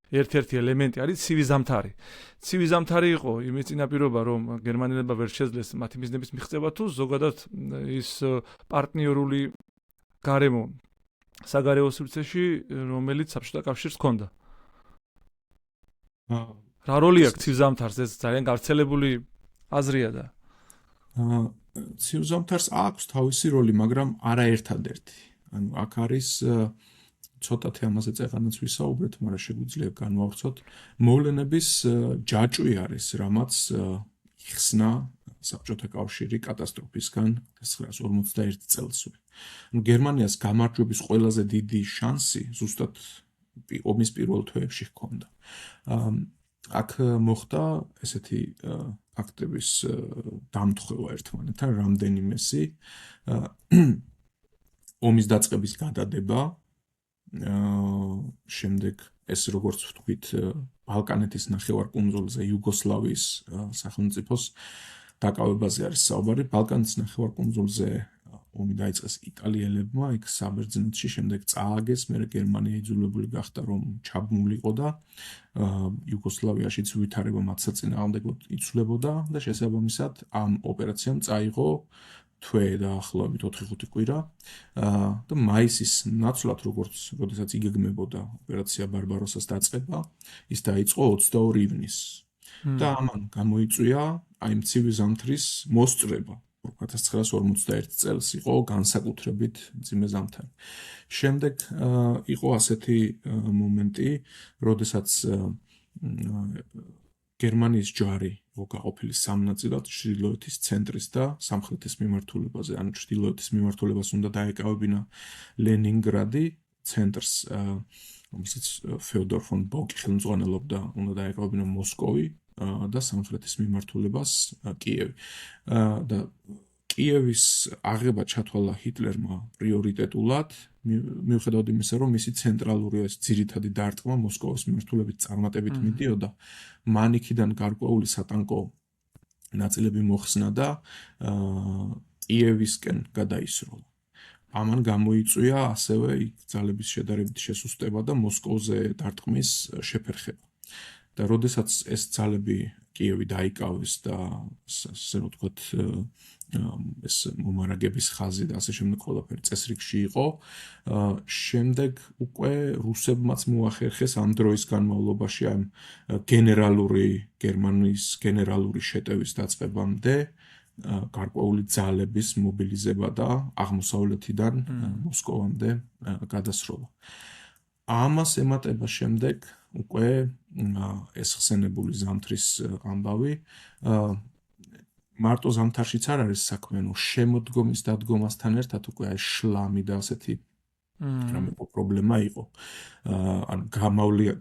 ერთ-ერთი ელემენტი არის ცივი ზამთარი. ცივი ზამთარი იყო იმის წინაპირობა, რომ გერმანელებმა ვერ შეძლეს მათი მიზნების მიღწევა თუ ზოგადად ის პარტნიორული გარემო საგარეო სივრცეში, რომელიც საბჭოთა კავშირს ჰქონდა. რა როლი აქვს ცივ ზამთარს? ეს ძალიან გავრცელებული აზრია და ცივ ზამთარს აქვს თავისი როლი, მაგრამ არა ერთადერთი. ანუ აქ არის ცოტათი ამაზე წეღანაც ვისაუბრეთ, მაგრამ შეგვიძლია განვავრცოთ. მოვლენების ჯაჭვი არის, რამაც იხსნა საბჭოთა კავშირი კატასტროფისგან 1941 წელსვე. ანუ გერმანიას გამარჯვების ყველაზე დიდი შანსი ზუსტად ომის პირველ თვეებში ჰქონდა. აქ მოხდა ესეთი ფაქტების დამთხევა ერთმანეთთან, რამდენიმესი ომის დაწყების გადადება, შემდეგ ეს როგორც ვთქვით, ბალკანეთის ნახევარკუნძულზე იუგოსლავიის სახელმწიფოს დაკავებაზე არის საუბარი. ბალკანეთის ნახევარკუნძულზე ომი დაიწყეს იტალიელებმა, იქ საბერძნეთში, შემდეგ წააგეს, მერე გერმანია იძულებული გახდა, რომ ჩაბმულიყო და იუგოსლავიაშიც ვითარება მათ საწინააღმდეგოდ იცვლებოდა და შესაბამისად ამ ოპერაციამ წაიღო თვე დაახლოებით 4-5 კვირა და მაისის ნაცვლად, როდესაც იგეგმებოდა ოპერაცია ბარბაროსას დაწყება, ის დაიწყო 22 ივნისს. და ამან გამოიწვია აი მცივი ზამთრის მოსწრება. 1941 წელს იყო განსაკუთრებით მძიმე ზამთარი. შემდეგ იყო ასეთი მომენტი, როდესაც გერმანიის ჯარი იყო გაყოფილი სამ ნაწილად, ჩრდილოეთის, ცენტრის და სამხრეთის მიმართულებაზე. ანუ ჩრდილოეთის მიმართულებას უნდა დაეკავებინა ლენინგრადი, ცენტრს, რომელსაც ფეოდორ ფონ ბოკი ხელმძღვანელობდა, უნდა დაეკავებინა მოსკოვი და სამხრეთის მიმართულებას კიევი. და კიევის აღება ჩათვალა ჰიტლერმა პრიორიტეტულად, მიუხედავად იმისა, რომ მისი ცენტრალური ეს ძირითადი დარტყმა მოსკოვის მიმართულებით წარმატებით მიდიოდა, მან იქიდან გარკვეული სატანკო ნაწილები მოხსნა და კიევისკენ გადაისროლა. ამან გამოიწვია ასევე ძალების შედარებით შესუსტება და მოსკოვზე დარტყმის შეფერხება. და როდესაც ეს ძალები კიევი დაიკავეს და ასე რომ ვთქვათ ეს მომარაგების ხაზი და ასე შემდეგ ყველაფერი წესრიგში იყო. შემდეგ უკვე რუსებმაც მოახერხეს ამ დროის განმავლობაში ამ გერმანიის გენერალური შეტევის დაწყებამდე გარკვეული ძალების მობილიზება და აღმოსავლეთიდან მოსკოვამდე გადასროლა. ამას ემატება შემდეგ უკვე ეს ხსენებული ზამთრის ამბავი მარტო ზამთარშიც არ არის საქმე, შემოდგომის დადგომასთან ერთად უკვე აი შლამი და ასეთი რამე პრობლემა იყო. ან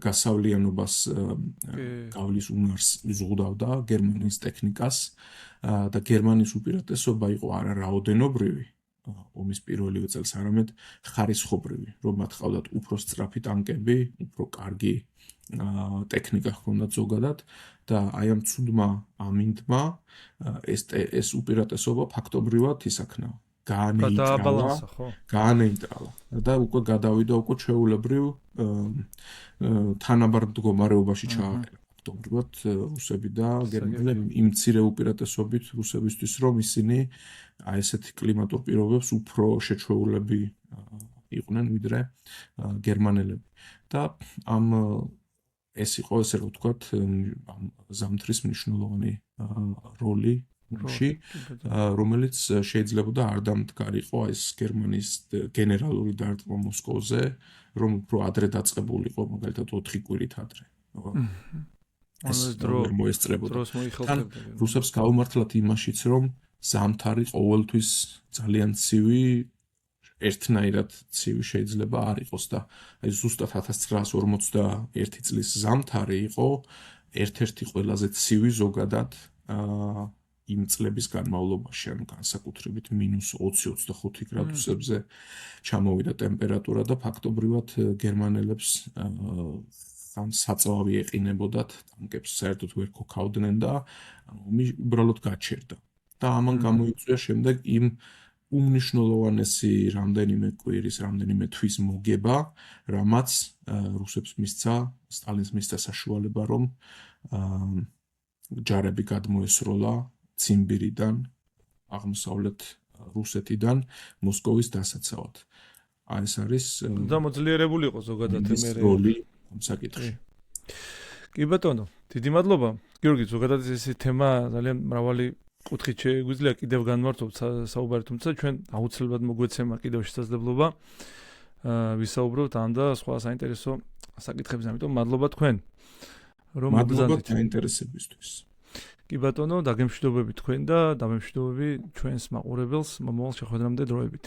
გასავლიანობას გავლის უნარს ზღუდავდა გერმანიის ტექნიკას და გერმანიის უპირატესობა იყო არა რაოდენობრივი ომის პირველივე წელს, არამედ ხარისხობრივი, რომ მათ ყავდათ უფრო სწრაფი ტანკები, უფრო კარგი ტექნიკა ჰქონდათ ზოგადად და აი ამ ცუდმა ამინდმა ეს უპირატესობა ფაქტობრივად ისაქნა გაანეიტრალა და უკვე გადავიდა უკვე ჩვეულებრივ თანაბარ მდგომარეობაში ჩააყენა ფაქტობრივად რუსები და გერმანელები იმ მცირე უპირატესობით რუსებისთვის რომ ისინი აი ესეთი კლიმატურ პირობებს უფრო შეჩვეულები იყვნენ ვიდრე გერმანელები და ამ ეს იყო ესე რომ ვთქვათ ზამთრის მნიშვნელოვანი როლი რომელიც შეიძლებოდა არ დამდგარიყო ეს გერმანიის გენერალური დარტყმა მოსკოვზე, რომ უფრო ადრე დაწყებულიყო, მაგალითად 4 კვირით ადრე. ეს დრო მოესწრებოდა. თან რუსებს გაუმართლათ იმაშიც, რომ ზამთარი ყოველთვის ძალიან ცივი ერთნაირად ცივი შეიძლება არ იყოს და აი ზუსტად 1941 წლის ზამთარი იყო ერთ-ერთი ყველაზე ცივი ზოგადად იმ წლების განმავლობაში, ანუ განსაკუთრებით -20-25 გრადუსებზე ჩამოვიდა ტემპერატურა და ფაქტობრივად გერმანელებს ან საწვავი ეყინებოდათ, ტანკებს საერთოდ ვერ ქოქავდნენ და უბრალოდ გაჩერდა. და ამან გამოიწვია შემდეგ იმ უმნიშვნელოვანესი რამდენიმე კვირის, რამდენიმე თვის მოგება, რამაც რუსებს მისცა, სტალინს მისცა საშუალება, რომ ჯარები გადმოესროლა ციმბირიდან, აღმოსავლეთ რუსეთიდან მოსკოვის დასაცავად. აი ეს არის და მოძლიერებული იყო ზოგადად როლი ამ საკითხში. კი ბატონო, დიდი მადლობა. გიორგი, ზოგადად ეს თემა ძალიან მრავალი კუთხით შეგვიძლია კიდევ განმარტოთ საუბარი, თუმცა ჩვენ აუცილებლად მოგვეცემა კიდევ შესაძლებლობა ვისაუბროთ ამ და სხვა საინტერესო საკითხებზე, ამიტომ მადლობა თქვენ. რომ მოგზავნით აინტერესებისთვის. კი ბატონო, დაგემშვიდობები თქვენ და დამემშვიდობები ჩვენს მაყურებელს მომავალ შეხვედრამდე დროებით.